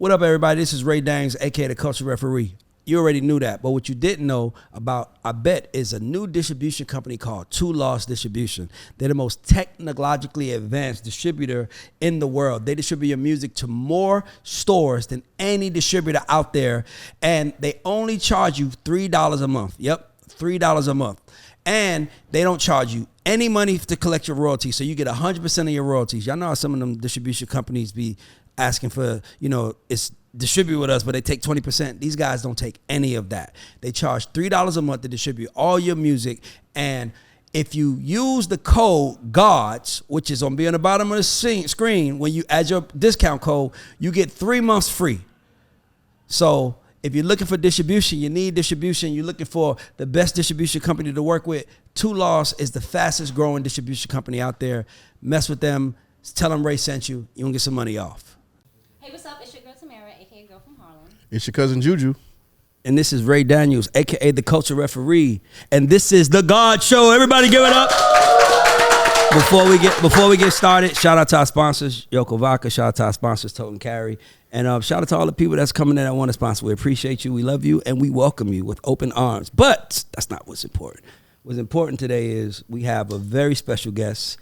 What up, everybody? This is Ray Dangs, a.k.a. the Culture Referee. You already knew that, but what you didn't know about, I bet, is a new distribution company called Two Lost Distribution. They're the most technologically advanced distributor in the world. They distribute your music to more stores than any distributor out there, and they only charge you $3 a month. Yep, $3 a month. And they don't charge you any money to collect your royalties, so you get 100% of your royalties. Y'all know how some of them distribution companies be asking for, it's distribute with us, but they take 20%. These guys don't take any of that. They charge $3 a month to distribute all your music. And if you use the code GODS, which is on the bottom of the screen, when you add your discount code, you get 3 months free. So if you're looking for distribution, you need distribution, you're looking for the best distribution company to work with, Two Lost is the fastest growing distribution company out there. Mess with them. Tell them Ray sent you. You're going to get some money off. Hey, what's up? It's your girl Tamara, a.k.a. Girl from Harlem. It's your cousin Juju. And this is Ray Daniels, a.k.a. the Culture Referee. And this is The God Show. Everybody give it up. Before we get started, shout out to our sponsors, Yoko Vodka. Shout out to our sponsors, Tote and Carry. And shout out to all the people that's coming in that want to sponsor. We appreciate you. We love you. And we welcome you with open arms. But that's not what's important. What's important today is we have a very special guest.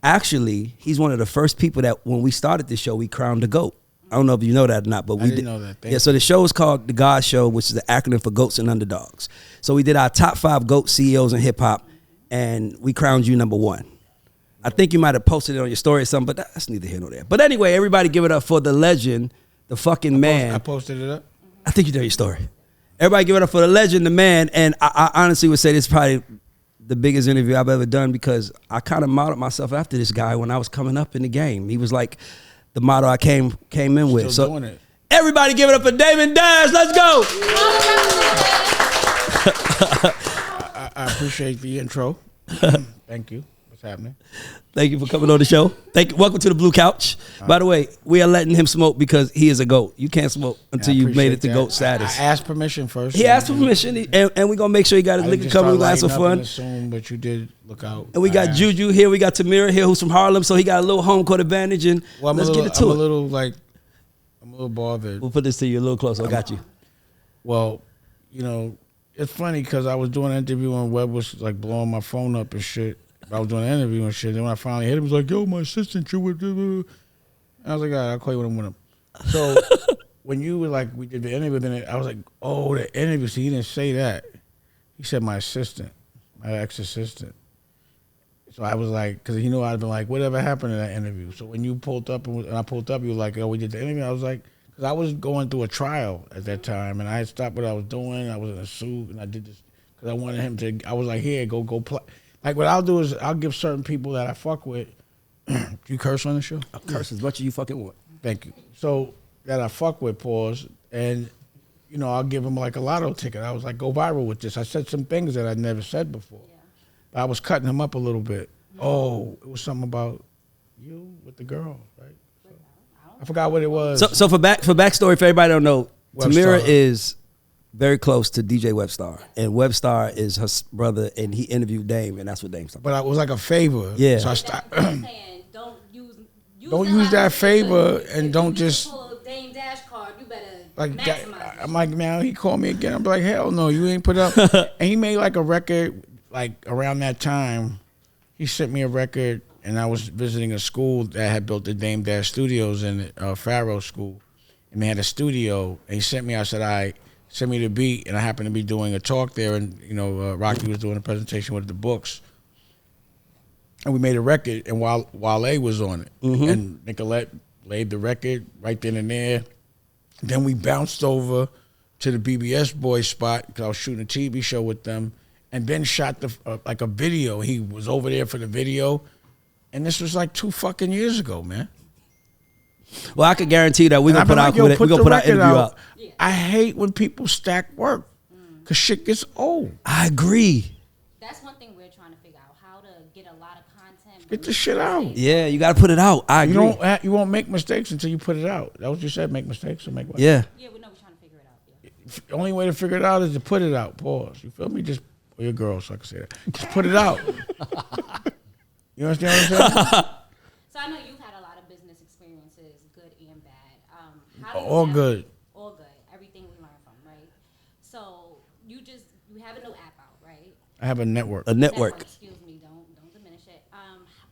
Actually, he's one of the first people that when we started this show, we crowned the GOAT. I don't know if you know that or not, but we did know that. Yeah, so the show is called The God Show, which is the acronym for Goats and Underdogs. So we did our top 5 GOAT CEOs in hip hop, and we crowned you number 1. I think you might have posted it on your story or something, but that's neither here nor there. But anyway, everybody give it up for the legend, the fucking man. I posted it up? I think you did your story. Everybody give it up for the legend, the man, and I honestly would say this is probably the biggest interview I've ever done because I kind of modeled myself after this guy when I was coming up in the game. He was like the model I came in with. Still doing it. Everybody give it up for Damon Dash. Let's go. I appreciate the intro. Thank you. What's happening? Thank you for coming on the show. Thank you. Welcome to the Blue Couch. By the way, we are letting him smoke because he is a GOAT. You can't smoke until you've made it to GOAT status. I asked permission first. He asked for permission, and we're going to make sure he got his liquor coming. We're going to have some fun. Assume, but you did look out. And we got Juju here. We got Tamira here, who's from Harlem, so he got a little home court advantage. And let's get into it. I'm a little bothered. We'll put this to you a little closer. I got you. Well, it's funny because I was doing an interview and Webb was like blowing my phone up and shit. I was doing an interview and shit. Then when I finally hit him, he was like, yo, my assistant, you with and I was like, all right, I'll call you when I'm with him. So when you were like, we did the interview, then I was like, oh, the interview. So he didn't say that. He said my assistant, my ex-assistant. So I was like, because he knew I'd been like, whatever happened in that interview? So when you pulled up and I pulled up, you were like, oh, we did the interview. I was like, because I was going through a trial at that time, and I had stopped what I was doing. I was in a suit, and I did this because I wanted him to. I was like, here, go play. Like what I'll do is I'll give certain people that I fuck with. Do you curse on the show? I'll curse as much as you fucking want. Thank you. So that I fuck with, pause, and I'll give them like a lotto ticket. I was like, go viral with this. I said some things that I'd never said before. Yeah. But I was cutting him up a little bit. Oh, it was something about you with the girl, right? So, I forgot what it was. So for backstory, for everybody don't know, Tamira is very close to DJ Webstar, and Webstar is her brother, and he interviewed Dame, and that's what Dame's talking about. But it was like a favor. Yeah. So I stopped. Don't use that favor, and don't just. Dame Dash card. You better like maximize. I'm like, now he called me again. I'm like, hell no, you ain't put up. And he made like a record, like around that time. He sent me a record, and I was visiting a school that had built the Dame Dash Studios in Faro School, and they had a studio. And he sent me. I said, all right. Sent me the beat, and I happened to be doing a talk there, and Rocky was doing a presentation with the books, and we made a record, and Wale was on it, and Nicolette laid the record right then and there. Then we bounced over to the BBS Boys spot because I was shooting a TV show with them, and then shot like a video. He was over there for the video, and this was like 2 fucking years ago, man. Well, I could guarantee that we're gonna put our interview out. Yeah. I hate when people stack work because shit gets old. I agree. That's one thing we're trying to figure out, how to get a lot of content. Get the shit out. Yeah, you got to put it out. I agree. You won't make mistakes until you put it out. That what you said, make mistakes or make what? Yeah. Yeah, we know we're trying to figure it out. Yeah. The only way to figure it out is to put it out. Pause. You feel me? Just, well, you're a girl, so I can say that. Just put it out. You understand what I'm saying? So I know you've had a lot of business experiences, good and bad. all good. All good. Everything we learn from, right? So you have a new app out, right? I have a network. A network. Excuse me. Don't diminish it.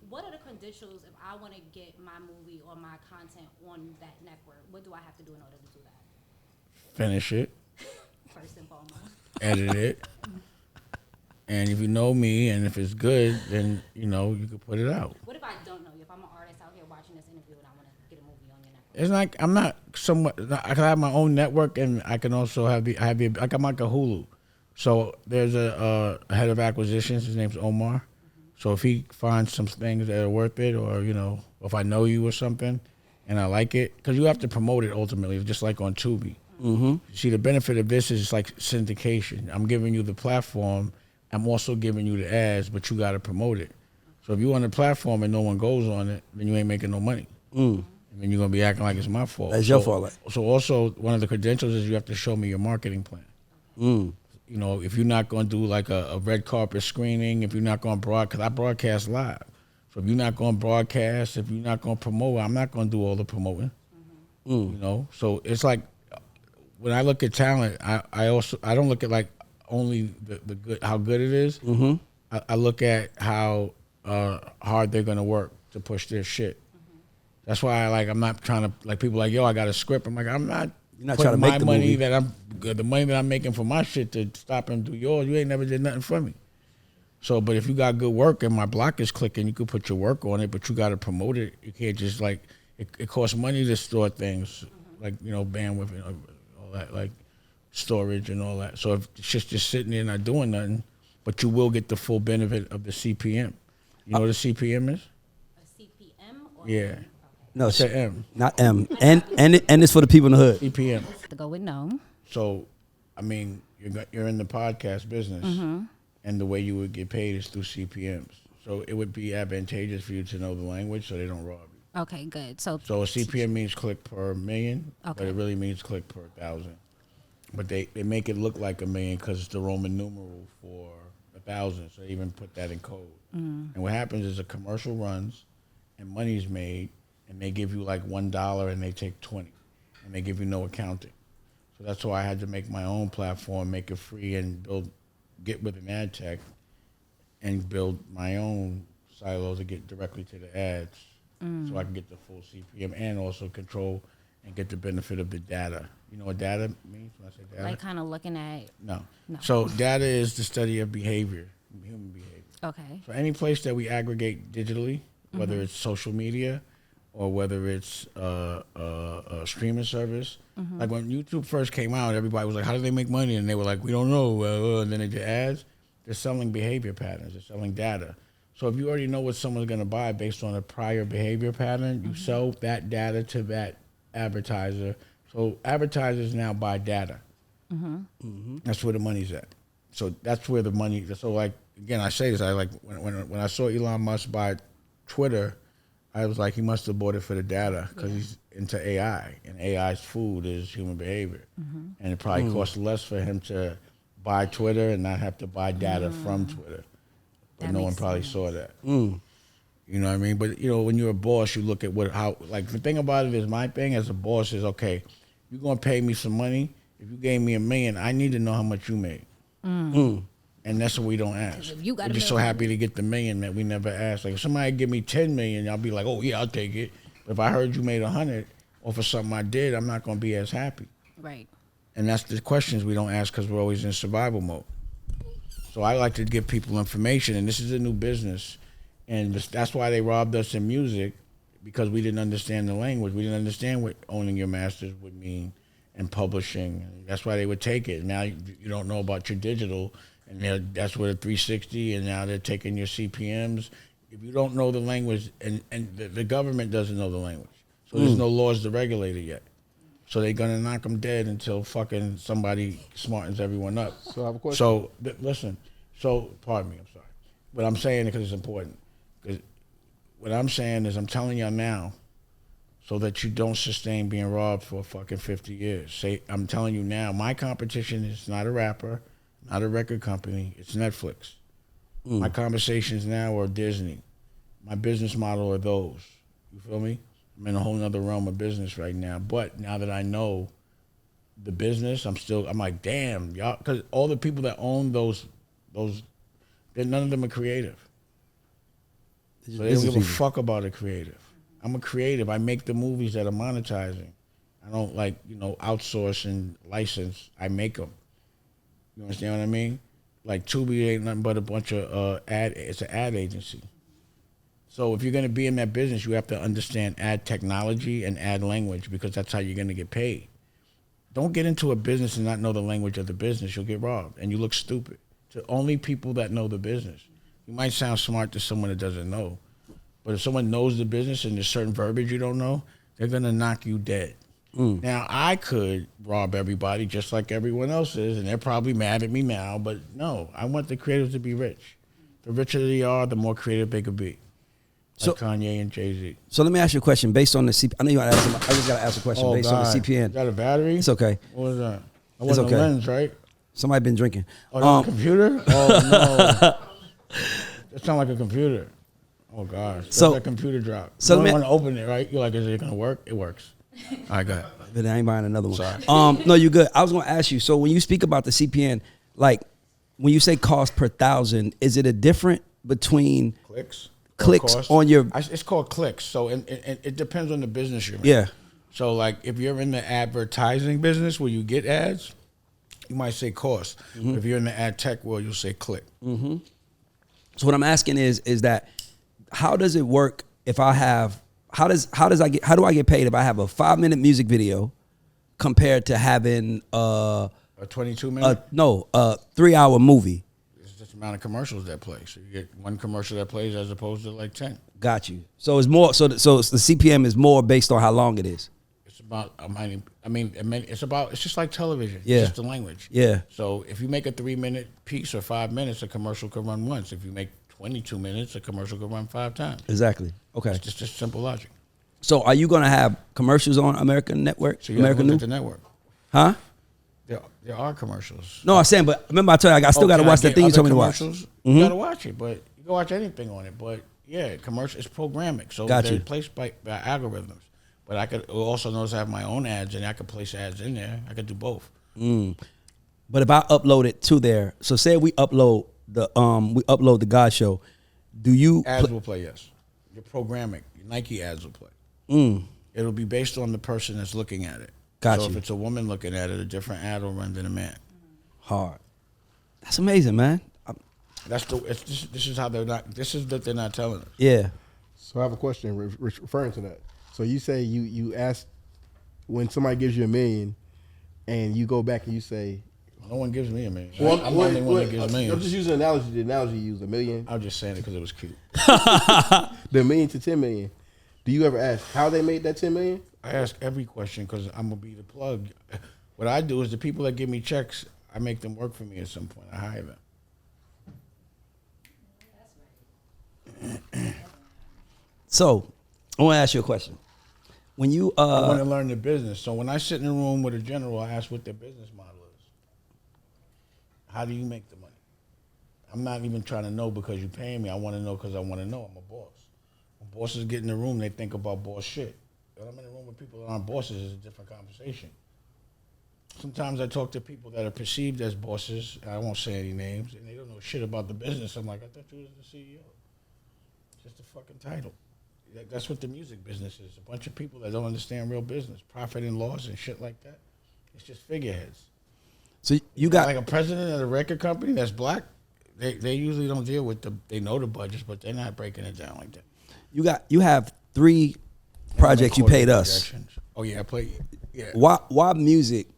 What are the credentials if I want to get my movie or my content on that network? What do I have to do in order to do that? Finish it. First and foremost. Edit it. And if you know me and if it's good, then, you can put it out. What if I don't know you? If I'm an artist out here watching this interview and I want to get a movie on your network? It's like I'm not somewhat. I can have my own network, and I can also have like I'm like a Hulu. So there's a head of acquisitions. His name's Omar. So if he finds some things that are worth it, or if I know you or something, and I like it, because you have to promote it ultimately, just like on Tubi. Mm-hmm. See, the benefit of this is like syndication. I'm giving you the platform. I'm also giving you the ads, but you got to promote it. So if you on the platform and no one goes on it, then you ain't making no money. And then you're going to be acting like it's my fault. That's your fault. So also, one of the credentials is you have to show me your marketing plan. If you're not going to do like a red carpet screening, if you're not going to broadcast, I broadcast live. So if you're not going to broadcast, if you're not going to promote, I'm not going to do all the promoting. So it's like when I look at talent, I don't look at like only the good, how good it is. I look at how hard they're going to work to push their shit. That's why I'm not trying to, like, people like, yo, I got a script. I'm like, I'm not. You're not trying to make the money movie. the money that I'm making for my shit to stop and do yours. You ain't never did nothing for me. So, but if you got good work and my block is clicking, you could put your work on it, but you got to promote it. You can't just it costs money to store things, like bandwidth and all that, like storage and all that. So if it's just sitting there not doing nothing, but you will get the full benefit of the CPM. You know what a CPM is? A CPM? Or Yeah. No, It's a M. not M. And it's for the people in the hood. CPM. To go with no. So, I mean, you're in the podcast business, and the way you would get paid is through CPMs. So it would be advantageous for you to know the language so they don't rob you. Okay, good. So a CPM means click per million, but Okay. it really means click per 1,000. But they make it look like a million because it's the Roman numeral for 1,000. So they even put that in code. And what happens is a commercial runs, and money's made, and they give you like $1 and they take 20, and they give you no accounting. So that's why I had to make my own platform, make it free, and get with an ad tech, and build my own silo to get directly to the ads, so I can get the full CPM and also control and get the benefit of the data. You know what data means when I say data? like kind of looking at No. No. So data is the study of behavior, human behavior. okay. So any place that we aggregate digitally, whether it's social media or whether it's a streaming service. Like when YouTube first came out, everybody was like, how do they make money? And they were like, we don't know. And then they did ads. They're selling behavior patterns. They're selling data. So if you already know what someone's going to buy based on a prior behavior pattern, you sell that data to that advertiser. So advertisers now buy data. That's where the money's at. So that's where the money. So like again, I say this. I like when I saw Elon Musk buy Twitter, I was like, he must have bought it for the data because he's into AI, and AI's food is human behavior, and it probably costs less for him to buy Twitter and not have to buy data from Twitter. But That no one makes probably sense. saw that. You know what I mean? But when you're a boss, you look at the thing about it is my thing as a boss is, okay, you're gonna pay me some money. If you gave me $1 million, I need to know how much you made. And that's what we don't ask. if you got We're $1 just so million- happy to get the $1 million that we never asked. Like if somebody give me $10 million, I'll be like, oh yeah, I'll take it. But if I heard you made 100 off of something I did, I'm not gonna be as happy. Right. And that's the questions we don't ask because we're always in survival mode. So I like to give people information, and this is a new business, and that's why they robbed us in music, because we didn't understand the language. We didn't understand what owning your masters would mean and publishing. That's why they would take it. Now you don't know about your digital, and that's where the 360, and now they're taking your CPMs. If you don't know the language, and the government doesn't know the language, so there's no laws to regulate it yet. So they're gonna knock them dead until fucking somebody smartens everyone up. So I have a question. So listen. So pardon me. I'm sorry, but I'm saying it because it's important. Because what I'm saying is I'm telling y'all now, so that you don't sustain being robbed for fucking 50 years. I'm telling you now, my competition is not a rapper, not a record company. It's Netflix. My conversations now are Disney. My business model are those. You feel me? I'm in a whole nother realm of business right now. But now that I know the business, I'm like, damn, y'all, because all the people that own those, none of them are creative. So they don't give a fuck about a creative. I'm a creative. I make the movies that are monetizing. I don't outsource and license. I make them. You understand what I mean? Like Tubi ain't nothing but a bunch of it's an ad agency. So if you're going to be in that business, you have to understand ad technology and ad language, because that's how you're going to get paid. Don't get into a business and not know the language of the business. You'll get robbed and you look stupid. To only people that know the business. You might sound smart to someone that doesn't know, but if someone knows the business and there's certain verbiage you don't know, they're going to knock you dead. Now, I could rob everybody just like everyone else is, and they're probably mad at me now, but no, I want the creators to be rich. The richer they are, the more creative they could be. Like Kanye and Jay-Z. So let me ask you a question based on the CPN. I know you want to ask. I just got to ask a question based on the CPN. Is that a battery? It's okay. What is that? It's okay. A lens, right? Somebody been drinking. Oh, that's a computer? Oh, no. That sounds like a computer. Oh, gosh. That's that computer drop. So you want to open it, right? You're like, is it going to work? It works. All right, go ahead. But I ain't buying another one. Sorry. No, you're good. I was going to ask you, so when you speak about the CPN, like when you say cost per thousand, is it a different between clicks on your... It's called clicks. So it depends on the business you're in. Yeah. So like if you're in the advertising business where you get ads, you might say cost. If you're in the ad tech world, you'll say click. So what I'm asking is that how does it work if I have... How do I get paid if I have a 5-minute music video compared to having a 22-minute? A 3-hour movie? It's just the amount of commercials that play. So you get one commercial that plays as opposed to like 10. Got you. So it's more. So the CPM is more based on how long it is. It's about. It's just like television. Yeah. It's just the language. Yeah. So if you make a 3-minute piece or 5 minutes, a commercial can run once. If you make 22 minutes, a commercial can run 5 times. Exactly. Okay. It's just simple logic. So are you going to have commercials on American Network? So you have to look at the network. Huh? There are commercials. No, I'm saying, but remember I told you I still got to watch the thing you told me to watch. You got to watch it, but you can watch anything on it. But yeah, commercial, it's programming. So they're placed by algorithms. But I could also notice I have my own ads, and I could place ads in there. I could do both. But if I upload it to there, so say we upload the God Show, do you... Ads will play, yes. Your programming, your Nike ads will play. It'll be based on the person that's looking at it. Gotcha. So if it's a woman looking at it, a different ad will run than a man. Hard. That's amazing, man. This is how they're not. This is that they're not telling us. Yeah. So I have a question referring to that. So you say you ask when somebody gives you $1 million, and you go back and you say, no one gives me $1 million. Well, I'm the only one that gives millions. I'm just using an analogy. The analogy you use $1 million. I was just saying it because it was cute. The $1 million to $10 million. Do you ever ask how they made that $10 million? I ask every question because I'm gonna be the plug. What I do is the people that give me checks, I make them work for me at some point. I hire them. So, I want to ask you a question. When you I want to learn the business. So when I sit in a room with a general, I ask what their business model is. How do you make the money? I'm not even trying to know because you're paying me. I want to know because I want to know. I'm a boss. When bosses get in the room, they think about boss shit. When I'm in a room with people that aren't bosses, it's a different conversation. Sometimes I talk to people that are perceived as bosses, and I won't say any names, and they don't know shit about the business. I'm like, I thought you was the CEO. It's just a fucking title. That's what the music business is. A bunch of people that don't understand real business, profit and loss and shit like that. It's just figureheads. So you got like a president of a record company that's black. They usually don't deal with they know the budgets, but they're not breaking it down like that. You have 3 projects you paid us. Oh yeah, I play. Yeah. Why music?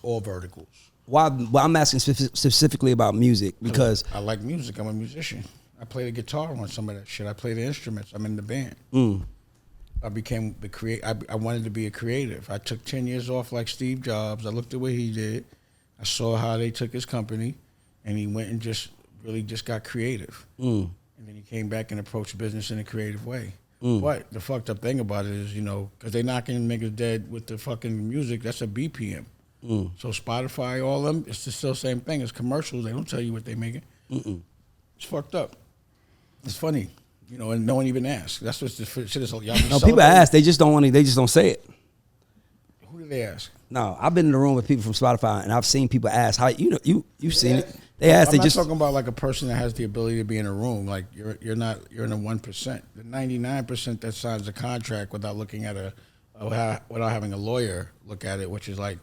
All verticals. Why I'm asking specifically about music because I like music. I'm a musician. I play the guitar on some of that shit. I play the instruments. I'm in the band. I became I wanted to be a creative. I took 10 years off like Steve Jobs. I looked at what he did. I saw how they took his company, and he went and just got creative. And then he came back and approached business in a creative way. But the fucked up thing about it is, because they knocking niggas dead with the fucking music, that's a BPM. So Spotify, all them, it's the still same thing. It's commercials. They don't tell you what they making. It's fucked up. It's funny. and no one even asks. That's what the shit is. Y'all be No, people celebrating. ask. They just don't want to. They just don't say it. Who do they ask? No, I've been in the room with people from Spotify, and I've seen people ask how you've seen it. They ask. I'm They not just talking about like a person that has the ability to be in a room. Like you're in the 1%. The 99% that signs a contract without looking at without having a lawyer look at it, which is like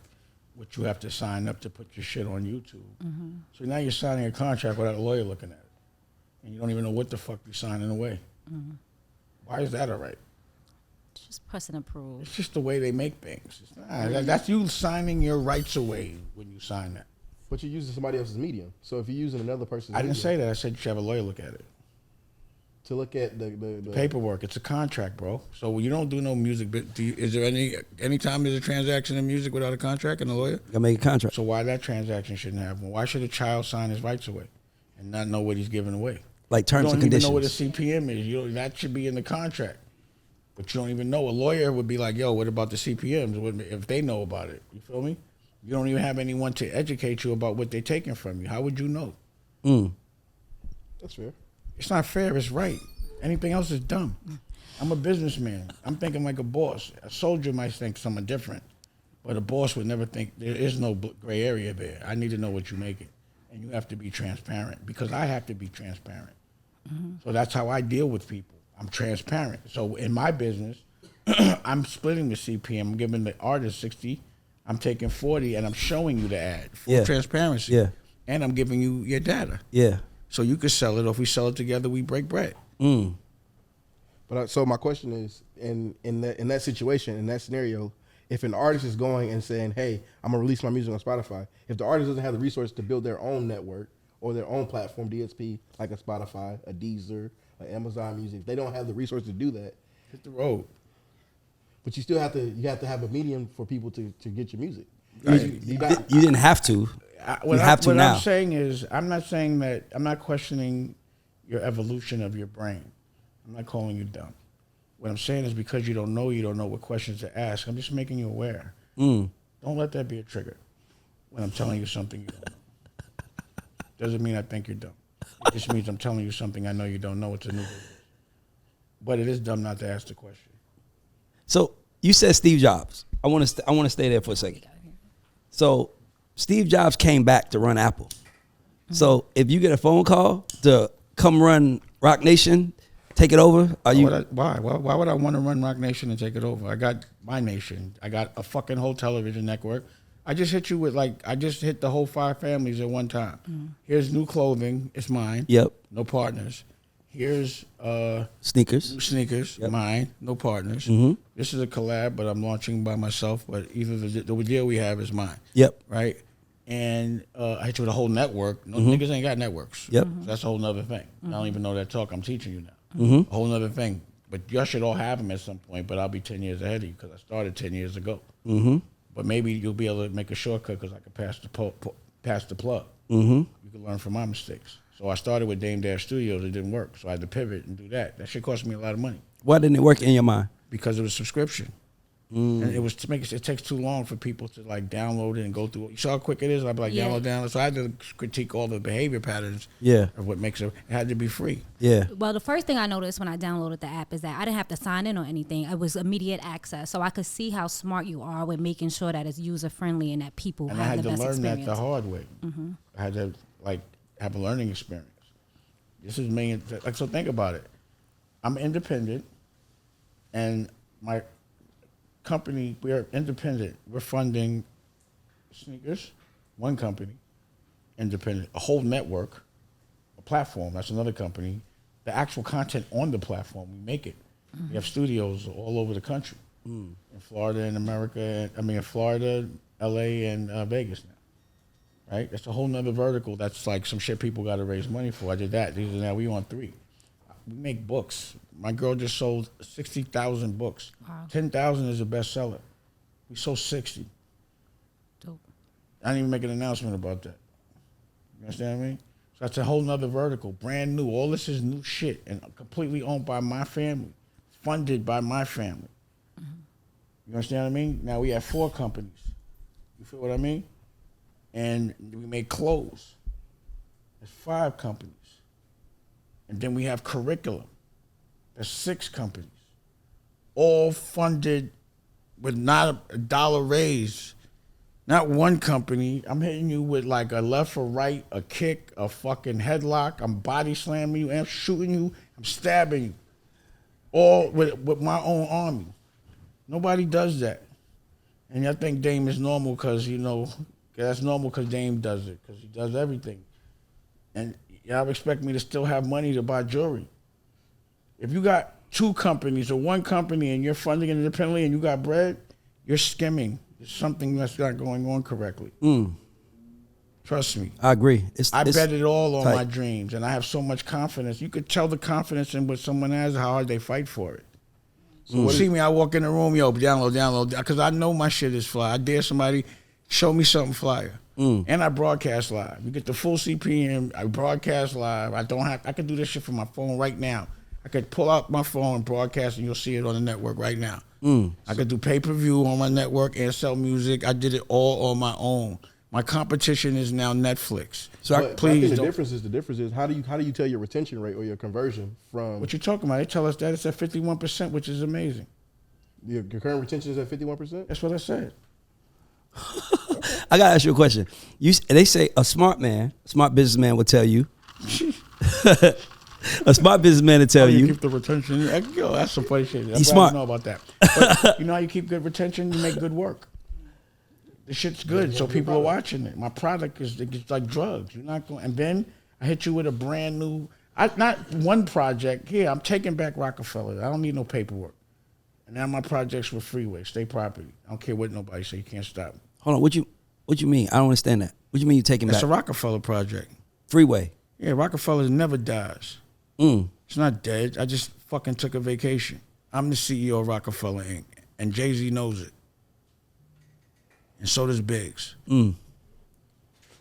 what you have to sign up to put your shit on YouTube. So now you're signing a contract without a lawyer looking at it, and you don't even know what the fuck you're signing away. Why is that all right? Just press and approve. It's just the way they make things. It's not, that's you signing your rights away when you sign that. But you're using somebody else's medium. So if you're using another person's I didn't medium say that. I said you should have a lawyer look at it. to look at the Paperwork. It's a contract, bro. So you don't do no music. But is there any time there's a transaction in music without a contract and a lawyer? gotta make a contract. So why that transaction shouldn't have one? Why should a child sign his rights away and not know what he's giving away? Like terms and You don't conditions. even know what a CPM is. That should be in the contract. But you don't even know. A lawyer would be like, yo, what about the CPMs? If they know about it. You feel me? You don't even have anyone to educate you about what they're taking from you. How would you know? That's fair. It's not fair. It's right. Anything else is dumb. I'm a businessman. I'm thinking like a boss. A soldier might think something different, but a boss would never think there is no gray area there. I need to know what you're making, and you have to be transparent because I have to be transparent. So that's how I deal with people. I'm transparent. So in my business, I'm splitting the CPM. I'm giving the artist 60. I'm taking 40, and I'm showing you the ad. Full transparency. Yeah. And I'm giving you your data. Yeah. So you can sell it, or if we sell it together, we break bread. But so my question is, in that situation, in that scenario, if an artist is going and saying, "Hey, I'm gonna release my music on Spotify," if the artist doesn't have the resources to build their own network or their own platform, DSP, like a Spotify, a Deezer, an Amazon Music, if they don't have the resources to do that, Hit the road. but you still have to have a medium for people to get your music. Right. You got- You didn't have to. What have to now. I'm saying is, I'm not saying that, I'm not questioning your evolution of your brain. I'm not calling you dumb. What I'm saying is because you don't know what questions to ask. I'm just making you aware. Don't let that be a trigger when I'm telling you something you don't know. Doesn't mean I think you're dumb. It just means I'm telling you something I know you don't know. It's a new business. But it is dumb not to ask the question. So you said Steve Jobs. I want to stay there for a second. So Steve Jobs came back to run Apple. So if you get a phone call to come run Rock Nation, take it over, are you? Why? Why would I want to run Rock Nation and take it over? I got my nation. I got a fucking whole television network. I just hit you with I just hit the whole 5 families at one time. Here's new clothing. It's mine. Yep. No partners. Here's Sneakers. new sneakers. Yep. Mine. No partners. This is a collab, but I'm launching by myself. But either the deal we have is mine. Yep. Right? And I hit you with a whole network. No niggas ain't got networks. Yep. So that's a whole nother thing. I don't even know that talk. I'm teaching you now. A whole nother thing. But y'all should all have them at some point, but I'll be 10 years ahead of you because I started 10 years ago. But maybe you'll be able to make a shortcut because I can pass the plug. You can learn from my mistakes. So I started with Dame Dash Studios. It didn't work. So I had to pivot and do that. That shit cost me a lot of money Why didn't it work in your mind? because it was subscription. And it was it takes too long for people to download it and go through it. You saw how quick it is? I'd be like, Yeah. download. So I had to critique all the behavior patterns Yeah. of what makes it. It had to be free. Yeah. Well, the first thing I noticed when I downloaded the app is that I didn't have to sign in or anything. It was immediate access. So I could see how smart you are with making sure that it's user friendly and that people And I have had the to best learn experience. that the hard way. I had to have a learning experience. This is me. So think about it. I'm independent, and my company, we are independent. We're funding sneakers, one company, independent, a whole network, a platform. That's another company. The actual content on the platform, we make it. We have studios all over the country, in Florida and America. In Florida, LA, and Vegas now. Right? That's a whole nother vertical. That's like some shit people got to raise money for. I did that. Now we on 3. We make books. My girl just sold 60,000 books. Wow. 10,000 is a bestseller. We sold 60. Dope. I didn't even make an announcement about that. You understand what I mean? So that's a whole nother vertical, brand new. All this is new shit and completely owned by my family, funded by my family. You understand what I mean? Now we have 4 companies. You feel what I mean? And we make clothes. There's 5 companies. And then we have curriculum. There's 6 companies, all funded with not a dollar raised. Not one company. I'm hitting you with like a left or right, a kick, a fucking headlock. I'm body slamming you. I'm shooting you. I'm stabbing you. All with my own army. Nobody does that. And I think Dame is normal because, you know, that's normal because Dame does it, because he does everything. And y'all expect me to still have money to buy jewelry. If you got 2 companies or 1 company and you're funding it independently and you got bread, you're skimming. There's something that's not going on correctly. Trust me. I agree. I bet it all on tight. my dreams, and I have so much confidence. You could tell the confidence in what someone has, how hard they fight for it. So you see me, I walk in the room, yo, download, because I know my shit is fly. I dare somebody show me something flyer. And I broadcast live. You get the full CPM, I broadcast live. I can do this shit from my phone right now. I could pull out my phone and broadcast, and you'll see it on the network right now. I could do pay-per-view on my network and sell music. I did it all on my own. My competition is now Netflix. So please, I think the difference is how do you tell your retention rate or your conversion from what you talking about? They tell us that it's at 51%, which is amazing. Your current retention is at 51%? That's what I said. I gotta ask you a question. They say a smart businessman would tell you. A smart businessman to tell you. Keep the retention. Yo, that's some funny shit. He's smart. I know about that. But you know how you keep good retention? You make good work. The shit's good, so people are watching it. My product is it's like drugs. You're not going. And then I hit you with a brand new. Not one project. Here, I'm taking back Rockefeller. I don't need no paperwork. And now my projects were freeway, state property. I don't care what nobody say. You can't stop me. Hold on. What you mean? I don't understand that. What you mean you taking That's back? a Rockefeller project. Freeway. Yeah, Rockefeller never dies. It's not dead. I just fucking took a vacation. I'm the CEO of Rockefeller Inc. And Jay-Z knows it. And so does Biggs.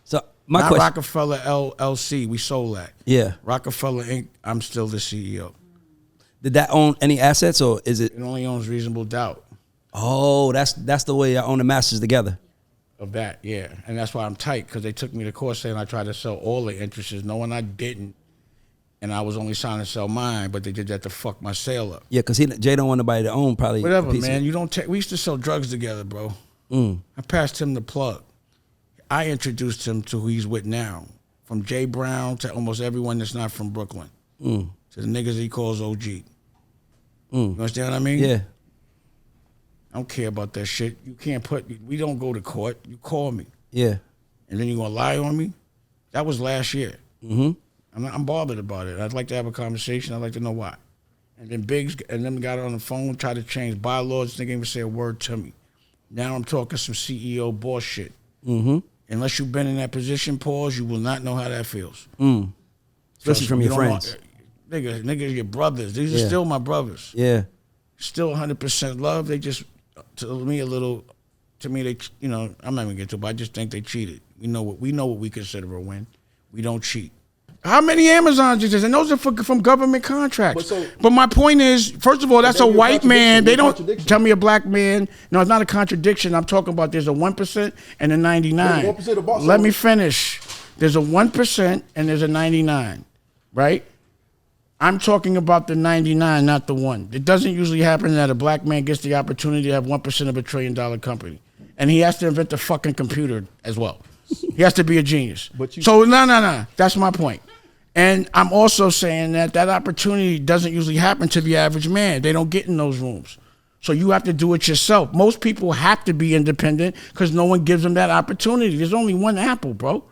So my Not question. Rockefeller LLC. We sold that. Yeah. Rockefeller Inc. I'm still the CEO. Did that own any assets or is it? It only owns Reasonable Doubt. Oh, that's the way I own the masters together. Of that, yeah. And that's why I'm tight, because they took me to court saying I tried to sell all the interests, knowing I didn't. And I was only trying to sell mine, but they did that to fuck my sale up. Yeah, because Jay don't want nobody to own probably. Whatever, man. You don't take. We used to sell drugs together, bro. I passed him the plug. I introduced him to who he's with now, from Jay Brown to almost everyone that's not from Brooklyn, to the niggas he calls OG. You understand what I mean? Yeah. I don't care about that shit. You can't we don't go to court. You call me. Yeah. And then you gonna lie on me? That was last year. I'm bothered about it. I'd like to have a conversation. I'd like to know why. And then Biggs and them got on the phone, tried to change bylaws. They didn't even say a word to me. Now I'm talking some CEO boss shit. Unless you've been in that position, pause, you will not know how that feels. Especially from your friends. Niggas, your brothers. These are still my brothers. Yeah. Still 100% love. They just, to me, they, you know, I'm not even get to it, but I just think they cheated. We know what we consider a win. We don't cheat. How many Amazons is this? And those are from government contracts. But my point is, first of all, that's a white man. They don't tell me a black man. No, it's not a contradiction. I'm talking about there's a 1% and a 99. 1% of boss. Let me finish. There's a 1% and there's a 99, right? I'm talking about the 99, not the 1. It doesn't usually happen that a black man gets the opportunity to have 1% of $1 trillion company. And he has to invent the fucking computer as well. He has to be a genius. So, no. That's my point. And I'm also saying that opportunity doesn't usually happen to the average man. They don't get in those rooms. So you have to do it yourself. Most people have to be independent because no one gives them that opportunity. There's only one Apple, bro.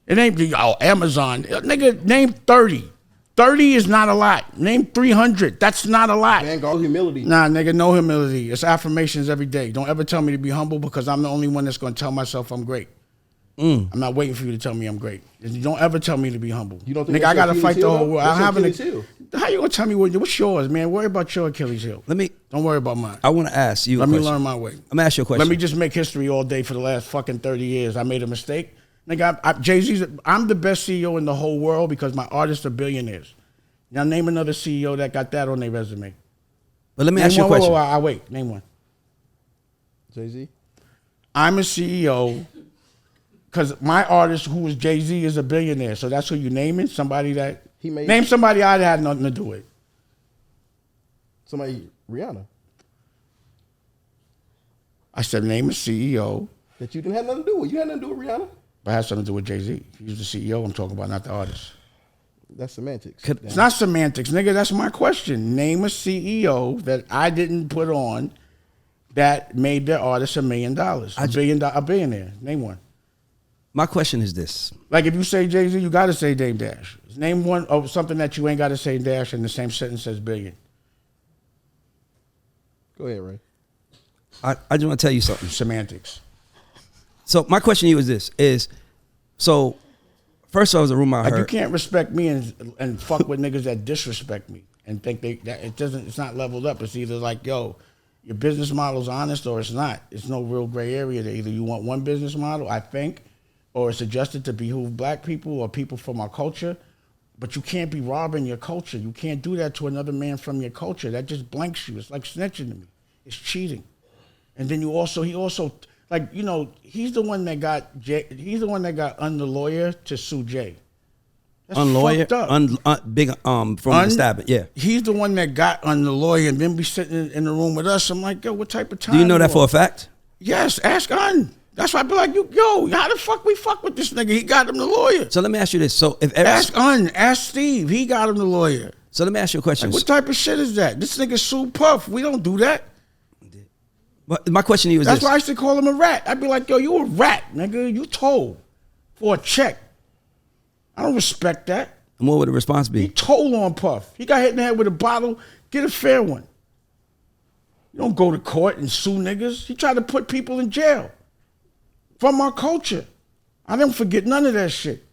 It ain't Amazon. Nigga, name 30. 30 is not a lot. Name 300. That's not a lot. Man, all humility. Nah, nigga, no humility. It's affirmations every day. Don't ever tell me to be humble because I'm the only one that's going to tell myself I'm great. I'm not waiting for you to tell me I'm great. You don't ever tell me to be humble. You don't think nigga, I got to fight the whole world. How you going to tell me what's yours, man? Worry about your Achilles heel. Don't worry about mine. I want to ask you Let me learn my way. I'm going to ask you a question. Let me just make history all day for the last fucking 30 years. I made a mistake. Nigga, Jay-Z's, I'm the best CEO in the whole world because my artists are billionaires. Now name another CEO that got that on their resume. But let me ask you a question. Wait, name one. Jay-Z? I'm a CEO because my artist, who was Jay-Z, is a billionaire. So that's who you naming? Somebody that... Name somebody I had nothing to do with. Somebody, Rihanna, I said name a CEO. that you didn't have nothing to do with. You had nothing to do with Rihanna. But it has something to do with Jay-Z. He's the CEO I'm talking about, not the artist. That's semantics. It's not semantics, nigga. That's my question. Name a CEO that I didn't put on that made their artist $1 million. A billionaire. Name one. My question is this. Like if you say Jay-Z, you got to say Dame Dash. Name one of something that you ain't got to say Dash in the same sentence as billion. Go ahead, Ray. I just want to tell you something. Semantics. So my question to you is this: so first of all, it was a rumor I Like heard. you can't respect me and fuck with niggas that disrespect me and think that it's not leveled up. It's either like, yo, your business model's honest or it's not. It's no real gray area there. Either you want one business model, I think, or it's adjusted to behoove black people or people from our culture. But you can't be robbing your culture. You can't do that to another man from your culture. That just blanks you. It's like snitching to me. It's cheating. And then he also like, you know, he's the one that got the lawyer to sue Jay. That's fucked up. Big from the stabbing. Yeah. He's the one that got the lawyer and then be sitting in the room with us. I'm like, yo, what type of time? Do you know that for a fact? Yes, ask Un. That's why I be like, yo, how the fuck we fuck with this nigga? He got him the lawyer. So let me ask you this. So if Ask Steve. He got him the lawyer. So let me ask you a question. Like, what type of shit is that? This nigga sued Puff. We don't do that. But my question to you is That's this. why I used to call him a rat. I'd be like, yo, you a rat, nigga. You told for a check. I don't respect that. And what would the response He be? told on Puff. He got hit in the head with a bottle. Get a fair one. You don't go to court and sue niggas. He tried to put people in jail from our culture. I don't forget none of that shit.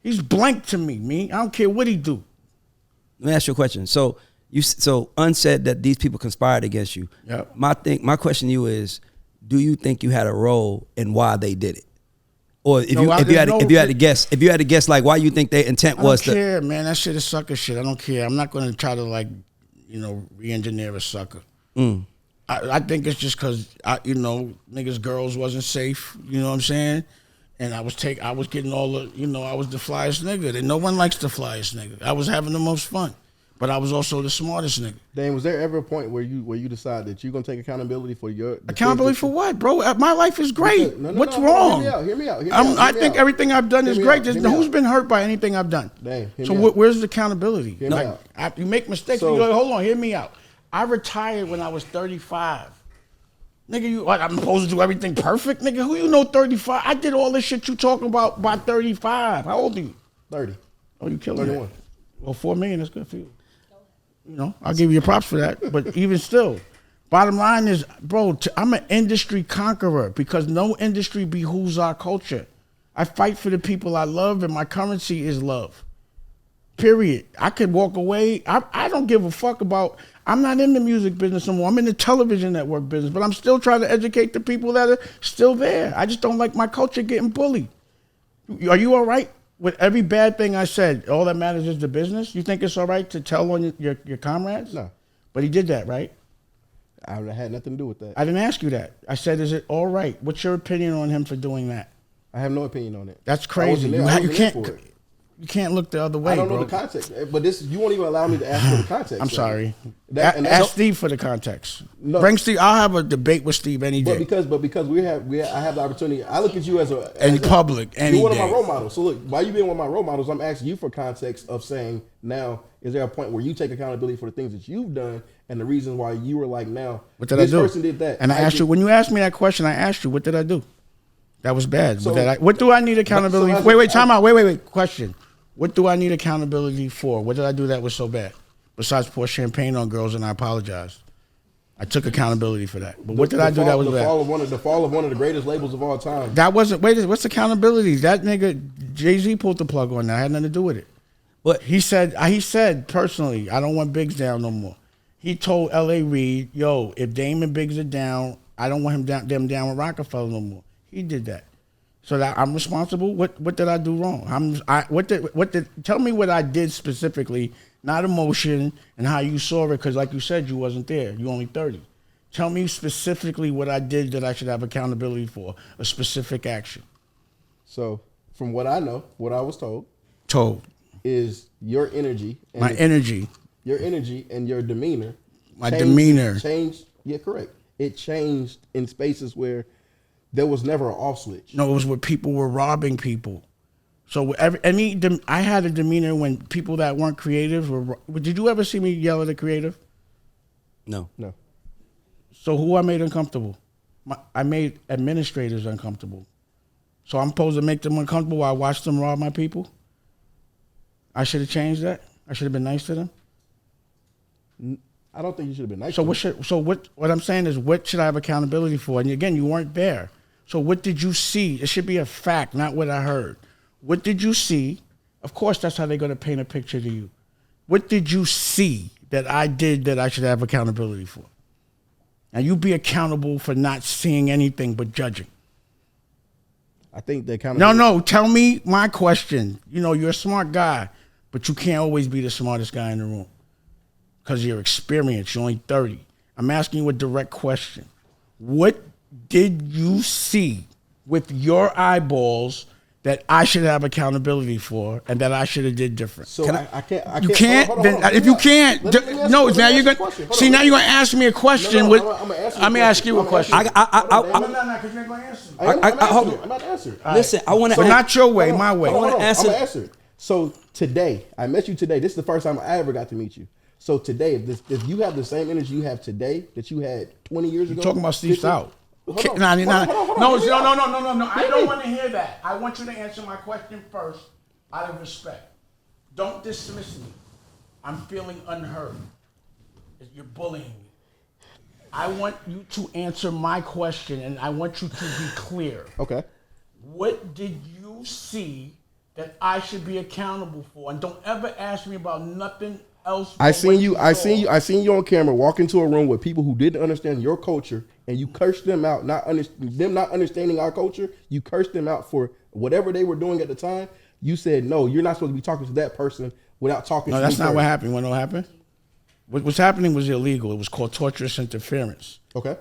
He's blank to me. I don't care what he do. Let me ask you a question. So unsaid that these people conspired against you. Yep. My question to you is, do you think you had a role in why they did it? Or if you had to guess like why you think their intent was I don't care, man. That shit is sucker shit. I don't care. I'm not going to try to like, you know, re-engineer a sucker. I think it's just because niggas' girls wasn't safe. You know what I'm saying? And I was getting all the, I was the flyest nigga. And no one likes the flyest nigga. I was having the most fun, but I was also the smartest nigga. Dane, was there ever a point where you decide that you're gonna take accountability for your accountability for what, bro? My life is great. What's no, wrong? Hear me out. I think everything I've done is great. Who's been hurt by anything I've done? Dane, where's the accountability? Hear me out. You make mistakes. So, hold on, hear me out. I retired when I was 35. Nigga, I'm supposed to do everything perfect? Nigga, who you know 35? I did all this shit you talking about by 35. How old are you? 30. Oh, you killing 31. it. Well, $4 million is good for you. I'll give you props for that. But even still, bottom line is, bro, I'm an industry conqueror because no industry behooves our culture. I fight for the people I love and my currency is love. Period. I could walk away. I don't give a fuck about, I'm not in the music business anymore. I'm in the television network business, but I'm still trying to educate the people that are still there. I just don't like my culture getting bullied. Are you all right with every bad thing I said? All that matters is the business. You think it's all right to tell on your comrades? No. But he did that, right? I had nothing to do with that. I didn't ask you that. I said, is it all right? What's your opinion on him for doing that? I have no opinion on it. That's crazy. You can't look the other way. I don't know the context, but you won't even allow me to ask for the context. I'm sorry. Ask Steve for the context. No. Bring Steve. I'll have a debate with Steve any day. But because I have the opportunity. I look at you as public any you're one day. of my role models. So look, while you being one of my role models, I'm asking you for context of saying now, is there a point where you take accountability for the things that you've done and the reasons why you were like now? What did I do? This person did that. And I asked you when you asked me that question. I asked you, what did I do? That was bad. So, what do I need accountability? Time out. Wait. Question. What do I need accountability for? What did I do that was so bad? Besides pour champagne on girls, and I apologized. I took accountability for that. But what did I do that was bad? The fall of one of the greatest labels of all time. That wasn't. What's accountability? That nigga Jay-Z pulled the plug on that. I had nothing to do with it. What he said personally, I don't want Biggs down no more. He told L.A. Reid, yo, if Dame and Biggs are down, I don't want them down with Rockefeller no more. He did that. So that I'm responsible. What did I do wrong? Tell me what I did specifically, not emotion and how you saw it, because like you said, you wasn't there. You only 30. Tell me specifically what I did that I should have accountability for, a specific action. So from what I know, what I was told is your energy. Your energy and your demeanor my demeanor changed. Yeah, correct. It changed in spaces where there was never an off switch. No, it was where people were robbing people. So I had a demeanor when people that weren't creative were. Did you ever see me yell at a creative? No. So who I made uncomfortable? I made administrators uncomfortable. So I'm supposed to make them uncomfortable while I watch them rob my people? I should have changed that? I should have been nice to them? I don't think you should have been nice. What I'm saying is, what should I have accountability for? And again, you weren't there. So what did you see? It should be a fact, not what I heard. What did you see? Of course, that's how they're going to paint a picture to you. What did you see that I did that I should have accountability for? Now, you be accountable for not seeing anything but judging. I think the accountability. No, tell me my question. You know, you're a smart guy, but you can't always be the smartest guy in the room because of your experience. You're only 30. I'm asking you a direct question. What did you see with your eyeballs that I should have accountability for and that I should have did different? So I can't. You can't. Hold on. If you can't, no. Now you're gonna see. Now you're gonna ask me a question. Let me ask you a question. I Because you ain't gonna answer. I'm not answering. Listen, I want to. So not your way, my way. I want to answer. I'm gonna answer. So today, I met you today. This is the first time I ever got to meet you. So today, if you have the same energy you have today that you had 20 years ago, You're talking about Steve Stout. No, I don't want to hear that. I want you to answer my question first, out of respect. Don't dismiss me. I'm feeling unheard. You're bullying me. I want you to answer my question, and I want you to be clear. Okay. What did you see that I should be accountable for? And don't ever ask me about nothing else. I seen you on camera walk into a room with people who didn't understand your culture, and you cursed them out, not understanding our culture. You cursed them out for whatever they were doing at the time. You said, no, you're not supposed to be talking to that person without talking to me. No, that's not first. what happened. You know what happened? What's happening was illegal. It was called torturous interference. Okay.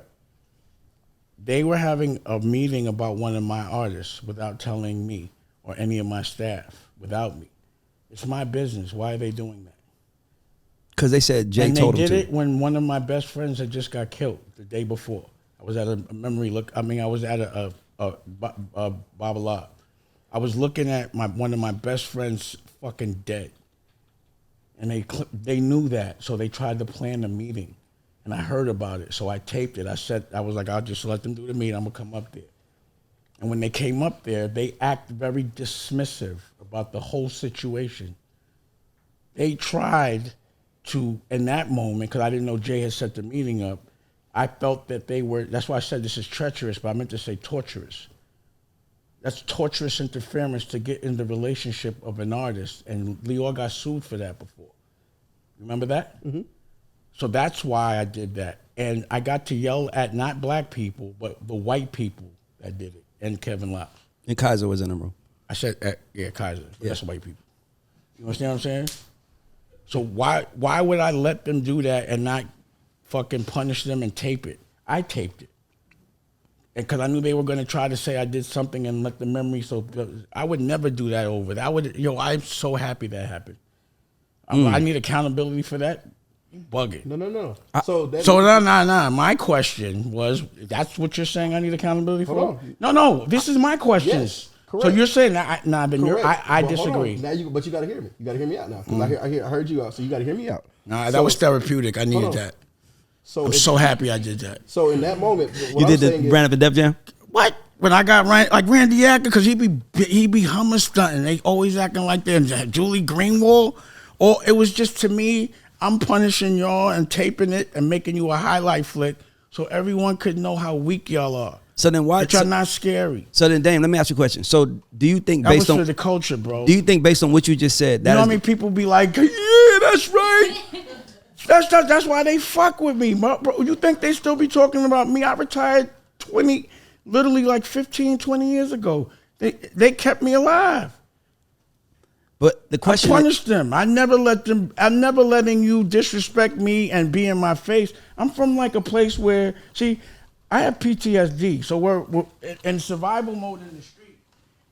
They were having a meeting about one of my artists without telling me or any of my staff, without me. It's my business. Why are they doing that? Because they said Jay and told him to. they did it when one of my best friends had just got killed the day before. I was at a memory look. I was at a Babala. I was looking at one of my best friends fucking dead. And they knew that, so they tried to plan a meeting. And I heard about it, so I taped it. I was like, I'll just let them do the meeting. I'm going to come up there. And when they came up there, they acted very dismissive about the whole situation. They tried to, in that moment, because I didn't know Jay had set the meeting up, I felt that they were, that's why I said this is treacherous, but I meant to say torturous. That's torturous interference to get in the relationship of an artist. And Lior got sued for that before. Remember that? Mm-hmm. So that's why I did that. And I got to yell at not black people, but the white people that did it, and Kevin Locke. And Kaiser was in the room. I said, yeah, Kaiser. Yeah. That's white people. You understand what I'm saying? So why would I let them do that and not fucking punish them and tape it? I taped it. And because I knew they were going to try to say I did something and let the memory, so I would never do that over. I'm so happy that happened. I need accountability for that. You bugging. No. No. My question was, that's what you're saying I need accountability for? No. This is my question. Yes, correct. So you're saying, I disagree. But you got to hear me. You got to hear me out now. Because I heard you out, so you got to hear me out. Nah, that was therapeutic. I needed that. So I'm so happy I did that. So in that moment, you did the Brand Up and Def Jam? What? When I got Randy acting, because he be hummer stunting. They always acting like they're Julie Greenwald. Or it was just, to me, I'm punishing y'all and taping it and making you a highlight flick so everyone could know how weak y'all are. So then why? But y'all not scary. So then, Dame, let me ask you a question. So do you think based on the culture, bro? Do you think based on what you just said, you know how many people be like, yeah, that's right. That's why they fuck with me, bro. You think they still be talking about me? I retired 15, 20 years ago. They kept me alive. But the question, I punished them. I'm never letting you disrespect me and be in my face. I'm from like a place where, see, I have PTSD. So we're in survival mode in the street.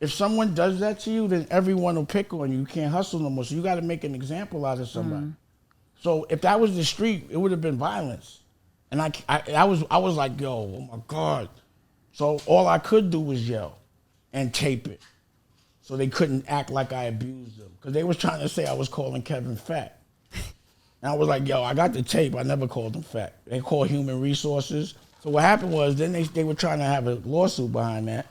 If someone does that to you, then everyone will pick on you. You can't hustle no more. So you got to make an example out of somebody. So if that was the street, it would have been violence. And I was like, yo, oh my God. So all I could do was yell and tape it. So they couldn't act like I abused them. Because they was trying to say I was calling Kevin fat. And I was like, yo, I got the tape. I never called him fat. They called human resources. So what happened was then they were trying to have a lawsuit behind that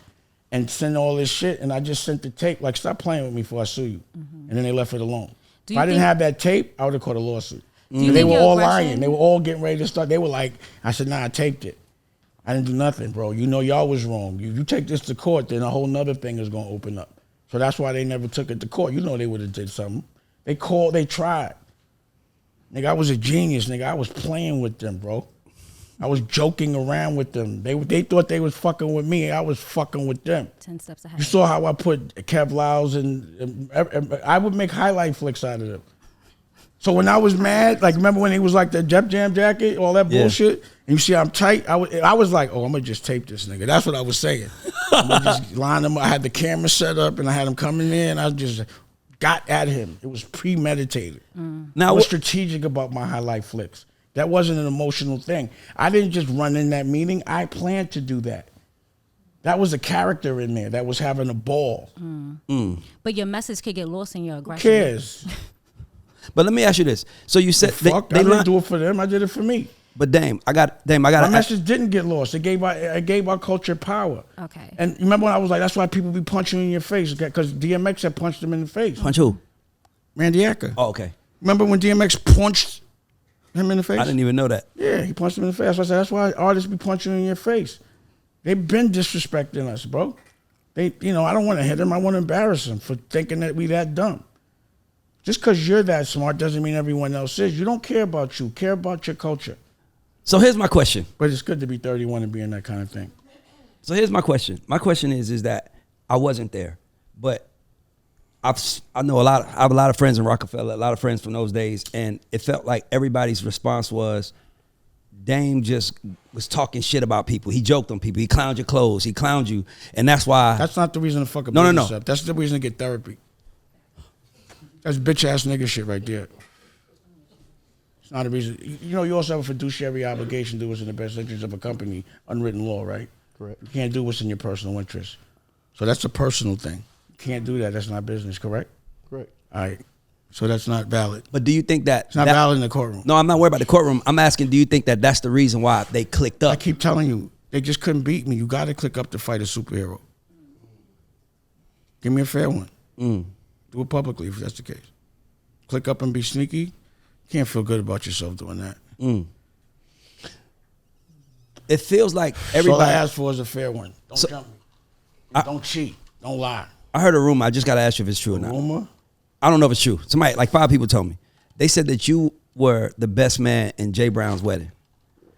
and send all this shit. And I just sent the tape, like, stop playing with me before I sue you. And then they left it alone. If I didn't have that tape, I would have caught a lawsuit. They were all lying. They were all getting ready to start. They were like, I said, nah, I taped it. I didn't do nothing, bro. You know y'all was wrong. You take this to court, then a whole nother thing is going to open up. So that's why they never took it to court. You know they would have did something. They tried. Nigga, I was a genius, nigga. I was playing with them, bro. I was joking around with them. They thought they was fucking with me. I was fucking with them. 10 steps ahead. You saw how I put Kevlaus and I would make highlight flicks out of them. So when I was mad, like remember when he was like the Def Jam jacket, all that bullshit, and you see I'm tight, I was like, oh, I'm gonna just tape this nigga. That's what I was saying. I'm gonna just line him up. I had the camera set up and I had him coming in. I just got at him. It was premeditated. Now I was strategic about my highlight flicks. That wasn't an emotional thing. I didn't just run in that meeting. I planned to do that. That was a character in there that was having a ball. But your message could get lost in your aggression. Who cares? But let me ask you this. So you said I didn't do it for them. I did it for me. But Dame, I got. My message didn't get lost. It gave our culture power. Okay. And remember when I was like, that's why people be punching you in your face, because DMX had punched him in the face. Punch who? Randy Acker. Oh, okay. Remember when DMX punched him in the face? I didn't even know that. Yeah, he punched him in the face. So I said, that's why artists be punching you in your face. They've been disrespecting us, bro. I don't want to hit them. I want to embarrass them for thinking that we that dumb. Just because you're that smart doesn't mean everyone else is. You don't care about you. Care about your culture. So here's my question. But it's good to be 31 and be in that kind of thing. So here's my question. My question is that I wasn't there, but I know I have a lot of friends in Rockefeller, a lot of friends from those days, and it felt like everybody's response was, Dame just was talking shit about people. He joked on people. He clowned your clothes. He clowned you, and that's why. That's not the reason to fuck a No. up. That's the reason to get therapy. That's bitch ass nigga shit right there. It's not a reason. You also have a fiduciary obligation to do what's in the best interest of a company, unwritten law, right? Correct. You can't do what's in your personal interest. So that's a personal thing. You can't do that. That's not business, correct? Correct. All right. So that's not valid. But do you think that It's not valid in the courtroom. No, I'm not worried about the courtroom. I'm asking, do you think that that's the reason why they clicked up? I keep telling you, they just couldn't beat me. You got to click up to fight a superhero. Give me a fair one. Do it publicly if that's the case. Click up and be sneaky. You can't feel good about yourself doing that. It feels like everybody. All I ask for is a fair one. Don't jump me. Don't cheat. Don't lie. I heard a rumor. I just got to ask you if it's true or not. Rumor? I don't know if it's true. Somebody, like 5 people told me. They said that you were the best man in Jay Brown's wedding.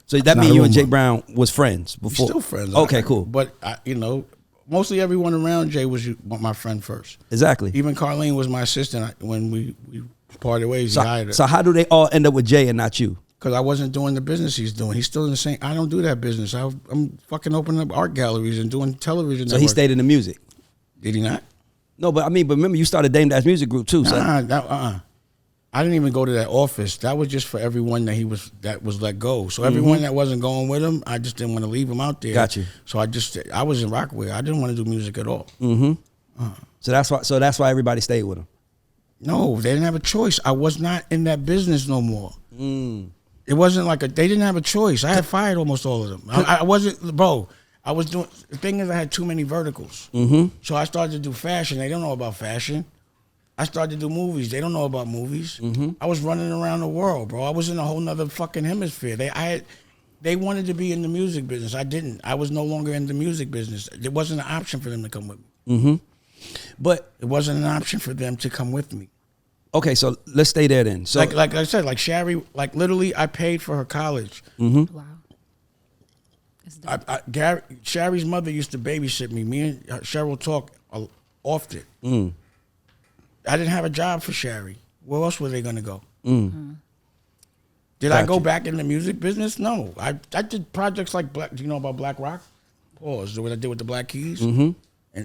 So that means you and Jay Brown was friends before? We're still friends. Okay, cool. But, mostly everyone around Jay was my friend first. Exactly. Even Carlene was my assistant when we parted ways. He hired her. So how do they all end up with Jay and not you? Because I wasn't doing the business he's doing. He's still in the same. I don't do that business. I'm fucking opening up art galleries and doing television. So he stayed in the music. Did he not? No, but remember you started Dame Dash Music Group too. So. I didn't even go to that office. That was just for everyone that was let go. So everyone that wasn't going with him, I just didn't want to leave him out there. Got you. So I was in Rockaway. I didn't want to do music at all. So that's why everybody stayed with him. No, they didn't have a choice. I was not in that business no more. It wasn't like they didn't have a choice. I had fired almost all of them. I wasn't, bro. I was doing, the thing is I had too many verticals. So I started to do fashion. They don't know about fashion. I started to do movies. They don't know about movies. I was running around the world, bro. I was in a whole nother fucking hemisphere. They wanted to be in the music business. I didn't. I was no longer in the music business. There wasn't an option for them to come with me. But it wasn't an option for them to come with me. Okay, so let's stay there then. So like I said, like Sherry, like literally I paid for her college. Wow. Sherry's mother used to babysit me. Me and Cheryl talk often. I didn't have a job for Sherry. Where else were they going to go? Did I go back in the music business? No. I did projects like Black. Do you know about Black Rock? Pause. What I did with the Black Keys? And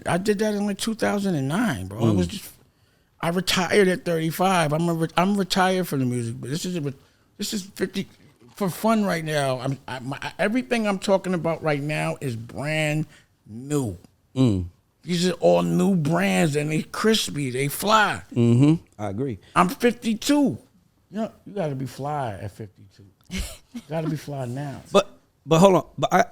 I did that in like 2009, bro. I retired at 35. I'm retired from the music, but this is 50 for fun right now. Everything I'm talking about right now is brand new. These are all new brands, and they crispy, they fly. I agree. I'm 52. You know, you got to be fly at 52. You got to be fly now. But hold on.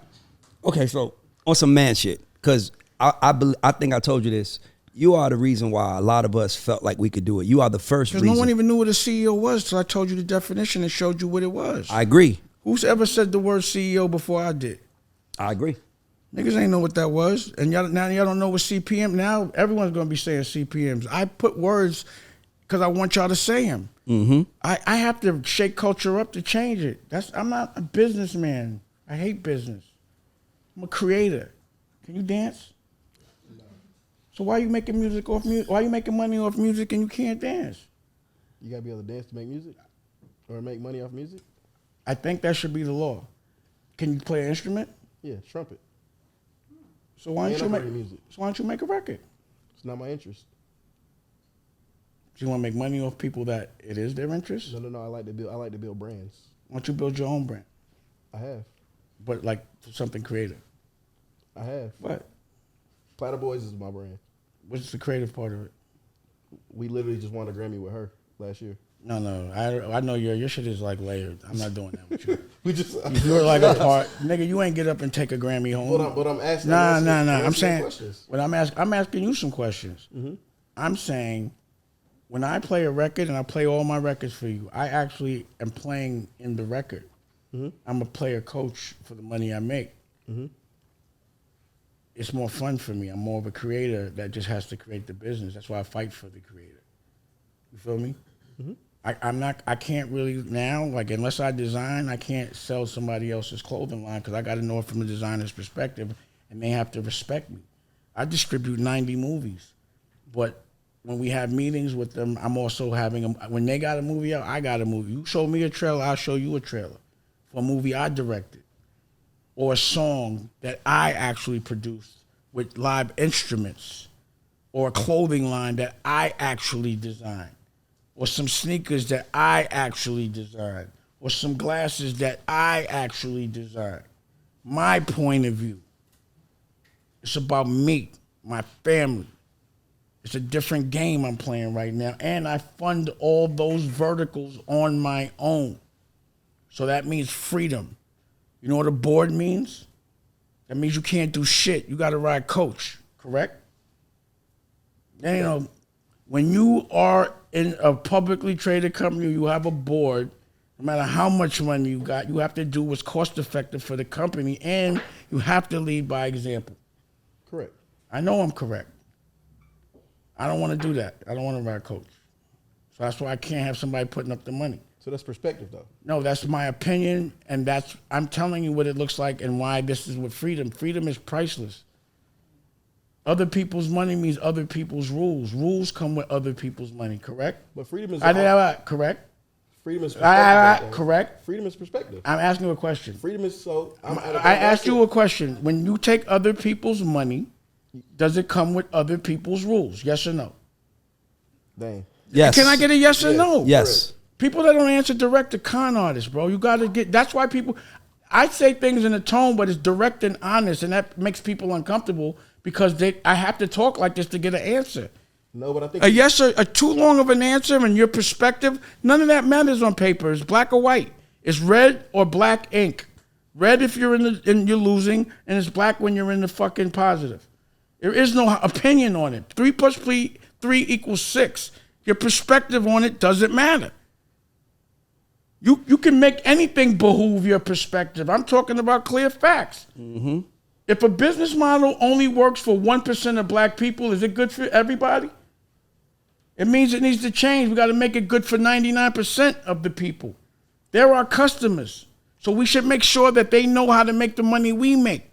Okay, so on some man shit, because I think I told you this. You are the reason why a lot of us felt like we could do it. You are the first reason. Because no one even knew what a CEO was till I told you the definition and showed you what it was. I agree. Who's ever said the word CEO before I did? I agree. Niggas ain't know what that was. And y'all don't know what CPM. Now everyone's going to be saying CPMs. I put words because I want y'all to say them. I have to shake culture up to change it. I'm not a businessman. I hate business. I'm a creator. Can you dance? No. So why are you making music off music? Why are you making money off music and you can't dance? You gotta be able to dance to make music, or make money off music. I think that should be the law. Can you play an instrument? Yeah, trumpet. So why don't you make music? So why don't you make a record? It's not my interest. Do you want to make money off people that it is their interest? No. I like to build brands. Why don't you build your own brand? I have. But like something creative. I have. What? Platter Boys is my brand. What's the creative part of it? We literally just won a Grammy with her last year. No. I know your shit is like layered. I'm not doing that with you. We just You're like a part, nigga. You ain't get up and take a Grammy home. But I'm asking. Nah. I'm saying. Questions. What I'm asking you some questions. I'm saying, when I play a record and I play all my records for you, I actually am playing in the record. I'm a player coach for the money I make. It's more fun for me. I'm more of a creator that just has to create the business. That's why I fight for the creator. You feel me? I can't really now, like, unless I design, I can't sell somebody else's clothing line because I got to know it from a designer's perspective, and they have to respect me. I distribute 90 movies, but when we have meetings with them, I'm also having them. When they got a movie out, I got a movie. You show me a trailer, I'll show you a trailer for a movie I directed, or a song that I actually produced with live instruments, or a clothing line that I actually designed, or some sneakers that I actually designed, or some glasses that I actually designed. My point of view. It's about me, my family. It's a different game I'm playing right now, and I fund all those verticals on my own. So that means freedom. You know what a board means? That means you can't do shit. You got to ride coach, correct? And, you know, when you are in a publicly traded company, you have a board, no matter how much money you got, you have to do what's cost effective for the company, and you have to lead by example. Correct. I know I'm correct. I don't want to do that. I don't want to ride coach. So that's why I can't have somebody putting up the money. So that's perspective, though. No, that's my opinion, and I'm telling you what it looks like and why this is what freedom. Freedom is priceless. Other people's money means other people's rules. Rules come with other people's money, correct? But freedom is correct. Freedom is perspective. Correct. Freedom is perspective. I'm asking you a question. Freedom is I asked you a question. When you take other people's money, does it come with other people's rules? Yes or no? Dang. Yes. Can I get a yes or no? Yes. People that don't answer direct are con artists, bro. You got to get. That's why people. I say things in a tone, but it's direct and honest, and that makes people uncomfortable because I have to talk like this to get an answer. No, but I think a yes or a too long of an answer and your perspective, none of that matters on paper. It's black or white. It's red or black ink. Red if you're you're losing, and it's black when you're in the fucking positive. There is no opinion on it. 3 + 3 = 6. Your perspective on it doesn't matter. You can make anything behoove your perspective. I'm talking about clear facts. Mm-hmm. If a business model only works for 1% of black people, is it good for everybody? It means it needs to change. We got to make it good for 99% of the people. They're our customers. So we should make sure that they know how to make the money we make.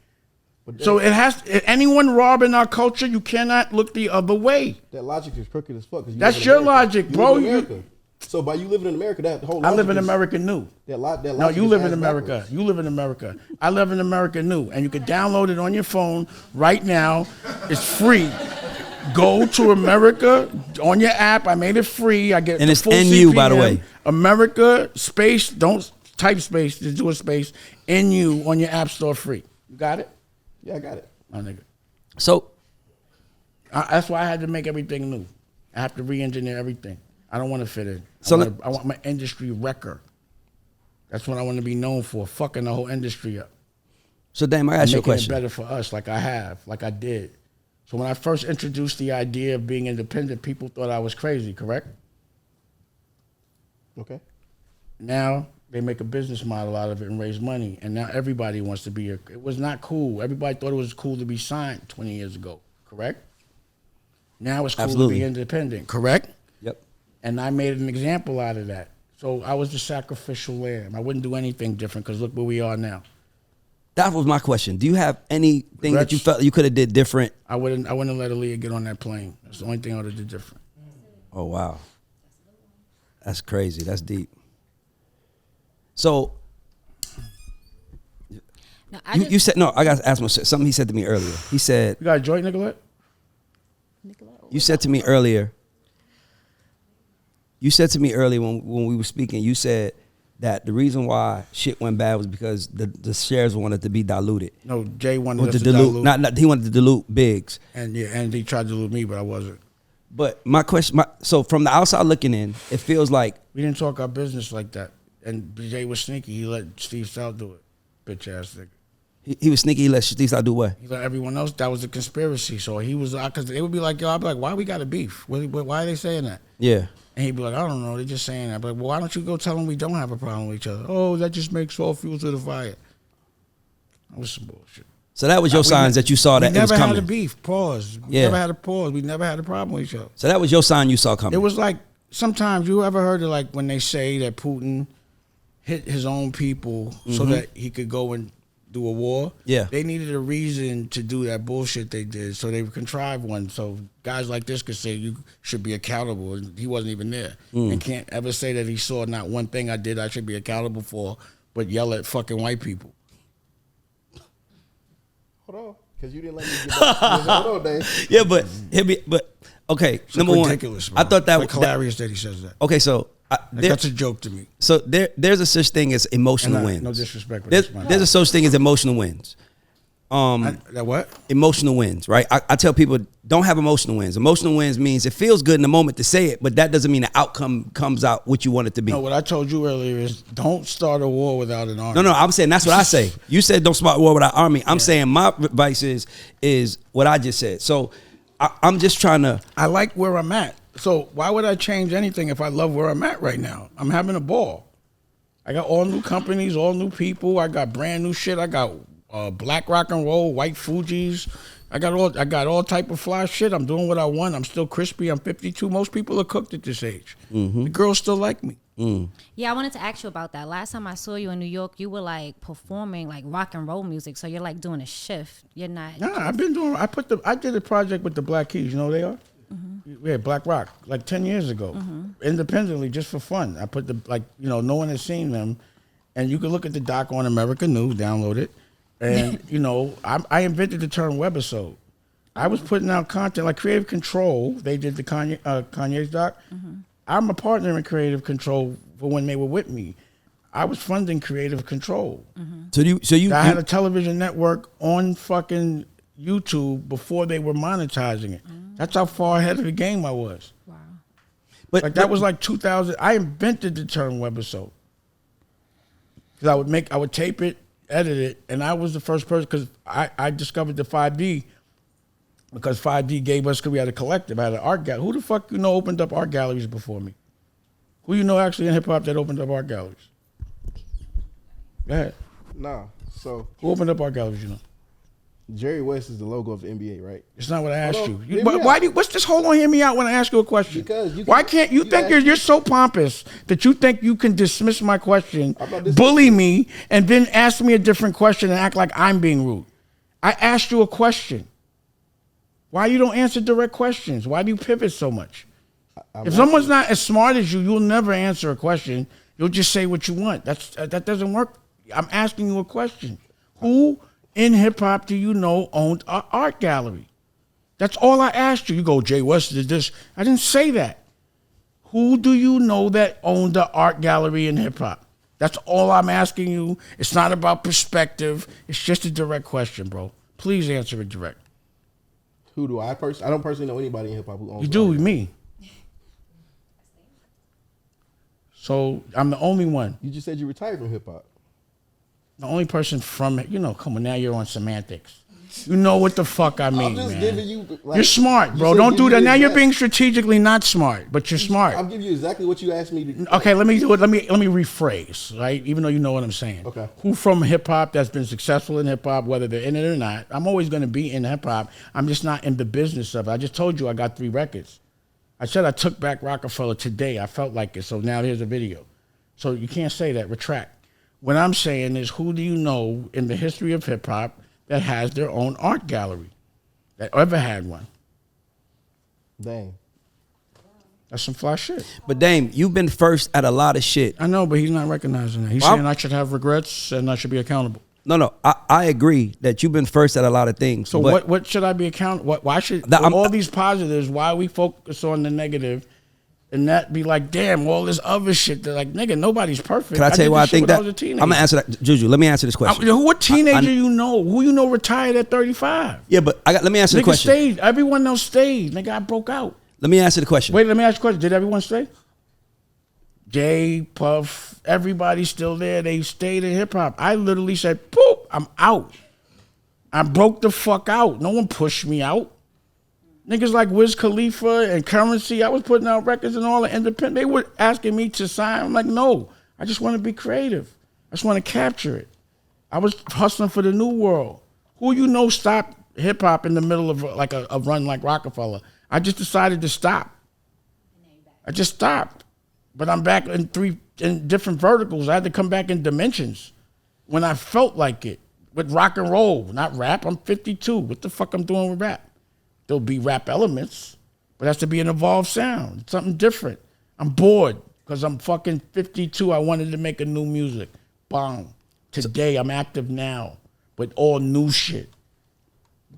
So anyone robbing our culture, you cannot look the other way. That logic is crooked as fuck. That's your logic, bro. So by you living in America, that whole I live in America new. No, you live in America. Backwards. You live in America. I live in America new. And you can download it on your phone right now. It's free. Go to America on your app. I made it free. I get And the it's full NU, CPM. by the way. America space. Don't type space. Just do a space. NU on your app store free. You got it? Yeah, I got it. My nigga. So That's why I had to make everything new. I have to re-engineer everything. I don't want to fit in. So I want my industry wrecker. That's what I want to be known for, fucking the whole industry up. So Dame, I ask you a Making it question. better for us, like I did. So when I first introduced the idea of being independent, people thought I was crazy, correct? Okay. Now they make a business model out of it and raise money. And now everybody wants to be it was not cool. Everybody thought it was cool to be signed 20 years ago, correct? Now it's cool Absolutely. to be independent, correct? Yep. And I made an example out of that. So I was the sacrificial lamb. I wouldn't do anything different because look where we are now. That was my question. Do you have anything that you felt you could have did different? I wouldn't have let Aaliyah get on that plane. That's the only thing I would have did different. Oh wow, that's crazy. That's deep. So No, you said no. I got to ask him something he said to me earlier. He said You got a joint, Nicolette? you said to me earlier. You said to me earlier when we were speaking. You said that the reason why shit went bad was because the shares wanted to be diluted. No, Jay wanted With us the to dilute, dilute. not he wanted to dilute Biggs. And he tried to dilute me, but I wasn't. But my question, so from the outside looking in, it feels like We didn't talk our business like that. And Jay was sneaky. He let Steve South do it. Bitch ass nigga. he was sneaky. He let Steve South do what? He let everyone else. That was a conspiracy. So he was, because they would be like, yo, I'd be like, why we got a beef? Why are they saying that? Yeah. And he'd be like, I don't know, they're just saying that. But well, why don't you go tell them we don't have a problem with each other? Oh, that just makes all fuel to the fire. That was some bullshit. So that was your signs that you saw that we it was never coming. had a beef. Pause. We Yeah. never had a pause. We never had a problem with each other. So that was your sign you saw coming. It was like, sometimes you ever heard of like when they say that Putin hit his own people so that he could go and do a war? Yeah. They needed a reason to do that bullshit they did, so they contrived one. So guys like this could say you should be accountable. And he wasn't even there. And can't ever say that he saw not one thing I did I should be accountable for, but yell at fucking white people. Hold on, because you didn't let me get back. Hold on, Dave. Yeah, but okay. It's number ridiculous, one, bro. I thought that it's was like hilarious that he says that. okay. So That's a joke to me. so there's a such thing as emotional And wins. no disrespect, but There's, that's my there's a such thing as emotional wins. That what? Emotional wins, right? I tell people don't have emotional wins. Emotional wins means it feels good in the moment to say it, but that doesn't mean the outcome comes out what you want it to be. No, what I told you earlier is don't start a war without an army. No, I'm saying that's what I say. You said don't start war without army. I'm saying my advice is what I just said. So I'm just trying to. I like where I'm at. So why would I change anything if I love where I'm at right now? I'm having a ball. I got all new companies, all new people. I got brand new shit. I got black rock and roll, white Fugees. I got all type of fly shit. I'm doing what I want. I'm still crispy. I'm 52. Most people are cooked at this age. The girls still like me. Yeah, I wanted to ask you about that. Last time I saw you in New York, you were like performing like rock and roll music. So you're like doing a shift. You're not. Nah, I've been doing. I did a project with the Black Keys. You know who they are? Yeah, Black Rock, like 10 years ago, independently, just for fun. I put no one has seen them, and you can look at the doc on America New, download it, and I invented the term webisode. I was putting out content like Creative Control. They did the Kanye's doc. I'm a partner in Creative Control for when they were with me. I was funding Creative Control. I had a television network on fucking YouTube before they were monetizing it. That's how far ahead of the game I was. Wow. But That was like 2000. I invented the term webisode. Because I would tape it, edit it, and I was the first person because I discovered the 5D because 5D gave us, because we had a collective, I had an art gallery. Who the fuck opened up art galleries before me? Who actually in hip hop that opened up art galleries? Go ahead. Nah. So Who opened up art galleries, Jerry West is the logo of the NBA, right? It's not what I asked Hold you. on, hear me Why out. do what's this? Hold on, hear me out when I ask you a question. Because you why can- can't you you think asked- you're so pompous that you think you can dismiss my question, I'm not dismissing bully me, and then ask me a different question and act like I'm being rude? I asked you a question. Why you don't answer direct questions? Why do you pivot so much? If someone's not as smart as you, you'll never answer a question. You'll just say what you want. That doesn't work. I'm asking you a question. Who in hip hop do you know owned an art gallery? That's all I asked you. You go, Jay West did this. I didn't say that. Who do you know that owned the art gallery in hip hop? That's all I'm asking you. It's not about perspective. It's just a direct question, bro. Please answer it direct. Who do I personally? I don't personally know anybody in hip hop who owns. You do, me. So I'm the only one. You just said you retired from hip hop. The only person from it. You know, come on, now you're on semantics. You know what the fuck I mean, I'm just man. giving you. Like, you're smart, bro. you Don't do that. Now you're exact- being strategically not smart, but you're smart. I'm giving you exactly what you asked me to. Okay, let me do it. Let me rephrase, right? Even though you know what I'm saying. Okay. Who from hip hop that's been successful in hip hop, whether they're in it or not? I'm always going to be in hip hop. I'm just not in the business of it. I just told you I got 3 records. I said I took back Roc-A-Fella today. I felt like it. So now here's a video. So you can't say that. Retract. What I'm saying is, who do you know in the history of hip hop that has their own art gallery, that ever had one? Dang. That's some fly shit. But Dame, you've been first at a lot of shit. I know, but he's not recognizing that. He's Well, saying I should have regrets and I should be accountable. No, I agree that you've been first at a lot of things. So but what should I be accountable? Why should all these positives? Why we focus on the negative, and that be like, damn, all this other shit. They're like, nigga, nobody's perfect. Can I tell you why I think that? I'm gonna answer that, Juju. Let me answer this question. What teenager you know? Who you know retired at 35? Yeah, but let me answer the Nigga question. stayed. Everyone else stayed. Nigga, I broke out. Let me answer the question. Wait, let me ask you a question. Did everyone stay? Jay, Puff, everybody's still there. They stayed in hip hop. I literally said, poop, I'm out. I broke the fuck out. No one pushed me out. Niggas like Wiz Khalifa and Currency, I was putting out records and all the independent. They were asking me to sign. I'm like, no, I just want to be creative. I just want to capture it. I was hustling for the new world. Who you know stopped hip hop in the middle of like a run like Rockefeller? I just decided to stop. I just stopped. But I'm back in different verticals. I had to come back in dimensions when I felt like it. With rock and roll, not rap. I'm 52. What the fuck I'm doing with rap? There'll be rap elements, but it has to be an evolved sound. It's something different. I'm bored because I'm fucking 52. I wanted to make a new music. Bang. Today, I'm active now with all new shit.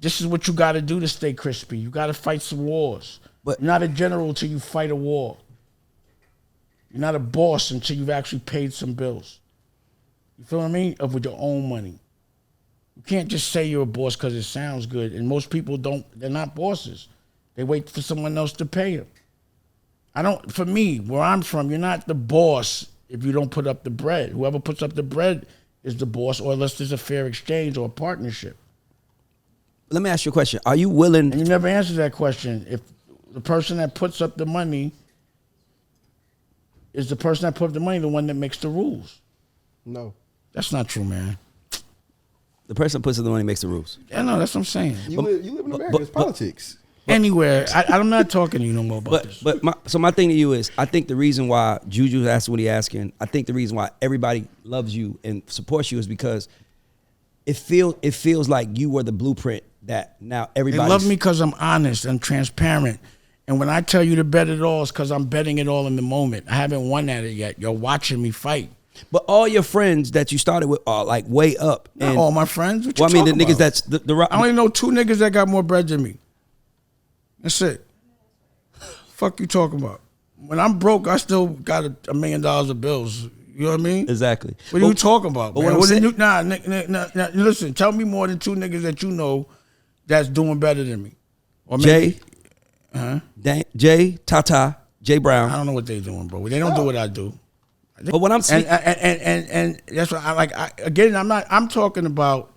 This is what you got to do to stay crispy. You got to fight some wars. But you're not a general until you fight a war. You're not a boss until you've actually paid some bills. You feel what I mean? With your own money. You can't just say you're a boss because it sounds good. And most people they're not bosses. They wait for someone else to pay them. For me, where I'm from, you're not the boss if you don't put up the bread. Whoever puts up the bread is the boss, or unless there's a fair exchange or a partnership. let me ask you a question. Are you willing? And you never answered that question. If the person that puts up the money is the person that put up the money, the one that makes the rules. No. That's not true, man. The person that puts up the money makes the rules. Yeah, no, that's what I'm saying. You live in America. It's politics. Anywhere, I'm not talking to you no more about this. But my thing to you is, I think the reason why Juju's asking what he's asking, I think the reason why everybody loves you and supports you is because it feels like you were the blueprint that now everybody. They love me because I'm honest and transparent. And when I tell you to bet it all, it's because I'm betting it all in the moment. I haven't won at it yet. You're watching me fight. But all your friends that you started with are like way up. Not all my friends. What you Well, I mean, the talking niggas about? that's the I only know 2 niggas that got more bread than me. That's it. Fuck you talking about? When I'm broke, I still got $1 million of bills. You know what I mean? Exactly. What are you talking about? But Man? what I'm saying, Nah, listen, tell me more than 2 niggas that you know that's doing better than me. Or Jay, maybe, Tata, Jay Brown. I don't know what they doing, bro. They don't do what I do. But what I'm saying, And that's what I like. I'm talking about,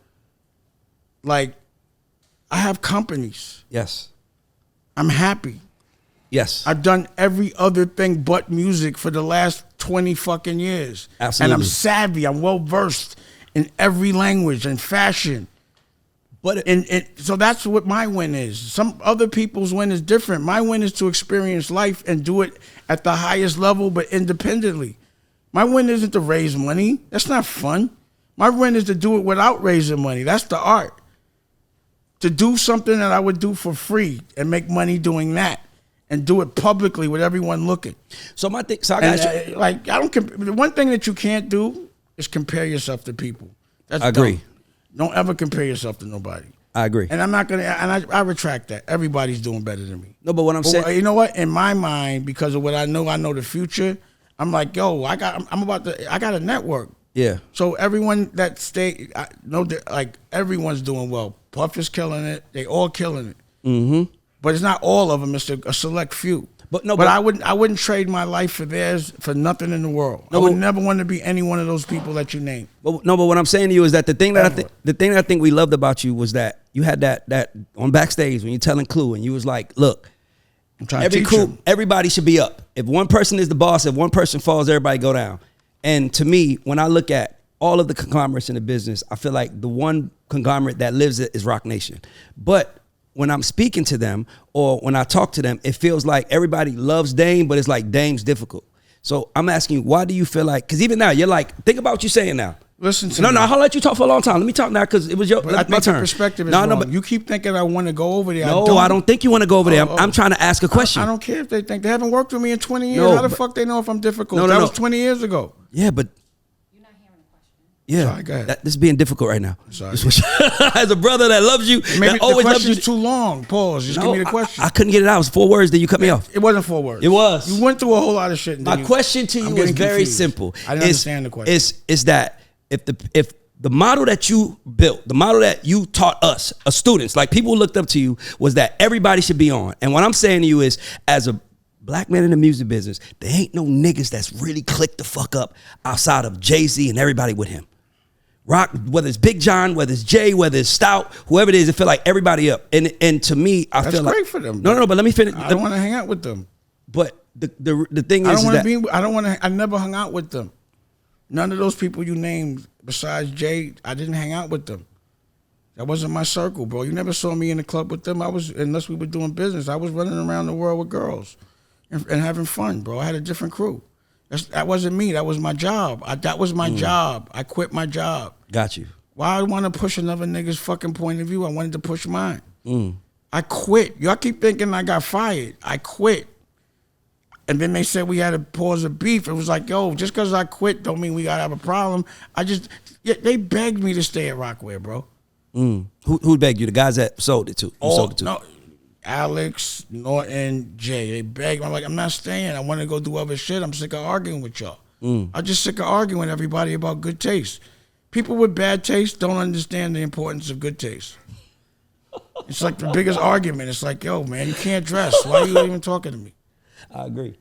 like, I have companies. yes, I'm happy. yes, I've done every other thing but music for the last 20 fucking years. Absolutely. And I'm savvy. I'm well versed in every language and fashion. but So that's what my win is. Some other people's win is different. My win is to experience life and do it at the highest level, but independently. My win isn't to raise money. That's not fun. My win is to do it without raising money. That's the art. To do something that I would do for free and make money doing that, and do it publicly with everyone looking. so my thing. So I got you. I don't. The one thing that you can't do is compare yourself to people. That's I agree. dumb. Don't ever compare yourself to nobody. I agree. And I'm not gonna. And I retract that. Everybody's doing better than me. No, but what I'm But saying, you know what? In my mind, because of what I know the future. I'm like, yo, I got a network. yeah. So everyone that I know that like everyone's doing well. Puff is killing it. They all killing it. Mm-hmm. But it's not all of them. It's a select few. But no, I wouldn't trade my life for theirs for nothing in the world. No, I would never want to be any one of those people that you name. But what I'm saying to you is that the thing that I think we loved about you was that you had that on backstage when you're telling Clue and you was like, look, I'm trying to teach them. everybody should be up. If one person is the boss, if one person falls, everybody go down. And to me, when I look at all of the conglomerates in the business, I feel like the one conglomerate that lives it is Roc Nation. But when I'm speaking to them or when I talk to them, it feels like everybody loves Dame, but it's like Dame's difficult. So I'm asking you, why do you feel like, because even now, you're like, think about what you're saying now. Listen to me. No, I'll let you talk for a long time. Let me talk now because it was I think my turn. the perspective is wrong. But you keep thinking I want to go over there. No, I don't think you want to go over there. I'm trying to ask a question. I don't care if they think. They haven't worked with me in 20 years. No, How the fuck they know if I'm difficult? That was 20 years ago. Yeah, but You're not hearing the question. yeah, Sorry, go ahead. This is being difficult right now. Sorry. As a brother that loves you, Maybe that always the loves you. question's too long. Pause. Just give me the question. I couldn't get it out. It was 4 words. Then you cut me off. It wasn't 4 words. It was. You went through a whole lot of shit. My question to you is very simple. I didn't understand the question. Is that if the model that you built, the model that you taught us, as students, like people who looked up to you, was that everybody should be on. And what I'm saying to you is, as a black man in the music business, there ain't no niggas that's really clicked the fuck up outside of Jay-Z and everybody with him. Rock, whether it's Big John, whether it's Jay, whether it's Stout, whoever it is, it feel like everybody up. And to me, I feel like that's great for them. No, but let me finish. I don't want to hang out with them. But the thing is that I don't want to. I never hung out with them. None of those people you named besides Jay, I didn't hang out with them. That wasn't my circle, bro. You never saw me in the club with them. Unless we were doing business. I was running around the world with girls and having fun, bro. I had a different crew. That wasn't me. That was my job. That was my job. I quit my job. Got you. Why I want to push another nigga's fucking point of view? I wanted to push mine. I quit. Y'all keep thinking I got fired. I quit. And then they said we had to pause a beef. It was like, yo, just because I quit don't mean we got to have a problem. They begged me to stay at Rockwell, bro. Who begged you? The guys that sold it to? Sold it to? No, Alex, Norton, Jay. They begged me. I'm like, I'm not staying. I want to go do other shit. I'm sick of arguing with y'all. I'm just sick of arguing with everybody about good taste. People with bad taste don't understand the importance of good taste. It's like the biggest argument. It's like, yo, man, you can't dress. Why are you even talking to me? I agree.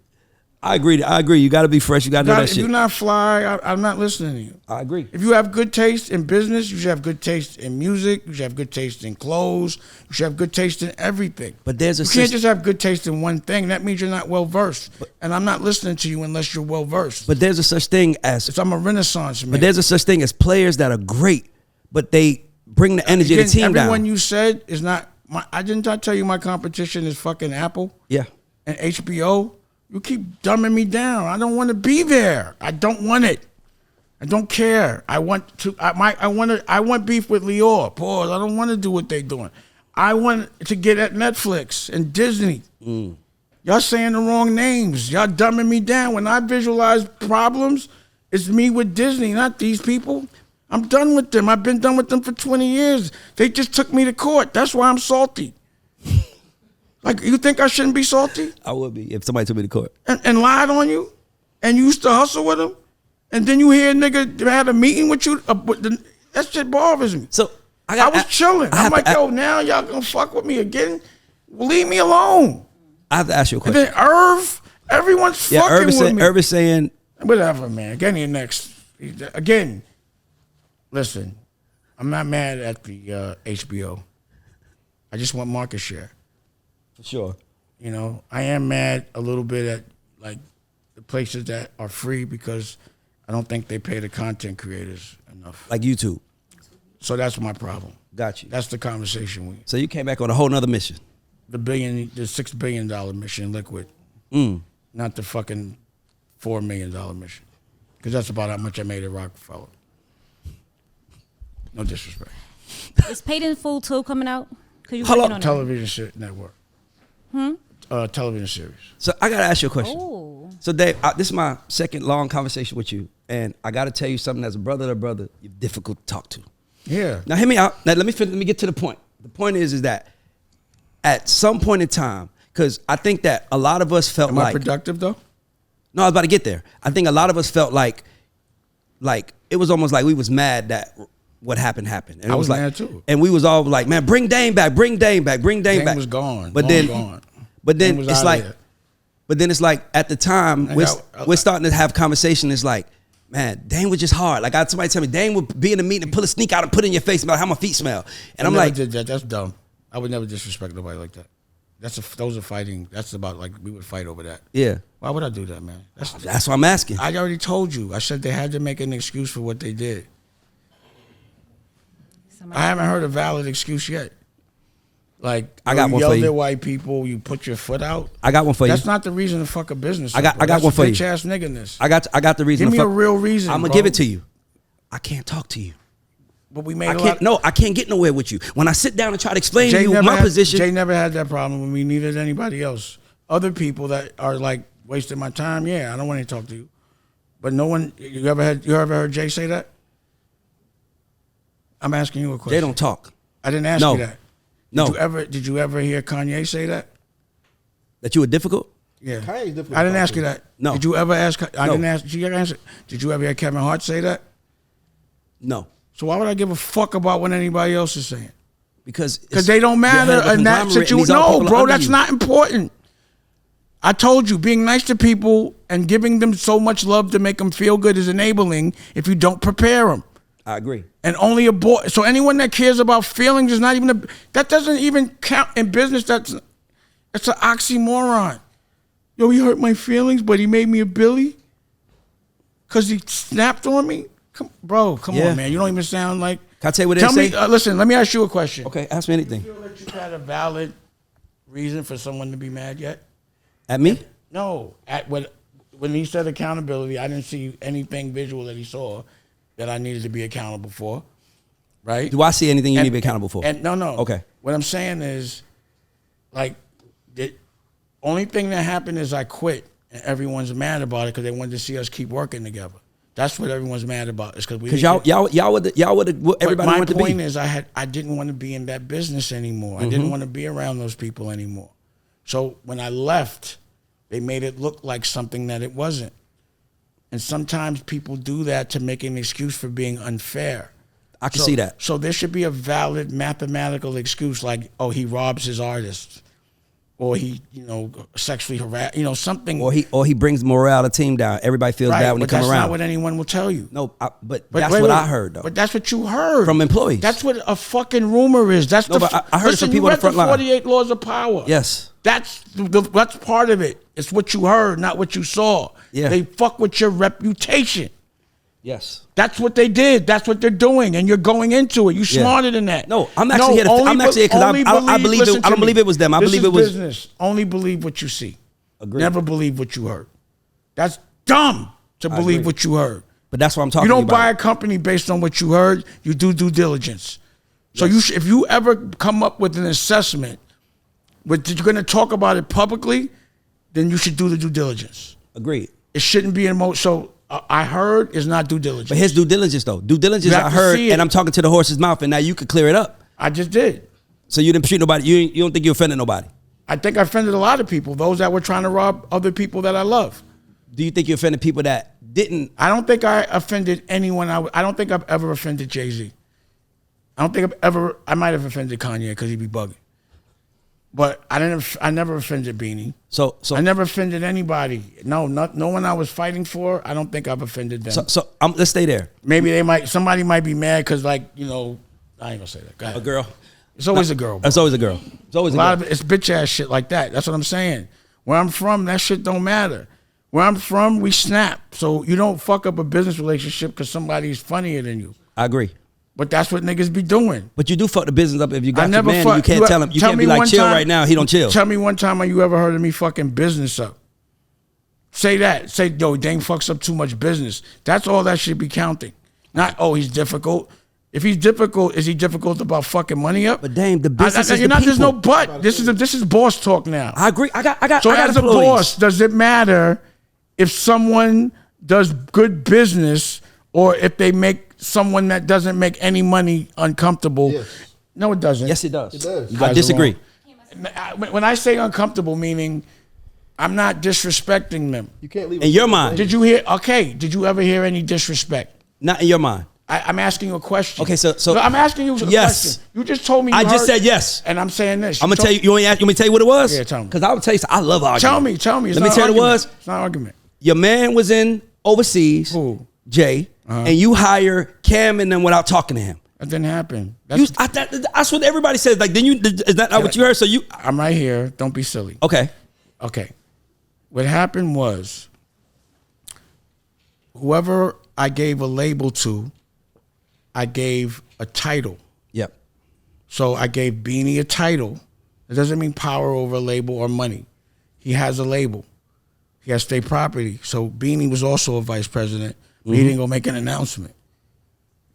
You got to be fresh. You got to know that If shit. you're not fly, I'm not listening to you. I agree. If you have good taste in business, you should have good taste in music. You should have good taste in clothes. You should have good taste in everything. But there's you can't just have good taste in one thing. That means you're not well versed. And I'm not listening to you unless you're well versed. But there's a such thing as. I'm a Renaissance man. But there's a such thing as players that are great, but they bring the energy of the team down. Everyone you said is not. I didn't tell you my competition is fucking Apple. Yeah. And HBO. You keep dumbing me down. I don't want to be there. I don't want it. I don't care. I want beef with Lior. Pause. I don't want to do what they're doing. I want to get at Netflix and Disney. Y'all saying the wrong names. Y'all dumbing me down. When I visualize problems, it's me with Disney, not these people. I'm done with them. I've been done with them for 20 years. They just took me to court. That's why I'm salty. Like, you think I shouldn't be salty? I would be if somebody took me to court. And lied on you? And you used to hustle with them? And then you hear a nigga had a meeting with you? That shit bothers me. So I was chilling. I'm like, yo, now y'all gonna fuck with me again? Leave me alone. I have to ask you a question. And then Irv, everyone's fucking with me. Irv is saying... Whatever, man. Get in next. Again, listen, I'm not mad at the HBO. I just want market share. For sure. You know, I am mad a little bit at like the places that are free because I don't think they pay the content creators enough. Like YouTube. So that's my problem. Got you. That's the conversation So you came back on a whole nother mission. The $6 billion mission, liquid. Not the fucking $4 million mission. Because that's about how much I made at Rockefeller. No disrespect. Is Paid in Full 2 coming out? Hello, television network. Television series. So I gotta ask you a question. Oh. So Dave, this is my second long conversation with you, and I gotta tell you something. As a brother to brother, you're difficult to talk to. Yeah. Now hear me out. Now let me get to the point. The point is that at some point in time, because I think that a lot of us felt Am like I productive though? No, I was about to get there. I think a lot of us felt like it was almost like we was mad that what happened. And I it was like, mad too. And we was all like, man, bring Dame back, bring Dame back, bring Dame back. Dame was gone. But Gone. then was it's outta like, there. but then it's like at the time we're starting to have conversation. It's like, man, Dame was just hard. Like somebody tell me Dame would be in a meeting and pull a sneak out and put it in your face and be like, how my feet smell. And I'm never like, did that. That's dumb. I would never disrespect nobody like that. Those are fighting. That's about like we would fight over that. yeah, Why would I do that, man? that's what I'm asking. I already told you. I said they had to make an excuse for what they did. I haven't heard a valid excuse yet. Like I got you one yelled for you. at white people, you put your foot out. I got one for you. That's not the reason to fuck a business. I got one for you. Bitch ass nigginess. I got the reason. Give me to a real reason. I'm gonna bro. give it to you. I can't talk to you. But we made I a can't. lot. No, I can't get nowhere with you. When I sit down and try to explain to Jay you never my had, position, Jay never had that problem with me. Neither did anybody else. Other people that are like wasting my time. Yeah, I don't want to talk to you. But no one. You ever heard Jay say that? I'm asking you a question. Jay don't talk. I didn't ask No. you that. No, Did you ever hear Kanye say that? that you were difficult. Yeah. Kanye's difficult I didn't to ask talk you to. that. No. Did you ever ask? I No. didn't ask. Did you ever answer? Did you ever hear Kevin Hart say that? No, So why would I give a fuck about what anybody else is saying? because They don't matter in that situation. No, bro, that's not important. I told you, being nice to people and giving them so much love to make them feel good is enabling if you don't prepare them. I agree. And only a boy. So anyone that cares about feelings is not even that doesn't even count in business. It's an oxymoron. Yo, he hurt my feelings, but he made me a Billy because he snapped on me. Come Yeah. on, man. You don't even sound like. Can I tell you what Tell they me. say? Listen, let me ask you a question. Okay, ask me anything. Do you feel that you had a valid reason for someone to be mad yet? At me? No. When he said accountability, I didn't see anything visual that he saw that I needed to be accountable for. Right? Do I see anything you need to be accountable for? And no. Okay. What I'm saying is, like, the only thing that happened is I quit, and everyone's mad about it because they wanted to see us keep working together. That's what everyone's mad about. Is because y'all were everybody my wanted to be. point is, I didn't want to be in that business anymore. I didn't want to be around those people anymore. So when I left, they made it look like something that it wasn't. And sometimes people do that to make an excuse for being unfair. I can see that. So there should be a valid mathematical excuse, like, oh, he robs his artists, or he, sexually harass, something. Or he brings morale of the team down. Everybody feels bad when he come that's around. not what anyone will tell you. No, but that's what I heard though. But that's what you heard From employees. That's what a fucking rumor is. That's No, but I heard it from people on the front line. 48 Laws of Power. Yes. That's part of it. It's what you heard, not what you saw. Yeah. They fuck with your reputation. Yes. That's what they did. That's what they're doing, and you're going into it. You smarter than that. No, I'm actually here. I'm actually here because I believe it. I don't believe it was them. I believe it was business. Only believe what you see. Agreed. Never believe what you heard. That's dumb to believe agree. what you heard. But that's what I'm talking You about. don't buy a company based on what you heard. You do due diligence. So if you ever come up with an assessment, you're going to talk about it publicly, then you should do the due diligence. Agreed. It shouldn't be in So I heard is not due diligence. But here's due diligence though. Due diligence You have I to heard, see it. and I'm talking to the horse's mouth, and now you could clear it up. I just did. So you didn't shoot nobody. You don't think you offended nobody? I think I offended a lot of people, those that were trying to rob other people that I love. Do you think you offended people that didn't? I don't think I offended anyone. I don't think I've ever offended Jay-Z. I don't think I might have offended Kanye because he'd be bugging. But I never offended Beanie. So I never offended anybody. No one I was fighting for. I don't think I've offended them. So let's stay there. Maybe somebody might be mad because I ain't gonna say that. Go ahead. A girl. It's always a girl. Bro. It's always a girl. It's always A a lot girl. of it's bitch ass shit like that. That's what I'm saying. Where I'm from, that shit don't matter. Where I'm from, we snap. So you don't fuck up a business relationship because somebody's funnier than you. I agree. But that's what niggas be doing. But you do fuck the business up if you got I your never man. And you can't tell him. You can't be like chill right now. He don't chill. Tell me one time you ever heard of me fucking business up. Say that. Say, yo, Dame fucks up too much business. That's all that should be counting. Not, oh, he's difficult. If he's difficult, is he difficult about fucking money up? But Dame, the business is the There's no people. but. This is boss talk now. I agree. I got. So I got as a employees. boss, does it matter if someone does good business or if they make someone that doesn't make any money uncomfortable? Yes. No, it doesn't. Yes, it does. It does. You I guys are disagree. wrong. When I say uncomfortable, meaning I'm not disrespecting them. You can't leave In your mind. Did you hear? Okay. Did you ever hear any disrespect? Not in your mind. I'm asking you a question. Okay, so No, I'm asking you a yes. question. You just told me. I you just heard- said yes. and I'm saying this. I'm gonna tell you. You want me to tell you what it was? Yeah, tell me. Because I would tell you. I love arguing. Tell me. It's Let me not tell you what it argument. was. It's not an argument. Your man was in overseas, Who? Jay, and you hire Cam and them without talking to him. That didn't happen. That's what everybody says. Like, then is that not what you heard? So you I'm right here. Don't be silly. okay? Okay. What happened was, whoever I gave a label to, I gave a title. Yep. So I gave Beanie a title. It doesn't mean power over a label or money. He has a label. He has state property. So Beanie was also a vice president. But he didn't go make an announcement.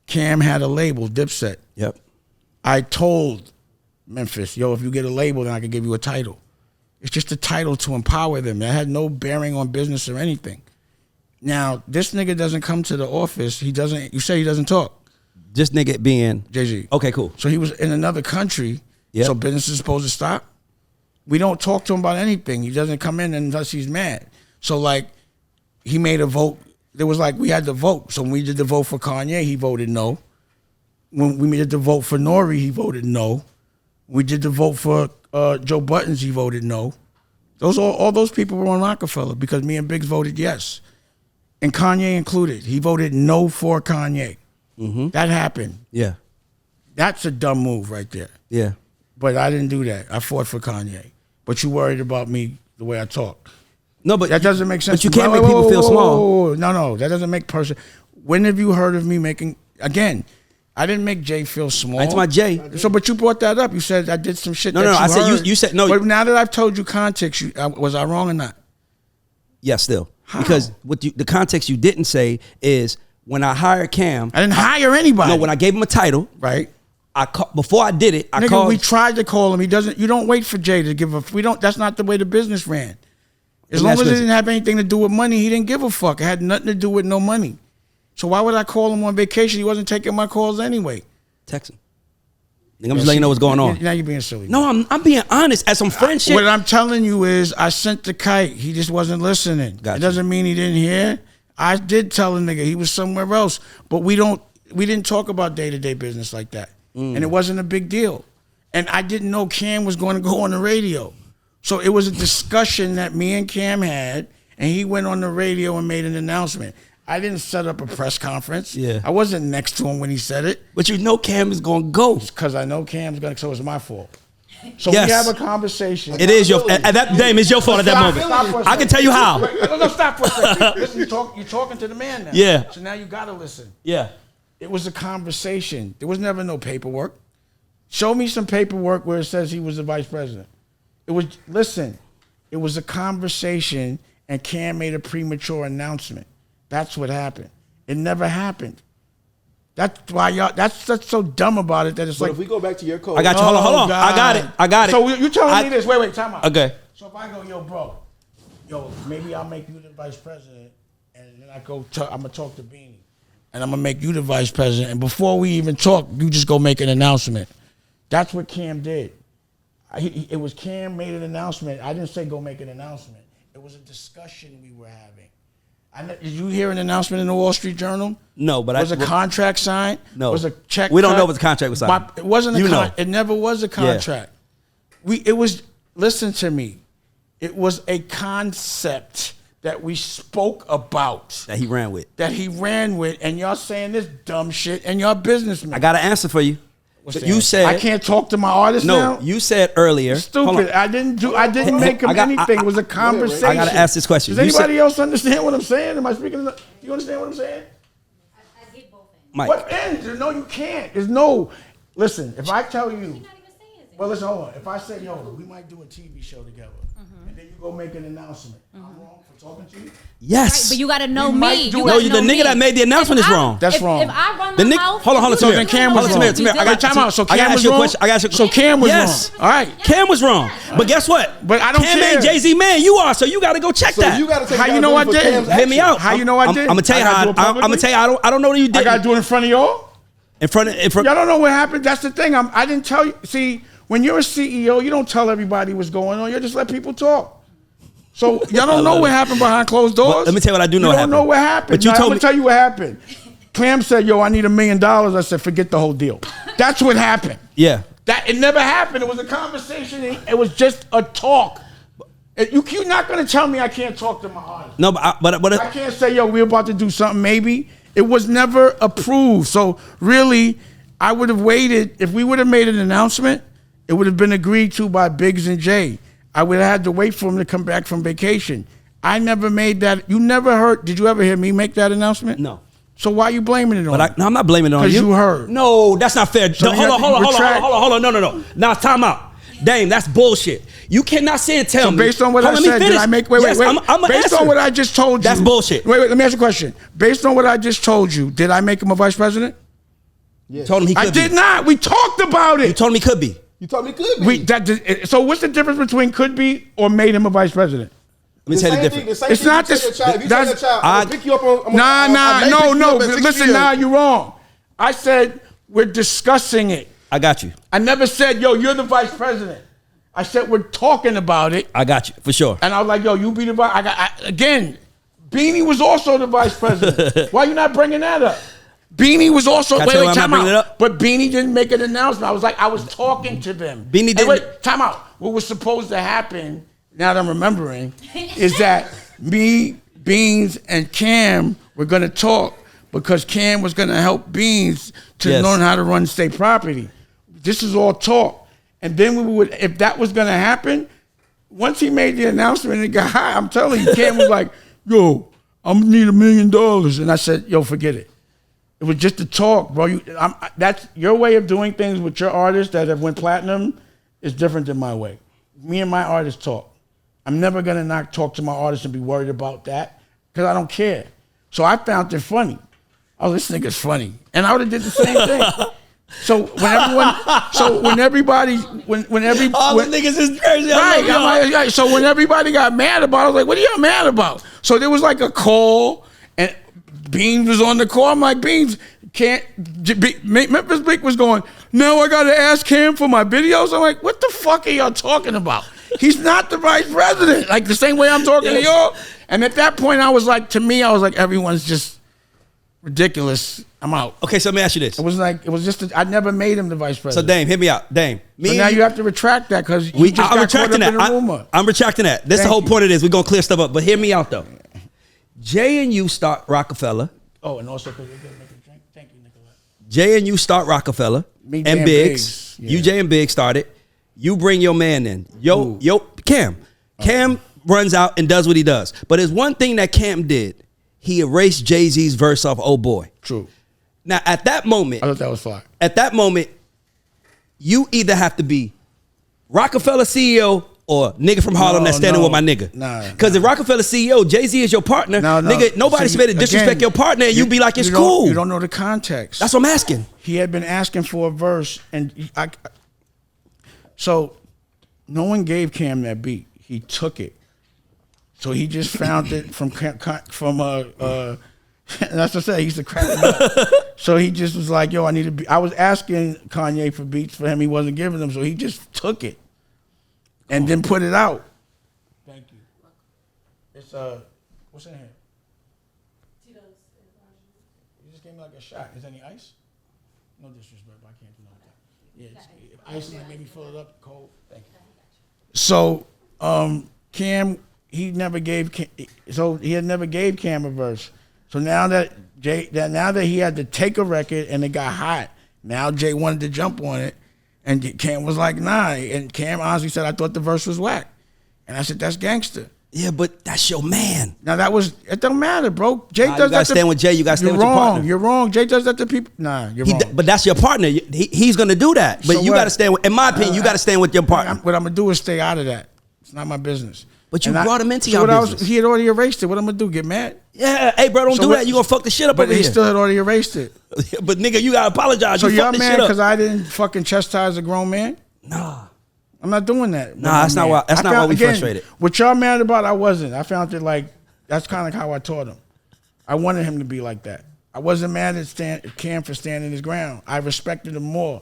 Cam had a label, Dipset. Yep. I told Memphis, yo, if you get a label, then I can give you a title. It's just a title to empower them. It had no bearing on business or anything. Now, this nigga doesn't come to the office. He doesn't, you say he doesn't talk. This nigga being Jay-Z. okay, cool. So he was in another country. Yep. So business is supposed to stop. We don't talk to him about anything. He doesn't come in unless he's mad. So like, he made a vote. There was like, we had to vote. So when we did the vote for Kanye, he voted no. When we did the vote for Nori, he voted no. We did the vote for Joe Buttons, he voted no. All those people were on Rockefeller because me and Biggs voted yes. And Kanye included. He voted no for Kanye. That happened. Yeah. That's a dumb move right there. Yeah. But I didn't do that. I fought for Kanye. But you worried about me the way I talk. No, but That doesn't make sense. But you can't make people feel small. No, that doesn't make person. When have you heard of me making? Again, I didn't make Jay feel small. That's my Jay. So, but you brought that up. You said I did some shit. No, that no, I said heard. you said no. But now that I've told you context, was I wrong or not? Yeah, still. How? Because the context you didn't say is when I hired Cam. I didn't hire anybody. No, when I gave him a title, right. Before I did it, I Nigga, called. we tried to call him. He doesn't. You don't wait for Jay to give a. We don't. That's not the way the business ran. As long as it didn't have anything to do with money, he didn't give a fuck. It had nothing to do with no money. So why would I call him on vacation? He wasn't taking my calls anyway. Text him. I'm just letting you know what's going on. Now you're being silly. No, I'm being honest. As some friendship. What I'm telling you is I sent the kite. He just wasn't listening. Gotcha. It doesn't mean he didn't hear. I did tell a nigga he was somewhere else. But we didn't talk about day-to-day business like that. And it wasn't a big deal. And I didn't know Cam was going to go on the radio. So it was a discussion that me and Cam had, and he went on the radio and made an announcement. I didn't set up a press conference. Yeah. I wasn't next to him when he said it. But you know Cam is going to go. Because I know Cam's going to, so it's my fault. So Yes. we have a conversation. It is your, at that name, it's your fault at that moment. Stop for a I can second. tell you how. No, stop for a second. Listen, you're talking to the man now. Yeah. So now you got to listen. Yeah. It was a conversation. There was never no paperwork. Show me some paperwork where it says he was the vice president. It was a conversation, and Cam made a premature announcement. That's what happened. It never happened. That's why y'all. That's so dumb about it that it's But like. if we go back to your code, I got you. Hold on. God. I got it. So you telling me this? Wait, time out. Okay. So if I go, bro, maybe I'll make you the vice president, and then I'm gonna talk to Beanie, and I'm gonna make you the vice president, and before we even talk, you just go make an announcement. That's what Cam did. It was Cam made an announcement. I didn't say go make an announcement. It was a discussion we were having. Did you hear an announcement in the Wall Street Journal? No, but was a contract signed? No. Was a check? We don't cut? know if the contract was signed. It wasn't a know. It never was a contract. It was. Listen to me. It was a concept that we spoke about. That he ran with. And y'all saying this dumb shit, and y'all businessmen. I got an answer for you. But you said I can't talk to my artist now. No, you said earlier. Stupid. I didn't make him anything. It was a conversation. I gotta ask this question. Does anybody else understand what I'm saying? Am I speaking? Do you understand what I'm saying? I get both ends. Mike. What ends? No, you can't. There's no. Listen, if I tell you. You're not even saying it. Well, listen, hold on. If I say, yo, we might do a TV show together, and then you go make an announcement, I'm wrong for talking to you? Yes. Right, but you gotta know You might me. do You it. gotta No, know the nigga me. that made the announcement If is I- wrong. That's if, wrong. If I run The my nigga- mouth, hold on. So then Cam was wrong. Tamir, I got time out. So I gotta Cam ask was you a wrong. question. I gotta ask you- So Cam was Yes. wrong. All right. Cam was wrong. But guess what? But I don't Cam care. ain't Jay-Z man. You are. So you got to go check so that. you got to take How you know I accountability for didn't? Cam's Hit me action. out. How you know I did? I'm gonna tell you I gotta how. do it I'm gonna publicly? tell you. I don't know that you did. I gotta do it in front of y'all. In front of Y'all don't know what happened. That's the thing. I didn't tell you. See, when you're a CEO, you don't tell everybody what's going on. You just let people talk. So y'all don't know what happened behind closed doors. Well, let me tell you what I do know. You don't know what happened. But you I'm told gonna me. tell you what happened. Clam said, "Yo, I need $1 million." I said, "Forget the whole deal." That's what happened. Yeah. That it never happened. It was a conversation. It was just a talk. You're not gonna tell me I can't talk to my artist. No, but I can't say, "Yo, we're about to do something." Maybe it was never approved. So really, I would have waited. If we would have made an announcement, it would have been agreed to by Biggs and Jay. I would have had to wait for him to come back from vacation. I never made that. You never heard. Did you ever hear me make that announcement? No. So why are you blaming it on me? No, I'm not blaming it on you. Because you heard. No, that's not fair. So No, hold on. No. Now time out. Dame, that's bullshit. You cannot say and tell me. So based on what I said, did I make? Wait. I'm based on what I just told you, that's bullshit. Wait. Let me ask you a question. Based on what I just told you, did I make him a vice president? Yes. Told him he could I did not. We talked about it. You told him he could be. You told me could be. So what's the difference between could be or made him a vice president? Let me tell you the difference. It's not this. If you tell your child, I'm gonna pick you up on. No. Listen, now you're wrong. I said we're discussing it. I got you. I never said, "Yo, you're the vice president." I said we're talking about it. I got you for sure. And I was like, "Yo, you be the vice." Again, Beanie was also the vice president. Why you not bringing that up? Beanie was also. Can I tell you why I'm not time bringing it out. up? But Beanie didn't make an announcement. I was talking to them. Beanie didn't. Wait, time out. What was supposed to happen? Now that I'm remembering, is that me, Beans, and Cam were gonna talk because Cam was gonna help Beans to learn how to run state property. This is all talk, and then we would, if that was gonna happen, once he made the announcement, it got high. I'm telling you, Cam was like, "Yo, I'm gonna need $1 million," and I said, "Yo, forget it." It was just a talk, bro. That's your way of doing things with your artists that have went platinum is different than my way. Me and my artists talk. I'm never gonna not talk to my artists and be worried about that because I don't care. So I found it funny. Oh, this nigga's funny, and I would have did the same thing. So when everybody All the niggas is crazy. right. So when everybody got mad about it, I was like, "What are y'all mad about?" So there was like a call, and Beans was on the call. I'm like, "Beans can't." Memphis Bleak was going, "Now I got to ask him for my videos." I'm like, "What the fuck are y'all talking about? He's not the vice president." Like the same way I'm talking to y'all. And at that point, I was like, everyone's just ridiculous. I'm out. Okay, so let me ask you this. It was just I never made him the vice So president. Dame, hit me out. Dame. So now you have to retract that because you just I'm got caught up retracting in that. the rumor. I'm retracting that. That's the Thank whole you. point of this. We're gonna clear stuff up. But hear me out though. Jay and you start Rockefeller. Oh, and also because you're going to make a drink. Thank you, Nicolette. Jay and you start Rockefeller. Me, and Jay, Biggs. Yeah. You, Jay, and Biggs started. You bring your man in. Cam. Cam runs out and does what he does. But there's one thing that Cam did. He erased Jay-Z's verse off Oh Boy. True. Now, at that moment, I thought that was fire. at that moment, you either have to be Rockefeller CEO or nigga from Harlem that's standing with my nigga. Because if Rockefeller CEO, Jay-Z is your partner, nigga, nobody should be to disrespect your partner and you be like, it's cool. You don't know the context. That's what I'm asking. He had been asking for a verse, and so no one gave Cam that beat. He took it. So he just found it from and that's what I said. He used to crack me up. So he just was like, "Yo, I need to be." I was asking Kanye for beats for him. He wasn't giving them, so he just took it and then put it out. Thank you. It's what's in here? Tito's. You just gave me like a shot. Is there any ice? No disrespect, but I can't do nothing. Yeah, if ice and make me fill it up cold. Thank you. So Cam, he had never gave Cam a verse. So now that he had to take a record and it got hot, now Jay wanted to jump on it, and Cam was like, "Nah." And Cam honestly said, "I thought the verse was whack," and I said, "That's gangster." Yeah, but that's your man. Now it don't matter, bro. Jay does that. You gotta stand with Jay. You gotta stand with your partner. You're wrong. Jay does that to people. Nah, you're wrong. But that's your partner. He's gonna do that. But So you what? gotta stand with. In my opinion, you gotta stand with your partner. What I'm gonna do is stay out of that. It's not my business. But you brought him into your business. He had already erased it. What I'm gonna do? Get mad? Yeah, hey, bro, don't do that. You gonna fuck the shit up But over he here. still had already erased it. But nigga, you gotta apologize. So you y'all fucked this mad shit up. because I didn't fucking chastise a grown man? Nah. I'm not doing that. Nah, that's not why. That's not why we frustrated. What y'all mad about, I wasn't. I found it like that's kind of how I taught him. I wanted him to be like that. I wasn't mad at Cam for standing his ground. I respected him more.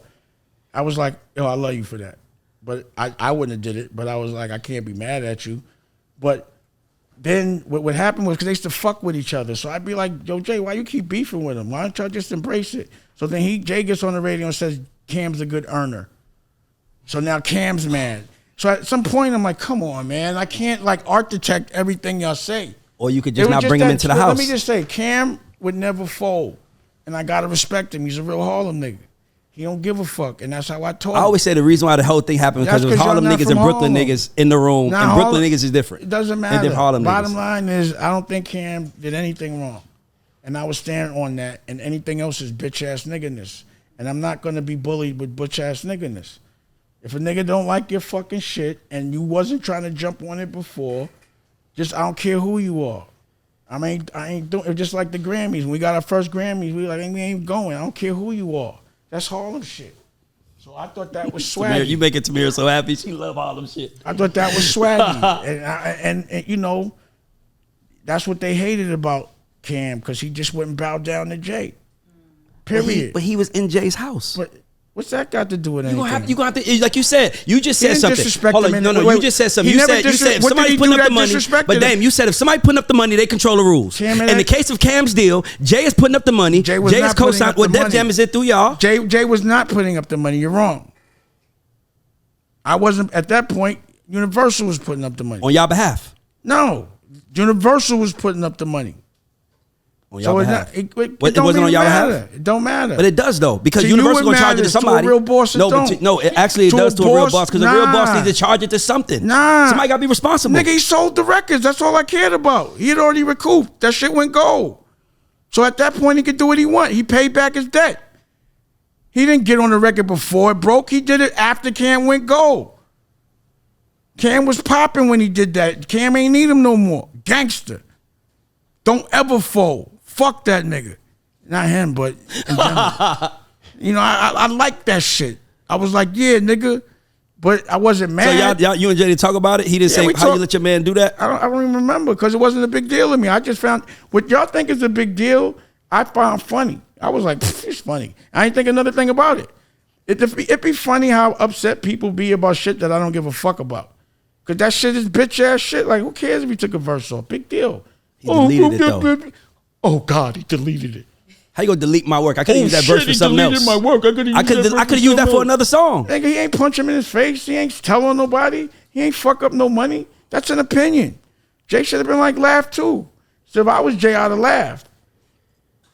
I was like, yo, I love you for that. But I wouldn't have did it. But I was like, I can't be mad at you. But then what happened was because they used to fuck with each other. So I'd be like, yo, Jay, why you keep beefing with him? Why don't y'all just embrace it? So then Jay gets on the radio and says, Cam's a good earner. So now Cam's mad. So at some point, I'm like, come on, man. I can't like architect everything y'all say. Or you could just not bring him into the house. Let me just say, Cam would never fold. And I got to respect him. He's a real Harlem nigga. He don't give a fuck. And that's how I told him. I always say the reason why the whole thing happened because it was Harlem niggas and Brooklyn niggas in the room. And Brooklyn niggas is different. It doesn't matter. And then Harlem Bottom niggas. line is, I don't think Cam did anything wrong. And I was standing on that. And anything else is bitch-ass niggerness. And I'm not going to be bullied with bitch-ass niggerness. If a nigga don't like your fucking shit and you wasn't trying to jump on it before, just I don't care who you are. I ain't doing it. Just like the Grammys. When we got our first Grammys, we ain't going. I don't care who you are. That's Harlem shit. So I thought that was swaggy. You making Tamira so happy. She love Harlem shit. I thought that was swaggy. and you know, that's what they hated about Cam because he just wouldn't bow down to Jay. Period. But he was in Jay's house. But what's that got to do with anything? You gonna have to, like you said, you just said something. Hold on, you just said something. You said if somebody's putting up the money, but damn, you said if somebody putting up the money, they control the rules. In the case of Cam's deal, Jay is putting up the money. Jay is co-signed. Well, Def Jam is it through y'all. Jay was not putting up the money. You're wrong. I wasn't at that point. Universal was putting up the money on y'all behalf. No, Universal was putting up the money. On y'all behalf. It wasn't on y'all behalf. It don't matter. But it does though, because Universal gonna charge it to somebody. To a real boss, it actually does to a real boss because a real boss needs to charge it to something. Somebody gotta be responsible. Nigga, he sold the records. That's all I cared about. He had already recouped. That shit went gold. So at that point, he could do what he want. He paid back his debt. He didn't get on the record before it broke. He did it after Cam went gold. Cam was popping when he did that. Cam ain't need him no more. Gangster. Don't ever fold. Fuck that nigga. Not him, but in general. You know, I like that shit. I was like, yeah, nigga. But I wasn't mad. So you and Jay talk about it? He didn't say, how you let your man do that? I don't even remember because it wasn't a big deal to me. I just found, what y'all think is a big deal, I found funny. I was like, it's funny. I ain't think another thing about it. It'd be funny how upset people be about shit that I don't give a fuck about. Because that shit is bitch-ass shit. Like, who cares if he took a verse off? Big deal. He deleted it, though. Oh, God, he deleted it. How you gonna delete my work? I could have used that verse for something else. My work. I could have used that for another song. Nigga, he ain't punch him in his face. He ain't telling nobody. He ain't fuck up no money. That's an opinion. Jay should have been like, laugh too. So if I was Jay, I'd have laughed.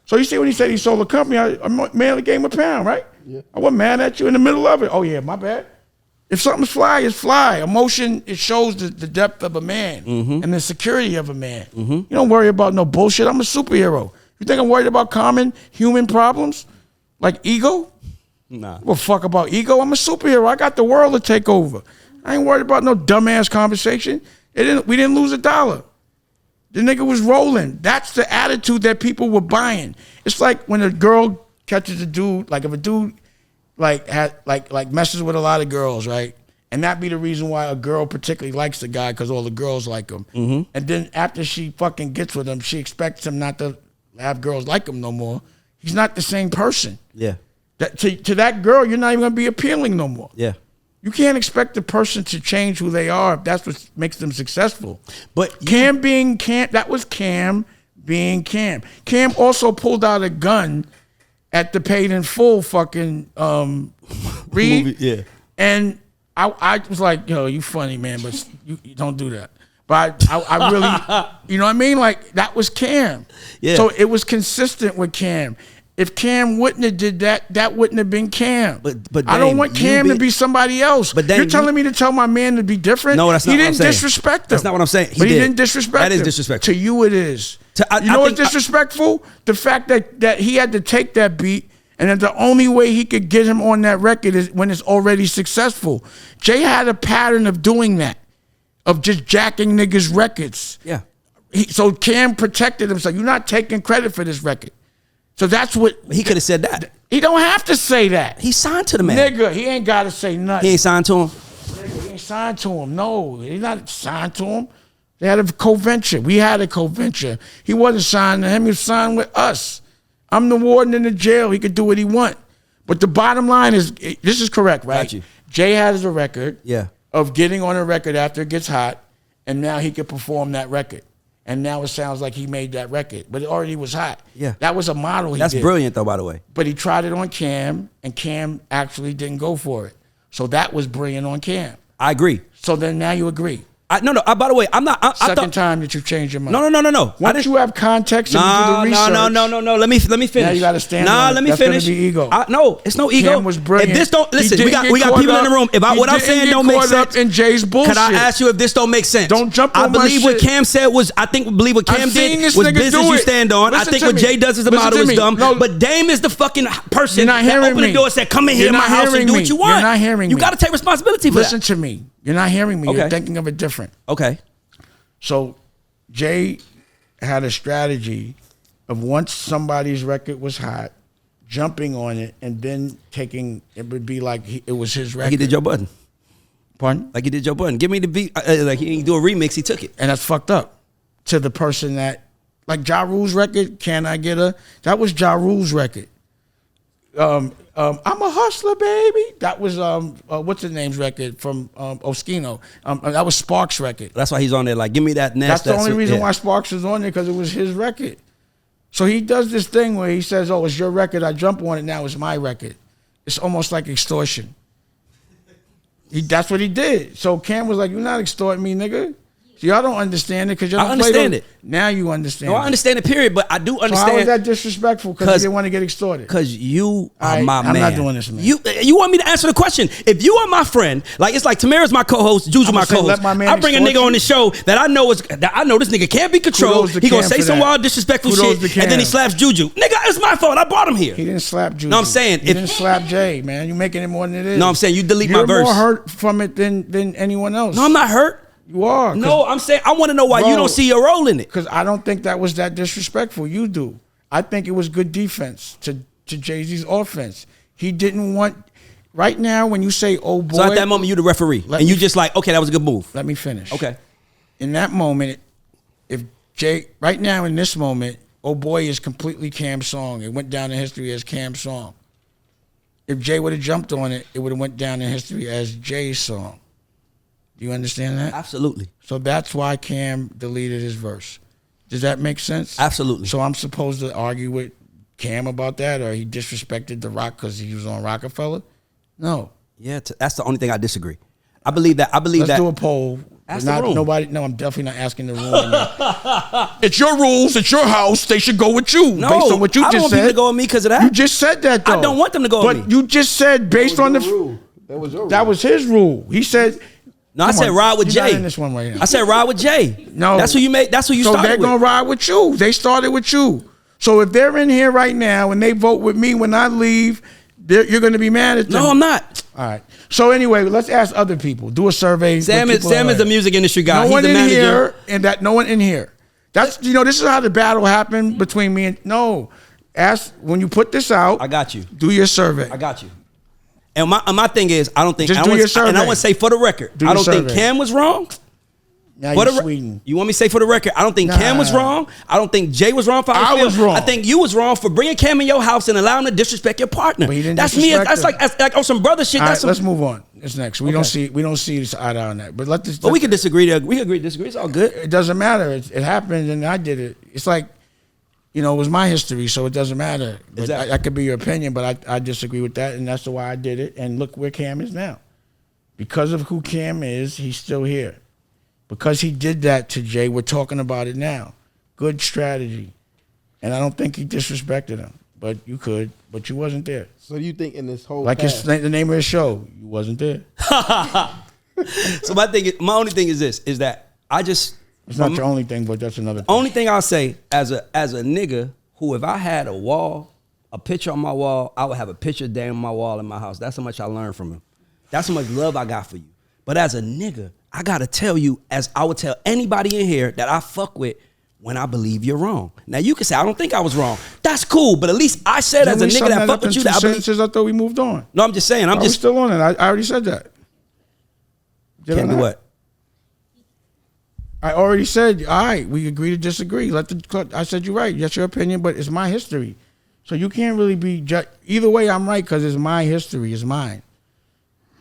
So you see when he said he sold the company, I merely gave him a pound, right? Yeah. I wasn't mad at you in the middle of it. Oh, yeah, my bad. If something's fly, it's fly. Emotion, it shows the depth of a man and the security of a man. You don't worry about no bullshit. I'm a superhero. You think I'm worried about common human problems? Like ego? Nah. Well, fuck about ego. I'm a superhero. I got the world to take over. I ain't worried about no dumbass conversation. We didn't lose $1. The nigga was rolling. That's the attitude that people were buying. It's like when a girl catches a dude, like if a dude like messes with a lot of girls, right? And that be the reason why a girl particularly likes the guy because all the girls like him. And then after she fucking gets with him, she expects him not to have girls like him no more. He's not the same person. Yeah. To that girl, you're not even gonna be appealing no more. Yeah. You can't expect the person to change who they are if that's what makes them successful. But Cam being Cam, that was Cam being Cam. Cam also pulled out a gun at the Paid in Full fucking read. Yeah. And I was like, yo, you funny, man, but you don't do that. But I really, you know what I mean? Like, that was Cam. Yeah. So it was consistent with Cam. If Cam wouldn't have did that, that wouldn't have been Cam. But I don't want Cam to be somebody else. But you're telling me to tell my man to be different? No, that's not what I'm saying. He didn't disrespect him. That's not what I'm saying. He didn't disrespect him. That is disrespectful. To you it is. You know what's disrespectful? The fact that he had to take that beat and that the only way he could get him on that record is when it's already successful. Jay had a pattern of doing that, of just jacking niggas' records. Yeah. So Cam protected himself. You're not taking credit for this record. So that's what... He could have said that. He don't have to say that. He signed to the man. Nigga, he ain't got to say nothing. He ain't signed to him? Nigga, he ain't signed to him. No, he's not signed to him. They had a co-venture. We had a co-venture. He wasn't signed to him. He was signed with us. I'm the warden in the jail. He could do what he want. But the bottom line is, this is correct, right? Got you. Jay has a record Yeah. of getting on a record after it gets hot, and now he could perform that record. And now it sounds like he made that record, but it already was hot. Yeah. That was a model he That's did. brilliant, though, by the way. But he tried it on Cam, and Cam actually didn't go for it. So that was brilliant on Cam. I agree. So then now you agree. No. By the way, I'm not. I Second thought, time that you've changed your mind. No. Once you have context and you do the research. No. Let me finish. Now you gotta stand on it. Let me That's gonna finish. be ego. No, it's no ego. Cam was brilliant. If this don't He listen, didn't we got get people caught in the room. If He what I'm didn't saying get don't make caught up sense, in Jay's bullshit. can I ask you if this don't make sense? Don't jump I on my believe what shit. Cam said was. I believe what Cam I've seen did this was nigga business do you it. stand on. I Listen think to what me. Jay does as a Listen model to is me. dumb. No. But Dame is the fucking person You're not that hearing opened me. the door and said, "Come in here You're in my not house and hearing do me. what you want." You're not hearing You me. got to take responsibility for Listen that. to me. You're not hearing me. Okay. You're thinking of it different. Okay. So Jay had a strategy of once somebody's record was hot, jumping on it and then taking it would be like it was his record. Like he did Joe Budden. Pardon? Like he did Joe Budden. Give me the beat. Like he didn't do a remix. He took it. And that's fucked up to the person that, like Ja Rule's record, Can I Get A? That was Ja Rule's record. I'm a hustler, baby. That was what's his name's record from Oskino. That was Sparks' record. That's why he's on there. Like, give me that That's nasty. the only reason why Sparks was on there, because it was his record. So he does this thing where he says, "Oh, it's your record. I jump on it now. It's my record." It's almost like extortion. That's what he did. So Cam was like, "You're not extorting me, nigga." So y'all don't understand it because you don't I understand play it. Now you understand. No, I understand the period, but I do So how is understand. that disrespectful? Because you didn't want to get extorted. Because you are Alright, my I'm man. not doing this, man. You want me to answer the question? If you are my friend, like it's like Tamara's my co-host, Juju I'ma my say, co-host. let my man I bring a extort nigga you. on the show that I know this nigga can't be controlled. Kudos to He gonna Cam say for some that. wild disrespectful Kudos shit, to and then he Cam. slaps Juju. Nigga, it's my fault. I brought him here. He didn't slap Juju. No, I'm saying he didn't slap Jay, man. You're making it more than it is. No, I'm saying you delete You're my verse. more hurt from it than anyone else. No, I'm not hurt. You are. No, I'm saying I want to know why Bro, you don't see your role in it. Because I don't think that was that disrespectful. You do. I think it was good defense to Jay-Z's offense. He didn't want. Right now, when you say, "Oh boy," So at that moment, you the referee, and you just like, okay, that was a good move. let me finish. Okay. In that moment, if Jay, right now in this moment, "Oh boy" is completely Cam's song. It went down in history as Cam's song. If Jay would have jumped on it, it would have went down in history as Jay's song. Do you understand that? Absolutely. So that's why Cam deleted his verse. Does that make sense? Absolutely. So I'm supposed to argue with Cam about that, or he disrespected The Rock because he was on Rockefeller? No. Yeah, that's the only thing I disagree. I believe that. Let's do a poll. Ask Not the room. nobody. No, I'm definitely not asking the room. It's your rules. It's your house. They should go with you. No, based on what you I don't just want said. people to go with me because of that. You just said that though. I don't want them to go with But me. you just said based on the. rule. That was your rule. That was his rule. He said. No, I Come said on, ride with you're not Jay. in this one right now. I said ride with Jay. No, that's who you made. That's who you so started they're with. gonna ride with you. They started with you. So if they're in here right now and they vote with me when I leave, you're gonna be mad at them. No, I'm not. All right. So anyway, let's ask other people. Do a survey. Sam is the music industry guy. No He's one the in manager. here, and that no one in here. That's this is how the battle happened between me and no. Ask when you put this out. I got you. Do your survey. I got you. And my thing is, I don't think. Just I do want, your survey. And I want to say for the record, Do I your don't think survey. Cam was wrong. Now For you're the, Sweden. you want me to say for the record? I don't think Cam was Nah. wrong. I don't think Jay was wrong for how I he was feel. wrong. I think you was wrong for bringing Cam in your house and allowing him to disrespect your partner. But he didn't That's me. disrespect That's like on some brother shit. All That's right, some, let's move on. It's next. We don't see this eye to eye on that. But let this. But we can disagree. We can agree to disagree. It's all good. It doesn't matter. It happened and I did it. It's like, it was my history, so it doesn't matter. But Exactly. that could be your opinion, but I disagree with that, and that's why I did it. And look where Cam is now. Because of who Cam is, he's still here. Because he did that to Jay, we're talking about it now. Good strategy. And I don't think he disrespected him. But you could, but you wasn't there. So do you think in this whole Like past, the name of his show, you wasn't there. So my only thing is this: is that I just It's not your only thing, but that's another thing. only thing I'll say as a nigga who, if I had a picture on my wall, I would have a picture of Dame on my wall in my house. That's how much I learned from him. That's how much love I got for you. But as a nigga, I gotta tell you, as I would tell anybody in here that I fuck with, when I believe you're wrong. Now you can say I don't think I was wrong. That's cool, but at least I said as a nigga that fuck with you that I believe. I thought we moved on. No, I'm just saying. I'm Are we just still on it? I already said that. Did I can't do not? what. I already said, all right, we agree to disagree. I said you're right. That's your opinion, but it's my history. So you can't really be either way. I'm right because it's my history. It's mine.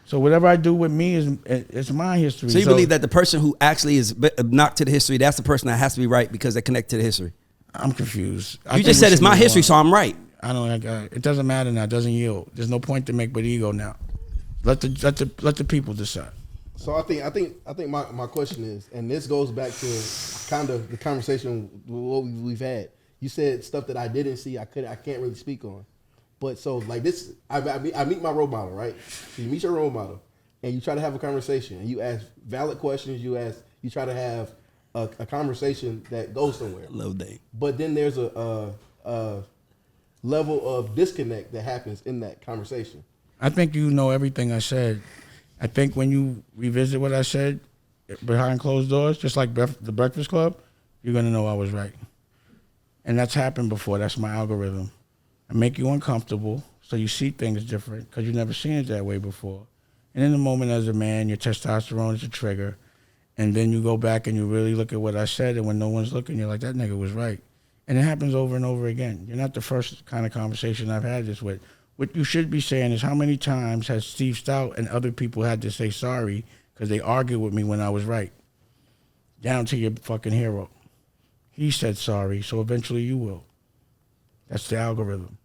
So whatever I do with me it's my history. So you believe that the person who actually is knocked to the history, that's the person that has to be right because they connect to the history? I'm confused. You just said it's my history, so I'm right. I don't like it. Doesn't matter now. It doesn't yield. There's no point to make but ego now. Let the people decide. So I think my question is, and this goes back to kind of the conversation what we've had. You said stuff that I didn't see. I can't really speak on. But so like this, I meet my role model, right? So you meet your role model, and you try to have a conversation, and you ask valid questions. You try to have a conversation that goes somewhere. Love day. But then there's a level of disconnect that happens in that conversation. I think you know everything I said. I think when you revisit what I said behind closed doors, just like the Breakfast Club, you're gonna know I was right. And that's happened before. That's my algorithm. I make you uncomfortable so you see things different because you've never seen it that way before. And in the moment as a man, your testosterone is a trigger. And then you go back and you really look at what I said, and when no one's looking, you're like, that nigga was right. And it happens over and over again. You're not the first kind of conversation I've had this with. What you should be saying is how many times has Steve Stout and other people had to say sorry because they argued with me when I was right? Down to your fucking hero. He said sorry, so eventually you will. That's the algorithm.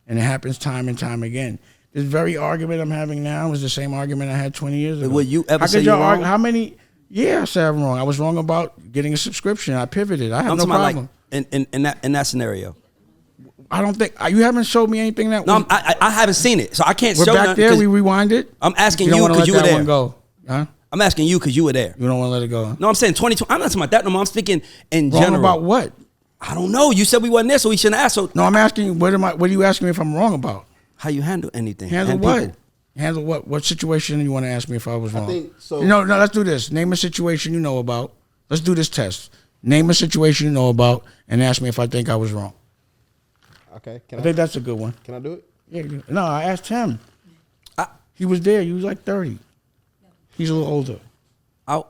And it happens time and time again. This very argument I'm having now is the same argument I had 20 years ago. Would you ever say you're wrong? How many? Yeah, I said I'm wrong. I was wrong about getting a subscription. I pivoted. I have no problem. Like in that scenario. I don't think you haven't showed me anything that. No, I haven't seen it, so I can't. We're show back there. We rewind it. I'm asking you because you were there. Go. Huh? I'm asking you because you were there. You don't want to let it go. No, I'm saying 2020. I'm not talking about that no more. I'm speaking in wrong general. About what? I don't know. You said we wasn't there, so we shouldn't ask. So no, I'm asking you. What are you asking me if I'm wrong about? How you handle anything? Handle what? People. Handle what? What situation you want to ask me if I was wrong? I think so. No. Let's do this. Name a situation you know about. Let's do this test. Name a situation you know about and ask me if I think I was wrong. Okay. I think that's a good one. Can I do it? Yeah. No, I asked him. He was there. He was like 30. He's a little older. I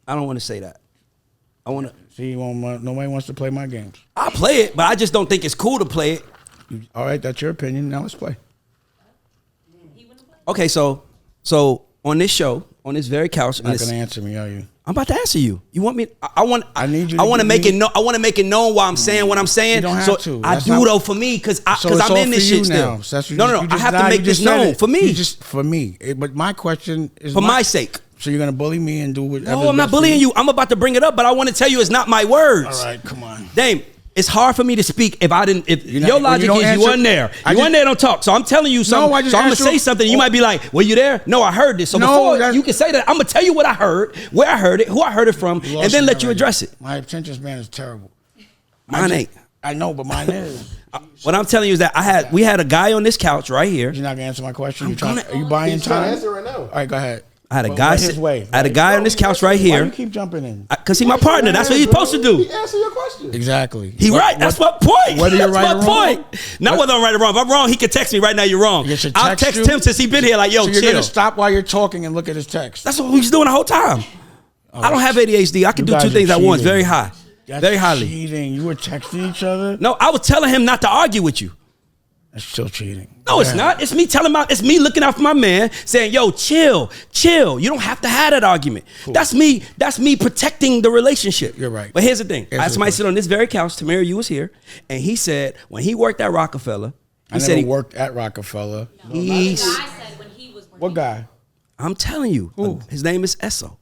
don't want to say that. I want to see. Nobody wants to play my games. I'll play it, but I just don't think it's cool to play it. All right, that's your opinion. Now let's play. Okay, so on this show, on this very couch, you're not gonna answer me, are you? I'm about to answer you. You want me? I want. I need you. I want to make it. I want to make it known why I'm saying what I'm saying. You don't have to. I do though for me because I'm in this shit still. No. I have to make this known for me. Just for me. But my question is for my sake. So you're gonna bully me and do whatever? No, I'm not bullying you. I'm about to bring it up, but I want to tell you it's not my words. All right, come on, Dame. It's hard for me to speak if I didn't. If your logic is you wasn't there, you wasn't there, don't talk. So I'm telling you something. So I'm gonna say something. You might be like, "Were you there?" No, I heard this. So before you can say that, I'm gonna tell you what I heard, where I heard it, who I heard it from, and then let you address it. My attention span is terrible. Mine ain't. I know, but mine is. What I'm telling you is that we had a guy on this couch right here. You're not gonna answer my question. Are you buying time? Answer right now. All right, go ahead. I had a guy. I had a guy on this couch right here. Why you keep jumping in? Because he's my partner. That's what he's supposed to do. He answer your question. Exactly. He right. That's my point. Whether you're right or wrong. Not whether I'm right or wrong. If I'm wrong, he can text me right now. You're wrong. I'll text him since he's been here. Like, yo, so chill. You're gonna stop while you're talking and look at his text. That's what he's doing the whole time. I don't have ADHD. I can do two things at once. Very high. Very highly. Cheating. You were texting each other. No, I was telling him not to argue with you. That's still cheating. No, it's not. It's me telling it's me looking out for my man, saying, "Yo, chill. You don't have to have that argument." Cool. That's me protecting the relationship. You're right. But here's the thing: I had somebody sit on this very couch. Tamara, you was here, and he said when he worked at Rockefeller, I never worked at Rockefeller. No, the guy said when he was working. What guy? I'm telling you, who? His name is Esso.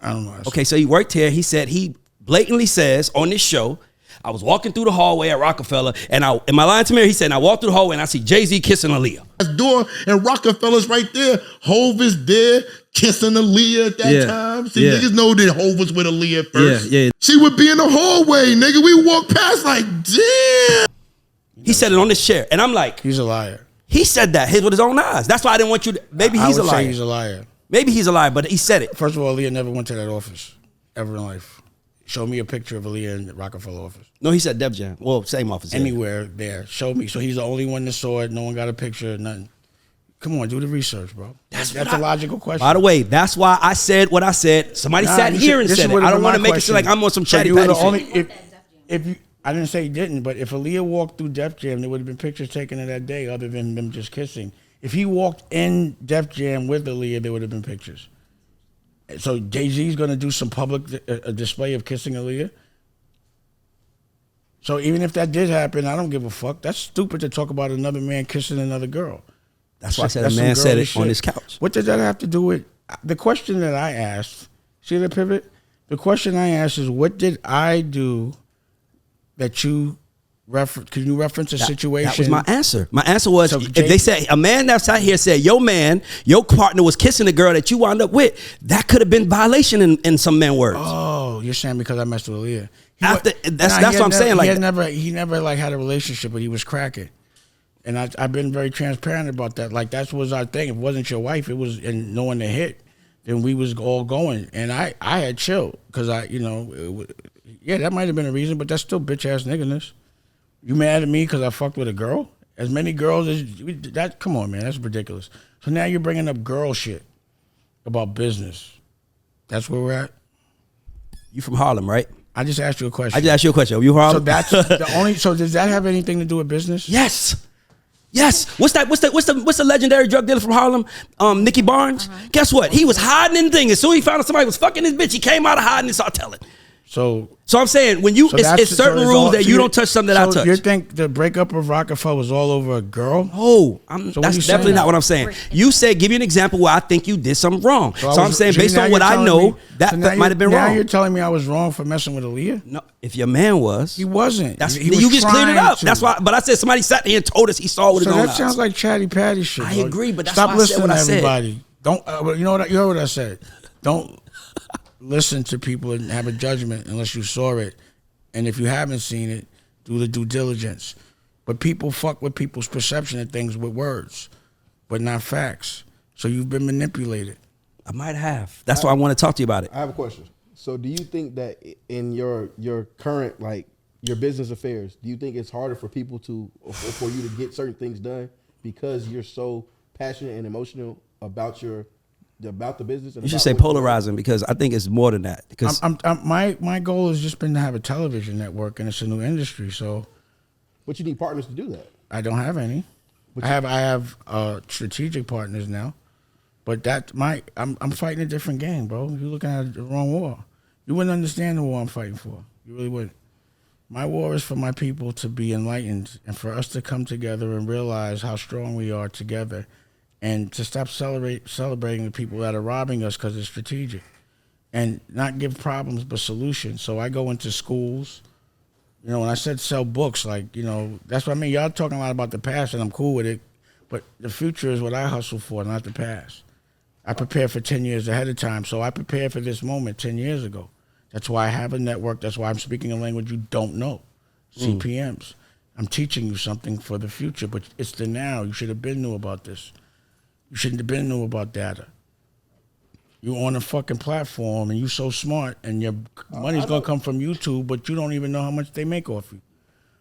I don't know. Okay, so he worked here. He said he blatantly says on this show. I was walking through the hallway at Rockefeller, and in my line to Mary, he said, and I walked through the hallway, and I see Jay-Z kissing Aaliyah. Door, and Rockefeller's right there. Hov is there, kissing Aaliyah at that time. See, niggas know that Hov was with Aaliyah first. Yeah. She would be in the hallway, nigga. We walked past like, damn. He said it on this chair, and I'm like. He's a liar. He said that with his own eyes. That's why I didn't want you to. Maybe he's a liar. Say he's a liar. Maybe he's a liar, but he said it. First of all, Aaliyah never went to that office ever in life. Show me a picture of Aaliyah in the Rockefeller office. No, he said Def Jam. Well, same office. Anywhere there. Show me. So he's the only one that saw it. No one got a picture. Nothing. Come on, do the research, bro. That's a logical question. By the way, that's why I said what I said. Somebody sat here and said it. I don't want to make it seem like I'm on some chatty patty shit. I didn't say he didn't, but if Aaliyah walked through Def Jam, there would have been pictures taken of that day other than them just kissing. If he walked in Def Jam with Aaliyah, there would have been pictures. So Jay-Z's going to do some public display of kissing Aaliyah? So even if that did happen, I don't give a fuck. That's stupid to talk about another man kissing another girl. That's why I said a man said it on his couch. What does that have to do with the question that I asked? See the pivot? The question I asked is, what did I do that you reference? Can you reference a situation? That was my answer. My answer was, if they said, a man that's out here said, your partner was kissing the girl that you wound up with, that could have been violation in some men words. Oh, you're saying because I messed with Aaliyah. That's what I'm saying. He never like had a relationship, but he was cracking. And I've been very transparent about that. Like, that was our thing. If it wasn't your wife, it was, and knowing the hit, then we was all going. And I had chill because that might have been a reason, but that's still bitch-ass nigginess. You mad at me because I fucked with a girl? As many girls as that? Come on, man. That's ridiculous. So now you're bringing up girl shit about business. That's where we're at? You from Harlem, right? I just asked you a question. I just asked you a question. Are you Harlem? So that's the only. So does that have anything to do with business? Yes. What's the legendary drug dealer from Harlem? Nicky Barnes. Guess what? He was hiding in things. As soon as he found out somebody was fucking his bitch, he came out of hiding and started telling. So I'm saying, when you, it's certain rules that you don't touch something that I touch. You think the breakup of Roc-A-Fella was all over a girl? Oh, that's definitely not what I'm saying. You said, give me an example where I think you did something wrong. So I'm saying, based on what I know, that might have been wrong. Now you're telling me I was wrong for messing with Aaliyah? No, if your man was. He wasn't. You just cleared it up. That's why. But I said somebody sat here and told us he saw what it was. So that sounds like chatty patty shit. I agree, but that's stop why I said what I said. Everybody. Don't. You heard what I said. Don't listen to people and have a judgment unless you saw it. And if you haven't seen it, do the due diligence. But people fuck with people's perception of things with words, but not facts. So you've been manipulated. I might have. That's why I want to talk to you about it. I have a question. So do you think that in your current, like, your business affairs, do you think it's harder for people for you to get certain things done because you're so passionate and emotional about the business? And you should say polarizing, because I think it's more than that. Because my goal has just been to have a television network, and it's a new industry. So, but you need partners to do that. I don't have any. I have strategic partners now, but I'm fighting a different game, bro. You're looking at the wrong war. You wouldn't understand the war I'm fighting for. You really wouldn't. My war is for my people to be enlightened and for us to come together and realize how strong we are together, and to stop celebrating the people that are robbing us because it's strategic, and not give problems but solutions. So I go into schools. When I said sell books, that's what I mean. Y'all talking a lot about the past, and I'm cool with it, but the future is what I hustle for, not the past. I prepare for 10 years ahead of time, so I prepared for this moment 10 years ago. That's why I have a network. That's why I'm speaking a language you don't know, CPMs. I'm teaching you something for the future, but it's the now. You should have been knew about this. You shouldn't have been knew about data. You're on a fucking platform, and you're so smart, and your money's going to come from YouTube, but you don't even know how much they make off you.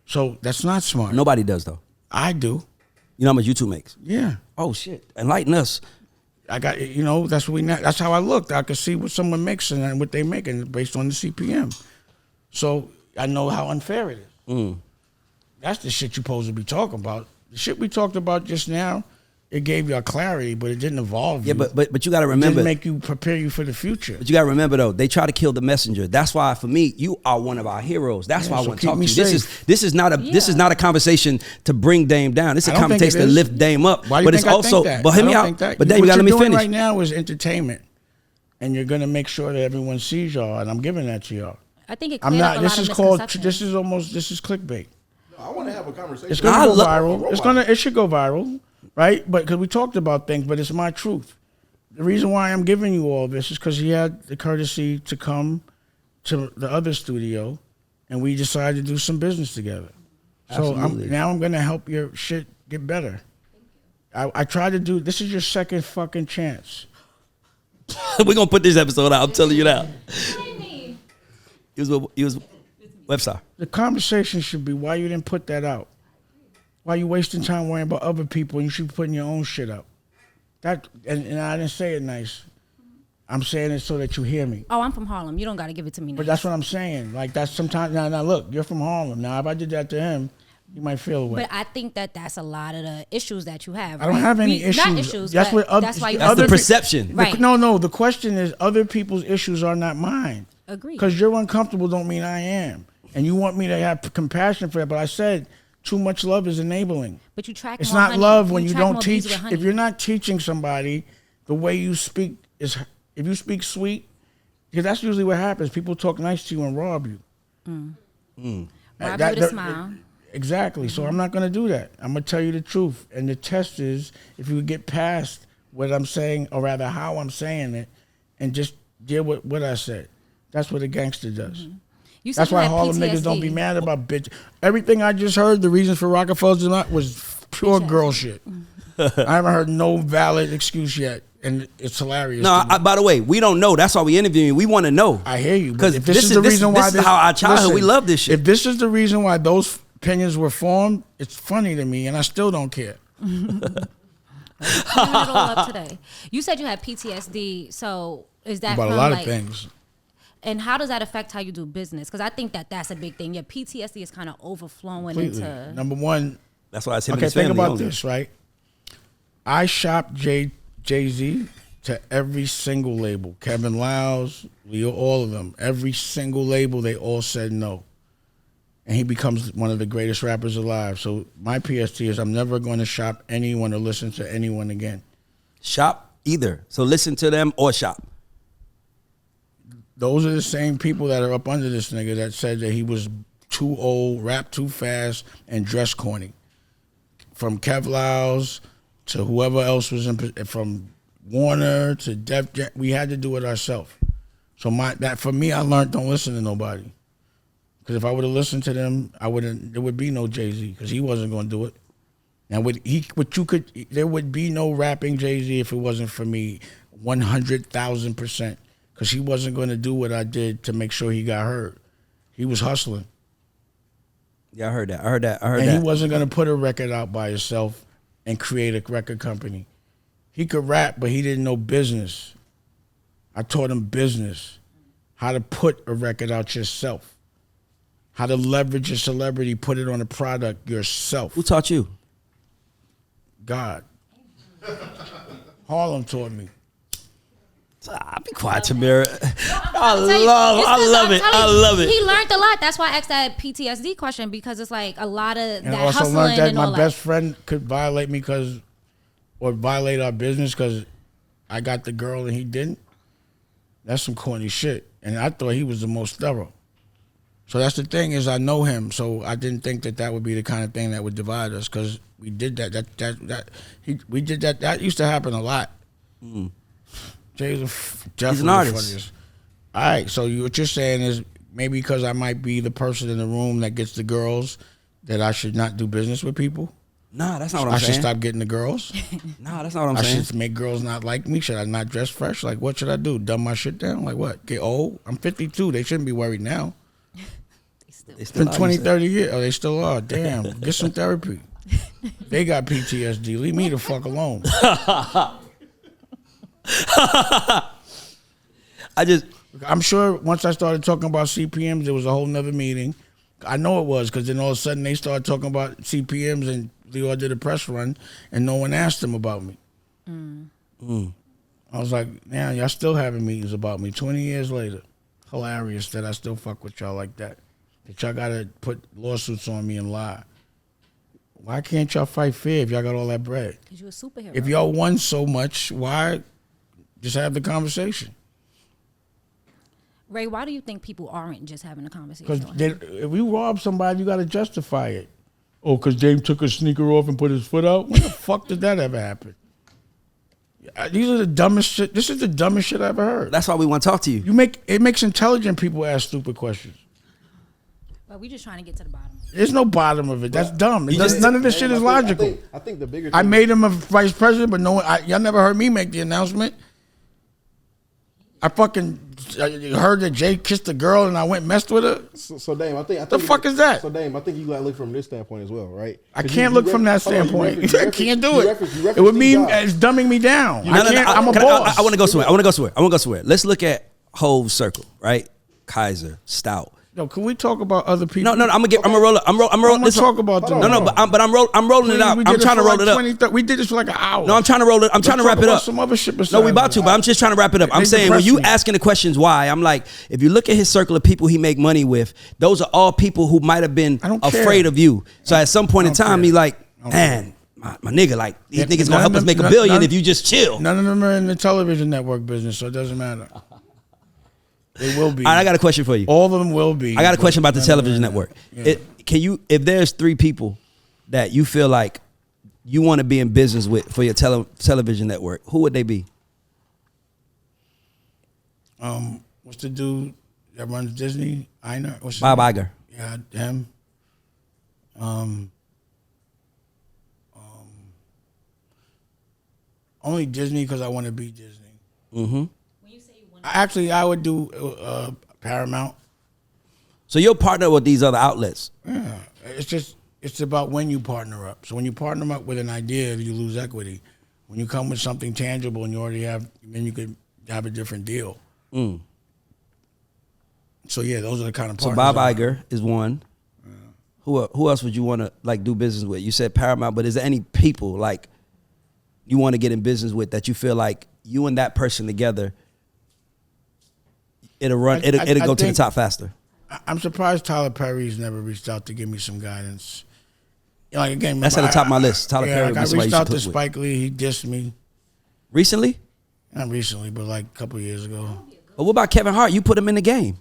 So that's not smart. Nobody does, though. I do. You know how much YouTube makes? Yeah. Oh, shit. Enlighten us. I got, that's how I looked. I could see what someone makes and what they making based on the CPM. So I know how unfair it is. That's the shit you're supposed to be talking about. The shit we talked about just now, it gave you a clarity, but it didn't evolve you. Yeah, but you got to remember. It didn't prepare you for the future. But you got to remember, though, they try to kill the messenger. That's why, for me, you are one of our heroes. That's why I want to talk to you. This is not a conversation to bring Dame down. This is a conversation to lift Dame up. Why do you think I think that? But hear me out. But then you got to let me finish. What you're doing right now is entertainment, and you're going to make sure that everyone sees y'all, and I'm giving that to y'all. I think it cleared up a lot of misconceptions. This is clickbait. No, I want to have a conversation. It's going to go viral. It should go viral. Right? But because we talked about things, but it's my truth. The reason why I'm giving you all this is because he had the courtesy to come to the other studio, and we decided to do some business together. Absolutely. So I'm going to help your shit get better. I tried to do, this is your second fucking chance. We're going to put this episode out. I'm telling you now. He was website. The conversation should be why you didn't put that out. Why you wasting time worrying about other people and you should be putting your own shit up? And I didn't say it nice. I'm saying it so that you hear me. Oh, I'm from Harlem. You don't got to give it to me now. But that's what I'm saying. Like, that's sometimes, now look, you're from Harlem. Now, if I did that to him, you might feel away. But I think that's a lot of the issues that you have. I don't have any issues. Not issues, that's but what that's why you that's the perception. Right. No, the question is other people's issues are not mine. Agree. Because you're uncomfortable don't mean I am. And you want me to have compassion for that. But I said too much love is enabling. But you track It's more not honey. love when you track don't more bees teach. with honey. If you're not teaching somebody the way you speak is, if you speak sweet, because that's usually what happens. People talk nice to you and rob you. Rob you with a smile. Exactly. So I'm not going to do that. I'm going to tell you the truth. And the test is if you get past what I'm saying, or rather how I'm saying it, and just deal with what I said. That's what a gangster does. You said That's you why had Harlem PTSD. niggas don't be mad about bitch. Everything I just heard, the reasons for Rockefellers not was pure girl shit. I haven't heard no valid excuse yet. And it's hilarious. No, by the way, we don't know. That's why we interviewing you. We want to know. I hear you. Because If this is the reason why this is how our childhood, we love this shit. If this is the reason why those opinions were formed, it's funny to me, and I still don't care. Cleaning it all up today. You said you had PTSD. So is that About a from lot like, of things. And how does that affect how you do business? Because I think that's a big thing. Your PTSD is kind of overflowing Completely. into. Number one. That's why I said Okay, his think family about only. this, right? I shopped Jay-Z to every single label. Kevin Lyles, Leo, all of them. Every single label, they all said no. And he becomes one of the greatest rappers alive. So my PST is I'm never going to shop anyone or listen to anyone again. Shop either. So listen to them or shop. Those are the same people that are up under this nigga that said that he was too old, rapped too fast, and dressed corny. From Kev Lyles to whoever else was in, from Warner to Def Jam, we had to do it ourselves. So for me, I learned don't listen to nobody. Because if I would have listened to them, there would be no Jay-Z because he wasn't going to do it. And there would be no rapping Jay-Z if it wasn't for me 100,000%. Because he wasn't going to do what I did to make sure he got heard. He was hustling. Yeah, I heard that. And he wasn't going to put a record out by himself and create a record company. He could rap, but he didn't know business. I taught him business. How to put a record out yourself. How to leverage a celebrity, put it on a product yourself. Who taught you? God. Harlem taught me. Be quiet, Tamira. I I love it. He learned a lot. That's why I asked that PTSD question, because it's like a lot of And that I also hustling learned that and my all best that. friend could violate me or violate our business because I got the girl and he didn't. That's some corny shit. And I thought he was the most thorough. So that's the thing is I know him, so I didn't think that would be the kind of thing that would divide us because we did that. We did that. That used to happen a lot. Jay's definitely an artist. the funniest. All right, so what you're saying is maybe because I might be the person in the room that gets the girls that I should not do business with people? Nah, that's not what I'm I saying. should stop getting the girls? Nah, that's not what I'm I saying. should make girls not like me? Should I not dress fresh? Like, what should I do? Dumb my shit down? Like, what? Get old? I'm 52. They shouldn't be worried now. They It's still been are, 20, you said. 30 years. Oh, they still are. Damn. Get some therapy. They got PTSD. Leave me the fuck alone. I'm sure once I started talking about CPMs, there was a whole nother meeting. I know it was because then all of a sudden they started talking about CPMs and Leo did a press run and no one asked them about me. I was like, yeah, y'all still having meetings about me 20 years later. Hilarious that I still fuck with y'all like that. That y'all got to put lawsuits on me and lie. Why can't y'all fight fair if y'all got all that bread? Because you're a superhero. If y'all won so much, why just have the conversation? Ray, why do you think people aren't just having a Because conversation? if you rob somebody, you got to justify it. Oh, because Dame took a sneaker off and put his foot out? When the fuck did that ever happen? These are the dumbest shit. This is the dumbest shit I ever heard. That's why we want to talk to you. It makes intelligent people ask stupid questions. But we just trying to get to the bottom. There's no bottom of it. That's dumb. None of this shit is I logical. think the bigger. I made him a vice president, but y'all never heard me make the announcement. I fucking heard that Jay kissed a girl and I went and messed with her. So Dame, I think the fuck is that? So Dame, I think you gotta look from this standpoint as well, right? I can't look from that standpoint. I can't do it. It would mean it's dumbing me down. I'm a boss. I want to go somewhere. Let's look at Hove's circle, right? Kaiser, Stout. No, can we talk about other people? No. I'm gonna roll it. I'm rolling. Let's talk about them. No, but I'm rolling it out. I'm trying to roll it up. We did this for like an hour. No, I'm trying to roll it. I'm trying to wrap it up. Some other shit no, we about to, but I'm just trying to wrap it up. I'm saying when you asking the questions why, I'm like, if you look at his circle of people he make money with, those are all people who might have been afraid of you. So at some point in time, he like, man, my nigga, like these niggas gonna help us make $1 billion if you just chill. None of them are in the television network business, so it doesn't matter. They will be. All right, I got a question for you. All of them will be. I got a question about the television network. Yeah. If there's 3 people that you feel like you want to be in business with for your television network, who would they be? What's the dude that runs Disney? Einar? Bob Iger. Yeah, him. Only Disney because I want to be Disney. Mm-hmm. Actually, I would do Paramount. So you'll partner with these other outlets. Yeah, it's about when you partner up. So when you partner up with an idea, you lose equity. When you come with something tangible and you already have, then you could have a different deal. Mm. So yeah, those are the kind of partners. So Bob Iger is one. Yeah. Who else would you want to like do business with? You said Paramount, but is there any people like you want to get in business with that you feel like you and that person together? It'll go to the top faster. I'm surprised Tyler Perry's never reached out to give me some guidance. You know, like again, that's at the top of my list. Tyler Perry. Like I reached out to Spike Lee. He dissed me. Recently? Not recently, but like a couple of years ago. But what about Kevin Hart? You put him in the game.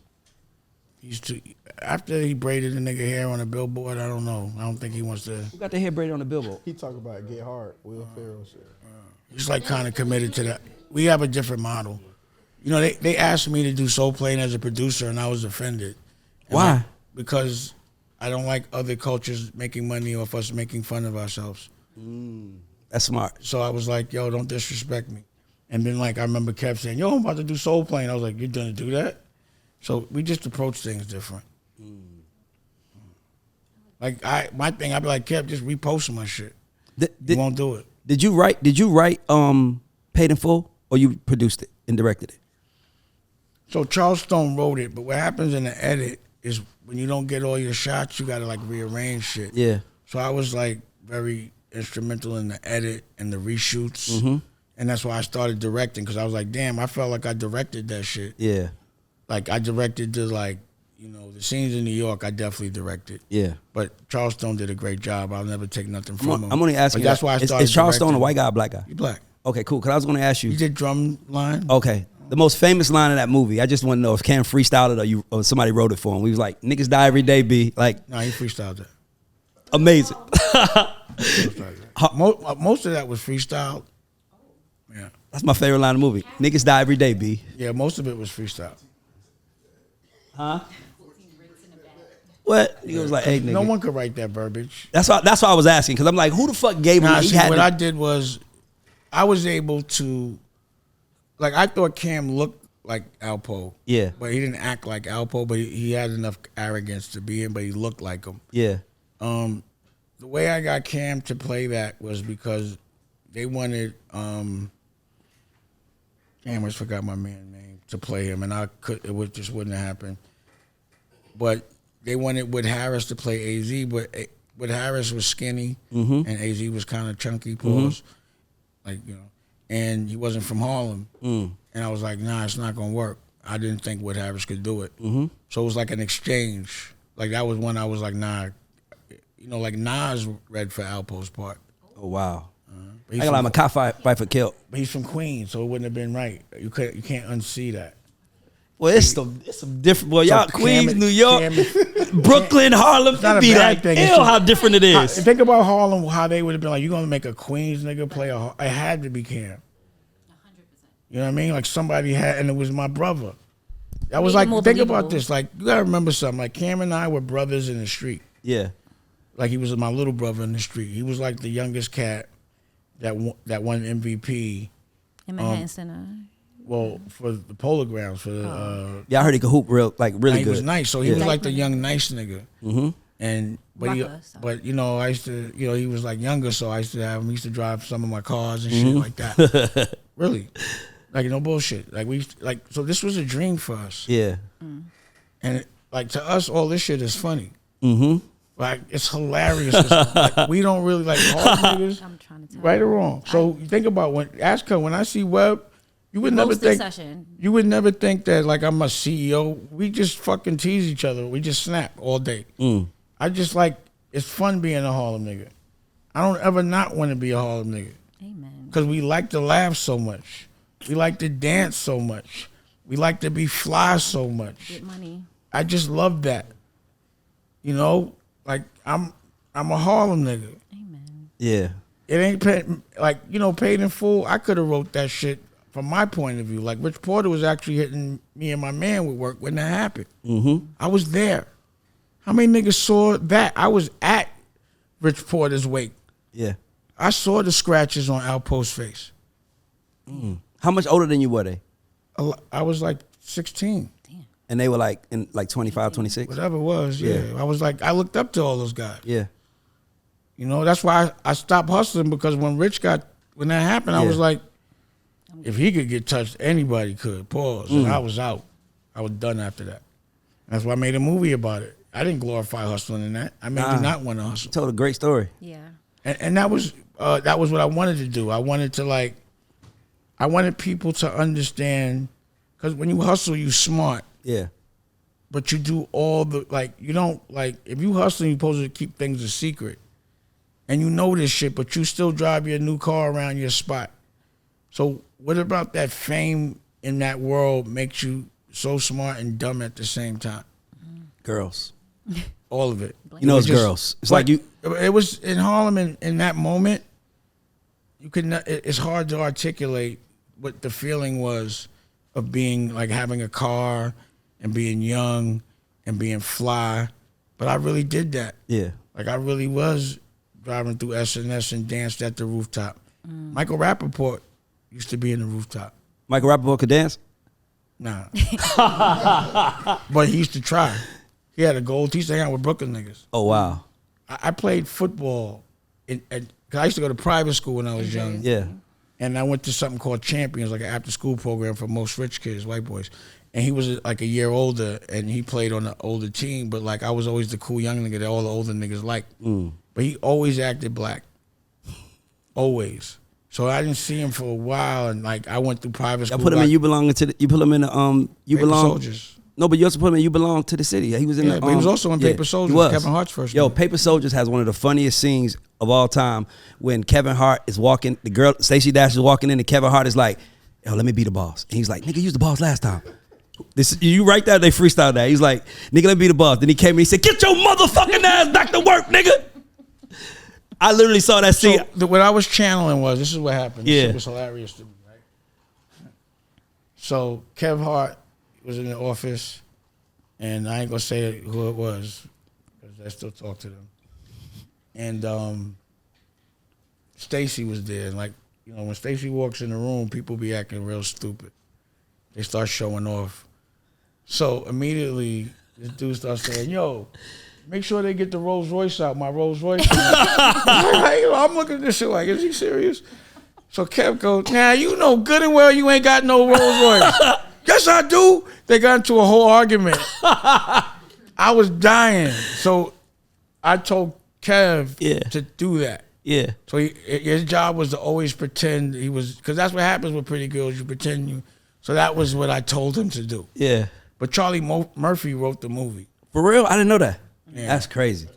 After he braided the nigga hair on a billboard, I don't know. I don't think he wants to. Who got the hair braided on the billboard? He talk about Get Hard, Will Ferrell shit. He's like kind of committed to that. We have a different model. You know, they asked me to do Soul Plane as a producer, and I was offended. Why? Because I don't like other cultures making money off us making fun of ourselves. That's smart. So I was like, yo, don't disrespect me. And then, like, I remember Kev saying, yo, I'm about to do Soul Plane. I was like, you're going to do that? So we just approach things different. Like, my thing, I'd be like, Kev, just repost my shit. You won't do it. Did you write Paid in Full, or you produced it and directed it? So Charles Stone wrote it, but what happens in the edit is when you don't get all your shots, you got to, like, rearrange shit. Yeah. So I was, like, very instrumental in the edit and the reshoots. Mm-hmm. And that's why I started directing, because I was like, damn, I felt like I directed that shit. Yeah. Like, I directed the scenes in New York, I definitely directed. Yeah. But Charles Stone did a great job. I'll never take nothing from him. I'm only asking. That's why I started. Is Charles Stone a white guy or a black guy? He's black. Okay, cool. Because I was going to ask you. He did drum line. Okay. The most famous line of that movie. I just want to know if Cam freestyled it or somebody wrote it for him. We was like, niggas die every day, B. Like, no, he freestyled that. Amazing. Most of that was freestyle. Yeah. That's my favorite line of the movie. Niggas die every day, B. Yeah, most of it was freestyle. Huh? What? He was like, hey, nigga. No one could write that verbiage. That's why I was asking, because I'm like, who the fuck gave him that? What I did was, I was able to, like, I thought Cam looked like Alpo. Yeah. But he didn't act like Alpo, but he had enough arrogance to be him, but he looked like him. Yeah. The way I got Cam to play that was because they wanted, damn, I just forgot my man's name, to play him, and just wouldn't have happened. But they wanted Wood Harris to play AZ, but Wood Harris was skinny, and AZ was kind of chunky, and he wasn't from Harlem. And I was like, nah, it's not gonna work. I didn't think Wood Harris could do it. So it was like an exchange. Like, that was when I was like, nah. You know, like Nas read for Alpo's part. Oh, wow. I got like my cop fight for kill. But he's from Queens, so it wouldn't have been right. You can't unsee that. Well, it's some different. Well, y'all, Queens, New York, Brooklyn, Harlem. It'd be like, hell, how different it is. Think about Harlem, how they would have been like, you gonna make a Queens nigga play it had to be Cam. 100%. You know what I mean? Like, somebody had, and it was my brother. That was like, think about this. Like, you gotta remember something. Like, Cam and I were brothers in the street. Yeah. Like, he was my little brother in the street. He was like the youngest cat that won MVP in Manhattan Center. Well, for the Polo Grounds, for the Yeah, I heard he could hoop really he good. was nice. So he was like the young nice nigga. Mm-hmm. And but you know, I used to, you know, he was like younger, so I used to have him. He used to drive some of my cars and shit like that. Really, like no bullshit. Like we used to, so this was a dream for us. Yeah. And like to us, all this shit is funny. Mm-hmm. Like it's hilarious. Like, we don't really like all niggas. I'm trying to tell Right or wrong. So you think about when I see Webb, you would never think that like I'm a CEO. We just fucking tease each other. We just snap all day. I just like, it's fun being a Harlem nigga. I don't ever not want to be a Harlem nigga. Amen. Because we like to laugh so much. We like to dance so much. We like to be fly so much. Get money. I just love that. You know, like I'm a Harlem nigga. Amen. Yeah. It ain't paid in full. I could have wrote that shit from my point of view. Like Rich Porter was actually hitting me and my man with work when that happened. Mm-hmm. I was there. How many niggas saw that? I was at Rich Porter's wake. Yeah. I saw the scratches on Outpost's face. How much older than you were they? I was like 16. Damn. And they were like in like 25, 26? Whatever it was, yeah. I was like, I looked up to all those guys. Yeah. You know, that's why I stopped hustling, because when that happened, I was like, if he could get touched, anybody could. Pause. And I was out. I was done after that. That's why I made a movie about it. I didn't glorify hustling in that. I made you not want to hustle. You told a great story. Yeah. And that was what I wanted to do. I wanted people to understand, because when you hustle, you smart. Yeah. But you do all the, you don't, if you hustling, you're supposed to keep things a secret. And you know this shit, but you still drive your new car around your spot. So what about that fame in that world makes you so smart and dumb at the same time? Girls. All of it. You know, it's girls. It's like you. It was in Harlem in that moment. You could not. It's hard to articulate what the feeling was of being like having a car and being young and being fly. But I really did that. Yeah. Like I really was driving through SNS and danced at the rooftop. Michael Rappaport used to be in the rooftop. Michael Rappaport could dance? Nah. But he used to try. He had a gold. He used to hang out with Brooklyn niggas. Oh, wow. I played football. Cause I used to go to private school when I was young. Yeah. And I went to something called Champions, like an after-school program for most rich kids, white boys. And he was like a year older, and he played on the older team. But like I was always the cool young nigga that all the older niggas liked. But he always acted black. Always. So I didn't see him for a while, and like I went through private school. I put him in You Belong to the, you put him in the You Paper Belong Soldiers. No, but you also put him in You Belong to the City. He was in But he was also in Paper Soldiers. He was. Kevin Hart's first. Yo, movie. Paper Soldiers has one of the funniest scenes of all time when Kevin Hart is walking, the girl Stacey Dash is walking in, and Kevin Hart is like, "Yo, let me be the boss." And he's like, "Nigga, you was the boss last time." You write that, they freestyle that. He's like, "Nigga, let me be the boss." Then he came and he said, "Get your motherfucking ass back to work, nigga." I literally saw that scene. So what I was channeling was, this is what happened. This Yeah. shit was hilarious to me, right? So Kev Hart was in the office, and I ain't gonna say who it was, because I still talk to them. And Stacy was there, and like, you know, when Stacy walks in the room, people be acting real stupid. They start showing off. So immediately, this dude starts saying, "Yo, make sure they get the Rolls Royce out, my Rolls Royce." I'm looking at this shit like, is he serious? So Kev goes, "Nah, you know good and well you ain't got no Rolls Royce." "Yes, I do." They got into a whole argument. I was dying. So I told Kev to do that. Yeah. So his job was to always pretend he was, because that's what happens with pretty girls. You pretend you. So that was what I told him to do. Yeah. But Charlie Murphy wrote the movie. For real? I didn't know that. Yeah. That's crazy.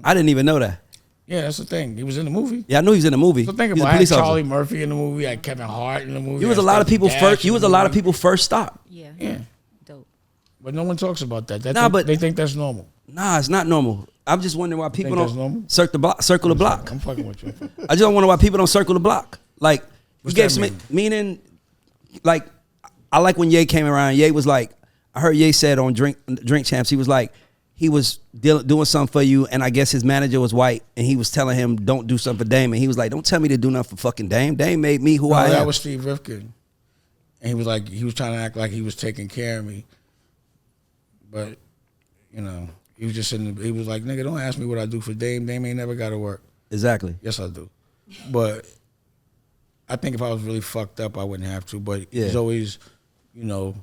I didn't even know that. Yeah, that's the thing. He was in the movie. Yeah, I knew he was in the movie. So think He was a about it. I had police officer. Charlie Murphy in the movie. I had Kevin Hart in the movie. You was I a had lot of Stacey people Dash first. You in was the a lot of movie. people first stop. Yeah. Yeah. Dope. But no one talks about that. But they think that's normal. Nah, it's not normal. I'm just wondering why people that's normal? don't circle the block. I'm fucking with you. I just don't wonder why people don't circle the block. Like, you What's gave that some mean? meaning. Like, I like when Ye came around. Ye was like, I heard Ye said on Drink Champs, he was like, he was doing something for you, and I guess his manager was white, and he was telling him, don't do something for Dame. And he was like, don't tell me to do nothing for fucking Dame. Dame made me who I am. That was Steve Rifkin. And he was trying to act like he was taking care of me. But, you know, he was just he was like, nigga, don't ask me what I do for Dame. Dame ain't never got to work. Exactly. Yes, I do. But I think if I was really fucked up, I wouldn't have to. But he's always, you know,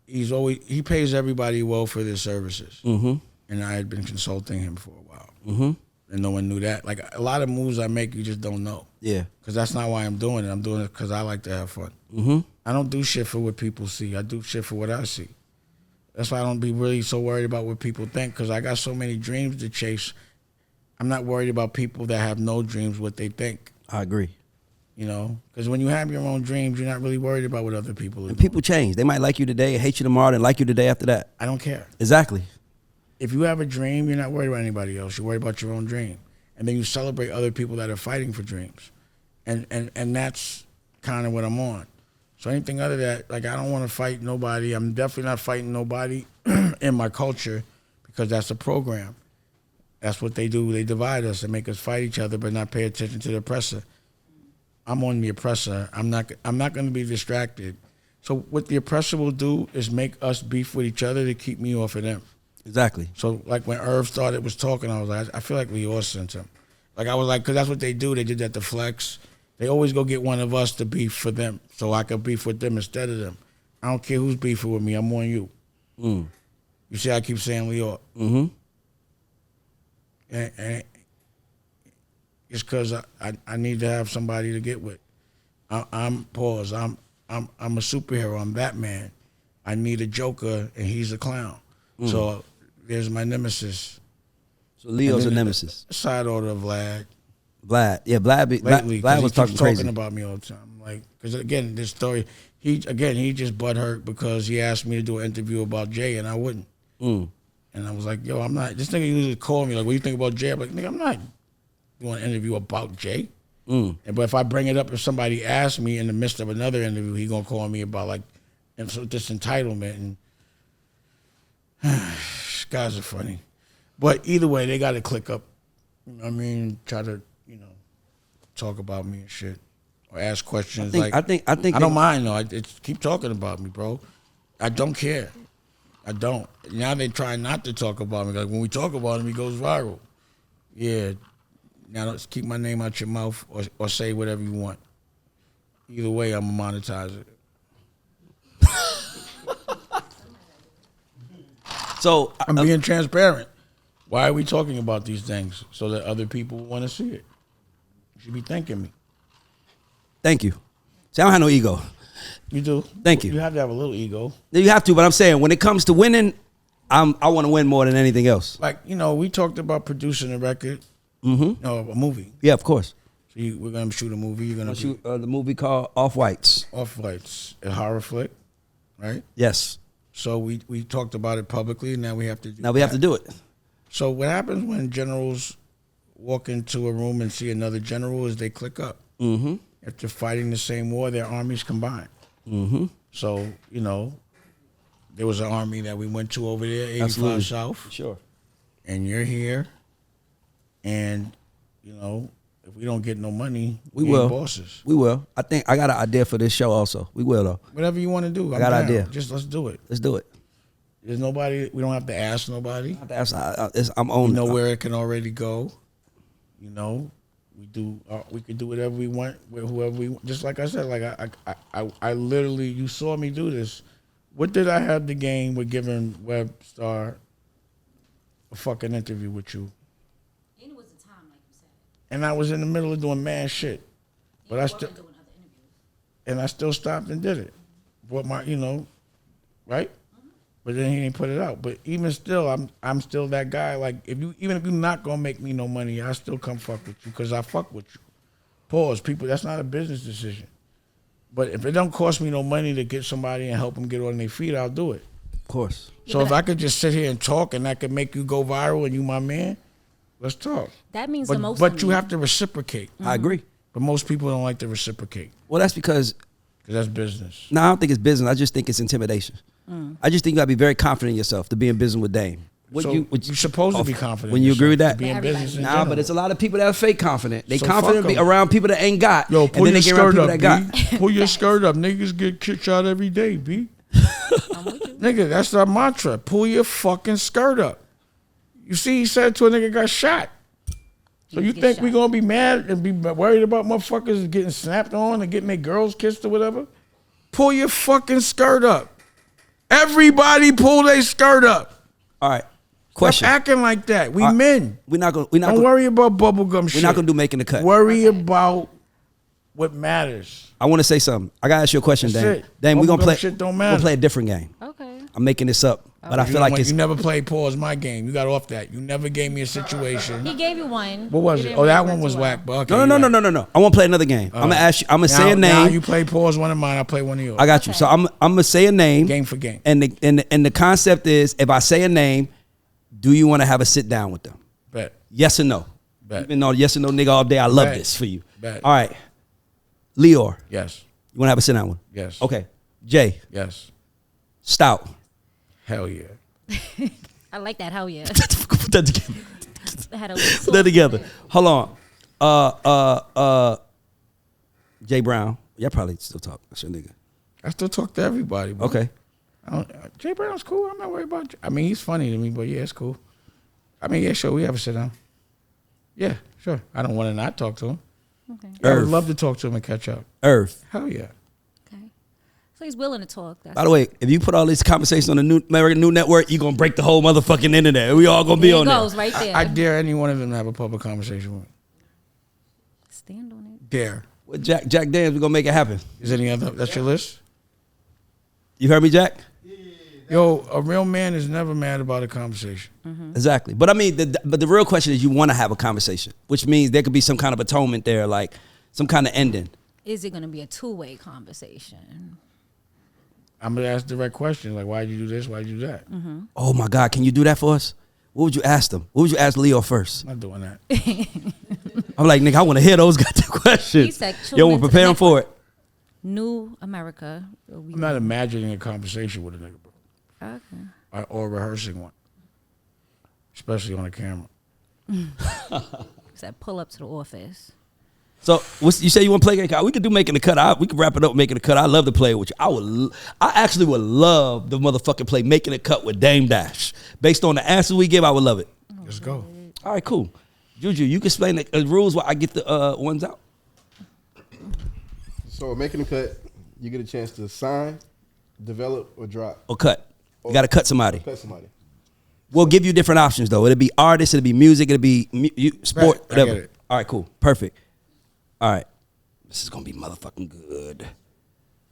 he pays everybody well for their services. Mm-hmm. And I had been consulting him for a while. Mm-hmm. And no one knew that. Like, a lot of moves I make, you just don't know. Yeah. Because that's not why I'm doing it. I'm doing it because I like to have fun. Mm-hmm. I don't do shit for what people see. I do shit for what I see. That's why I don't be really so worried about what people think, because I got so many dreams to chase. I'm not worried about people that have no dreams, what they think. I agree. You know? Because when you have your own dreams, you're not really worried about what other people are doing. People change. They might like you today, hate you tomorrow, and like you the day after that. I don't care. Exactly. If you have a dream, you're not worried about anybody else. You're worried about your own dream. And then you celebrate other people that are fighting for dreams. And that's kind of what I'm on. So anything other than that, like, I don't want to fight nobody. I'm definitely not fighting nobody in my culture, because that's a program. That's what they do. They divide us and make us fight each other but not pay attention to the oppressor. I'm on the oppressor. I'm not going to be distracted. So what the oppressor will do is make us beef with each other to keep me off of them. Exactly. So, like, when Irv was talking, I was like, I feel like we all sent him. Like, I was like, because that's what they do. They did that to Flex. They always go get one of us to beef for them, so I could beef with them instead of them. I don't care who's beefing with me. I'm on you. Mm. You see, I keep saying Leo. Mm-hmm. And it's because I need to have somebody to get with. I'm pause. I'm a superhero. I'm Batman. I need a Joker, and he's a clown. So there's my nemesis. So Leo's a nemesis. Side order of Vlad. Yeah, Vlad was talking about me all the time. Like, because again, this story, he just butthurt because he asked me to do an interview about Jay, and I wouldn't. And I was like, yo, I'm not. This nigga usually call me like, what do you think about Jay? I'm like, nigga, I'm not doing an interview about Jay. But if I bring it up, if somebody asks me in the midst of another interview, he gonna call me about like this entitlement, and guys are funny. But either way, they got to click up. I mean, try to, you know, talk about me and shit, or ask questions. I don't mind though. Keep talking about me, bro. I don't care. I don't. Now they try not to talk about me. Like, when we talk about him, he goes viral. Yeah. Now let's keep my name out your mouth, or say whatever you want. Either way, I'm gonna monetize it. So I'm being transparent. Why are we talking about these things? So that other people want to see it. You should be thanking me. Thank you. See, I don't have no ego. You do. Thank you. You have to have a little ego. You have to, but I'm saying when it comes to winning, I want to win more than anything else. Like, you know, we talked about producing a record. Mm-hmm. No, a movie. Yeah, of course. So we're going to shoot a movie. You're going to shoot the movie called Off-Whites. Off-Whites. A horror flick, right? Yes. So we talked about it publicly. Now we have to do have to do it. So what happens when generals walk into a room and see another general is they click up. Mm-hmm. If they're fighting the same war, their armies combine. Mm-hmm. So, you know, there was an army that we went to over there, 85 Absolutely. South. Sure. And you're here. And, you know, if we don't get no money, we will. ain't bosses. We will. I think I got an idea for this show also. We will, though. Whatever you want to do. I got an idea. Just let's do it. Let's do it. There's nobody. We don't have to ask nobody. I'm on. We know where it can already go. You know, we do. We can do whatever we want with whoever we want. Just like I said, like I literally, you saw me do this. What did I have to gain with giving Webstar a fucking interview with you? And it was a time, like you said. And I was in the middle of doing mad shit, but I still. Doing other interviews. And I still stopped and did it. Brought my, you know, right? But then he didn't put it out. But even still, I'm still that guy. Like, even if you're not gonna make me no money, I still come fuck with you because I fuck with you. Pause. People, that's not a business decision. But if it don't cost me no money to get somebody and help them get on their feet, I'll do it. Of course. So if I could just sit here and talk and that could make you go viral and you my man, let's talk. That means the most. But you have to reciprocate. I agree. But most people don't like to reciprocate. Well, that's because that's business. No, I don't think it's business. I just think it's intimidation. I just think you got to be very confident in yourself to be in business with Dame. You're supposed to be confident. When you agree with that? Be in business in Nah, general. but it's a lot of people that are fake confident. They So confident fuck be 'em. around people that ain't got. Yo, and pull then your they get around skirt people up, that B. got. Pull your skirt up. Niggas get kicked out every day, B. I'm with you. Nigga, that's our mantra. Pull your fucking skirt up. You see, he said to a nigga got shot. So you Get think shot. we gonna be mad and be worried about motherfuckers getting snapped on and getting their girls kissed or whatever? Pull your fucking skirt up. Everybody pull their skirt up. All right. Question. Stop acting like that. We All right. men. We're not Don't gonna worry about bubblegum shit. we're not gonna do making the cut. Worry about what matters. I want to say something. I gotta ask you a question, That's Dan. it. Dan, we're gonna Bubblegum play. shit don't We're gonna matter. play a different game. Okay. I'm making this up, but I You feel like it's you never played pause my game. You got off that. You never gave me a situation. He gave you one. What was You it? didn't Oh, that remember one was too well. whack. But okay, no. you're right. I want to play another game. I'm gonna ask you. I'm gonna say a Now name. you play pause one of mine. I'll play one of yours. I got you. Okay. So I'm gonna say a name. Game for game. And the concept is, if I say a name, do you want to have a sit down with them? Bet. Yes or no? Bet. Even though yes or no nigga all day, I love Bet. this for you. Bet. All right, Leor, Yes. you want to have a sit down with? Yes. Okay, Jay, Yes. Stout. Hell yeah. I like that. Hell yeah. Put that together. I had a little Put that together. Hold on. Jay Brown. Y'all probably still talk. That's your nigga. I still talk to everybody. Bro. Okay. Jay Brown's cool. I'm not worried about. I mean, he's funny to me, but yeah, it's cool. I mean, yeah, sure. We have a sit down. Yeah, sure. I don't want to not talk to him. Okay. I would Earth. love to talk to him and catch up. Earth. Hell yeah. Okay. So he's willing to talk. That's By the way, if you put all these conversations on the new network, you're gonna break the whole motherfucking internet. We all gonna be there on it there. goes right there. I dare any one of them to have a public conversation with me. Stand on it. Dare. With Jack Daniels, we're gonna make it happen. Is any other? That's your list? You heard me, Jack? Yo, a real man is never mad about a conversation. Exactly. But I mean, the real question is, you want to have a conversation, which means there could be some kind of atonement there, like some kind of ending. Is it going to be a two-way conversation? I'm gonna ask direct questions like, why'd you do this? Why'd you do that? Oh my God, can you do that for us? What would you ask them? What would you ask Leo first? I'm not doing that. I'm like, nigga, I want to hear those goddamn questions. He said, tune Yo, we're into the preparing for it. New America. I'm not imagining a conversation with a nigga, bro. Okay. Or rehearsing one, especially on a camera. Said pull up to the office. So you say you want to play? We could do making the cut. We could wrap it up making the cut. I love to play with you. I actually would love the motherfucking play making a cut with Dame Dash. Based on the answers we give, I would love it. Let's go. All right, cool. Juju, you can explain the rules while I get the ones out. So making the cut, you get a chance to sign, develop, or drop. Or cut. You got to cut somebody. Cut somebody. We'll give you different options though. It'll be artists, it'll be music, it'll be sport, Right, I whatever. get it. All right, cool, perfect. All right, this is gonna be motherfucking good,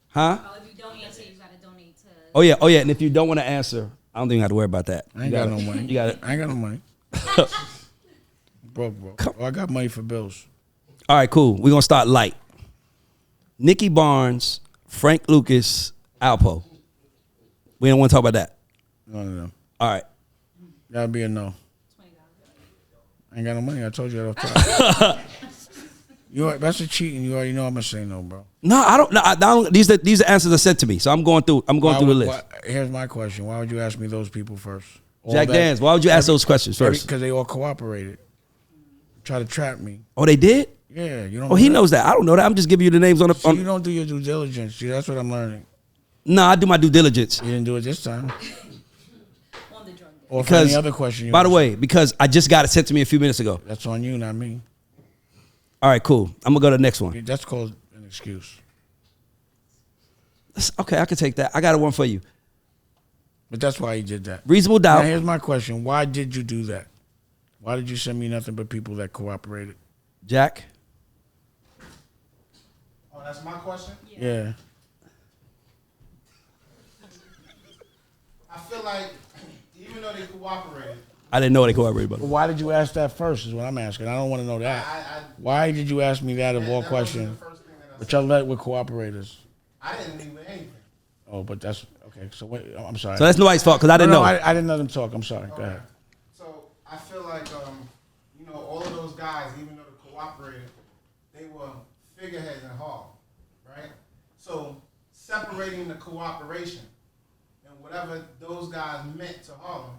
huh? Oh, if you don't answer, you got to donate to. Oh yeah. And if you don't want to answer, I don't think you have to worry about that. I ain't got no money. You got it. I ain't got no money. Broke. Oh, I got money for bills. All right, cool. We're gonna start light. Nicky Barnes, Frank Lucas, Alpo. We don't want to talk about that. None of them. All right. Gotta be a no. I ain't got no money. I told you that off top. That's a cheating. You already know I'm gonna say no, bro. No, I don't. No, I don't. These are answers are sent to me, so I'm going through. through the list. Here's my question. Why would you ask me those people first? Jack Daniels, why would you ask those questions first? Because they all cooperated. Try to trap me. Oh, they did? Yeah, you don't. Oh, he knows that. I don't know that. I'm just giving you the names on the. See, you don't do your due diligence. See, that's what I'm learning. No, I do my due diligence. You didn't do it this time. On the drug. Or for Because, any other question. by the way, because I just got it sent to me a few minutes ago. That's on you, not me. All right, cool. I'm gonna go to the next one. That's called an excuse. Okay, I can take that. I got a one for you. But that's why he did that. Reasonable Now doubt. here's my question. Why did you do that? Why did you send me nothing but people that cooperated? Jack. Oh, that's my question? Yeah. I feel like even though they cooperated, I didn't know they cooperated, but Why did you ask that first is what I'm asking. I don't want to know that. Why did you ask me that of all that wasn't questions? the first thing that I But y'all let with cooperators. I didn't leave with anything. Oh, but that's okay. So wait, I'm sorry. so that's nobody's fault because I didn't know. I didn't let them talk. I'm sorry. Go ahead. So I feel like, all of those guys, even though they cooperated, they were figureheads in Harlem, right? So separating the cooperation and whatever those guys meant to Harlem,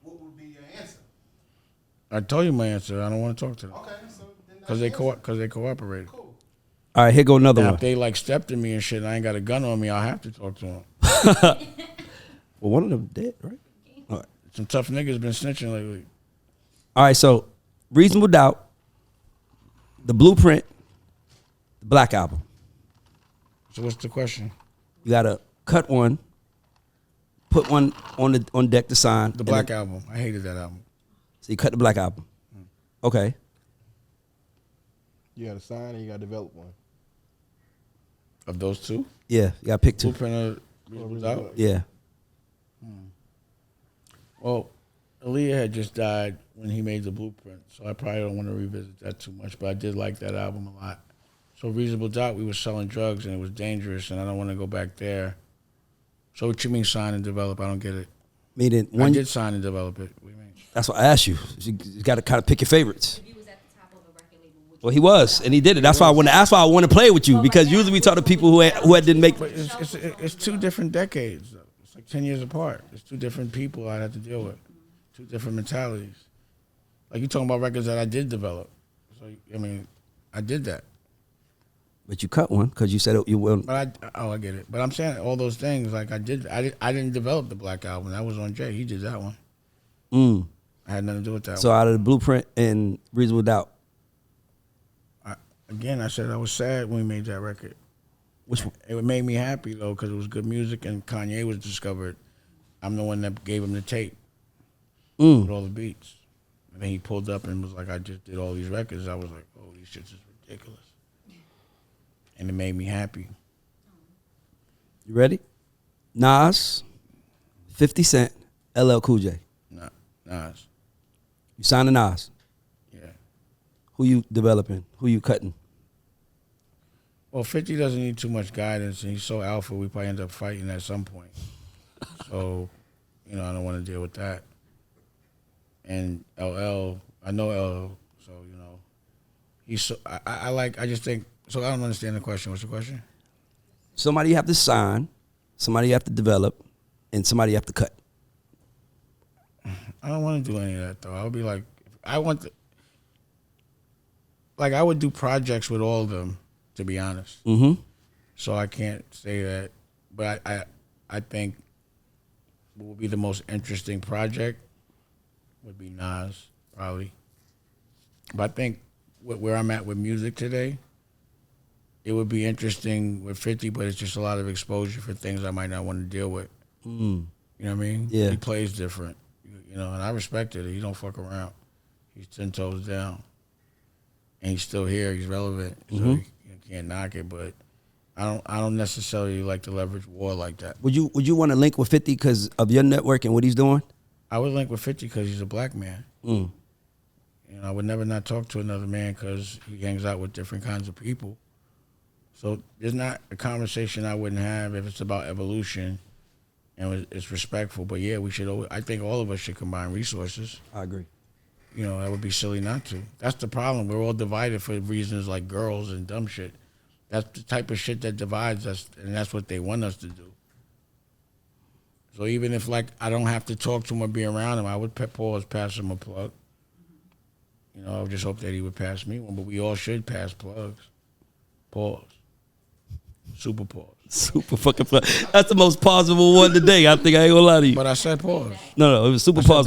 what would be your answer? I told you my answer. I don't want to talk to them. Okay, so then Because they cooperated. Cool. All right, here go another Now, one. if they like stepped in me and shit and I ain't got a gun on me, I'll have to talk to them. Well, one of them dead, right? All right. Some tough niggas been snitching lately. All right, so Reasonable Doubt, The Blueprint, the Black Album. So what's the question? You gotta cut one, put one on deck to sign. The Black Album. I hated that album. So you cut the Black Album. Okay. You got to sign and you got to develop one. Of those two? Yeah, you gotta pick two. Blueprint of Reasonable Doubt? Yeah. Well, Aaliyah had just died when he made the Blueprint, so I probably don't want to revisit that too much, but I did like that album a lot. So Reasonable Doubt, we were selling drugs and it was dangerous, and I don't want to go back there. So what you mean sign and develop? I don't get it. Meaning I did sign and develop it. What do you mean? That's what I asked you. You got to kind of pick your favorites. If you was at the top of a record label, would Well, he was, and he did it. That's why I want to. That's why I want to play with you, because usually we talk to people who didn't make. But it's 2 different decades, though. It's like 10 years apart. It's 2 different people I had to deal with. 2 different mentalities. Like you talking about records that I did develop. So I mean, I did that. But you cut one because you said you will. But I get it. But I'm saying all those things like I didn't develop the Black Album. That was on Jay. He did that one. I had nothing to do with that. So one. out of the Blueprint and Reasonable Doubt, I said I was sad when we made that record. which one? It made me happy though because it was good music and Kanye was discovered. I'm the one that gave him the tape with all the beats. And then he pulled up and was like, I just did all these records. I was like, oh, these shits is ridiculous. And it made me happy. You ready? Nas, 50 Cent, LL Cool J. Nas. You signed to Nas. Yeah. Who you developing? Who you cutting? Well, 50 doesn't need too much guidance, and he's so alpha, we probably end up fighting at some point. So, I don't want to deal with that. And LL, I know LL, so, he's so, I just think, so I don't understand the question. What's the question? Somebody you have to sign, somebody you have to develop, and somebody you have to cut. I don't want to do any of that, though. I would be like, I would do projects with all of them, to be honest. Mm-hmm. So I can't say that. But I think what would be the most interesting project would be Nas, probably. But I think where I'm at with music today, it would be interesting with 50, but it's just a lot of exposure for things I might not want to deal with. You know what I mean? Yeah. He plays different, and I respect it. He don't fuck around. He's 10 toes down. And he's still here. He's relevant. So you can't knock it, but I don't necessarily like to leverage war like that. Would you want to link with 50 because of your network and what he's doing? I would link with 50 because he's a black man. I would never not talk to another man because he hangs out with different kinds of people. So there's not a conversation I wouldn't have if it's about evolution and it's respectful. But yeah, I think all of us should combine resources. I agree. That would be silly not to. That's the problem. We're all divided for reasons like girls and dumb shit. That's the type of shit that divides us, and that's what they want us to do. So even if, I don't have to talk to him or be around him, I would pass him a plug. I would just hope that he would pass me one, but we all should pass plugs. Pause. Super pause. Super fucking fun. That's the most pausable one today. I think I ain't gonna lie to you. But I said pause. No, it was super pause.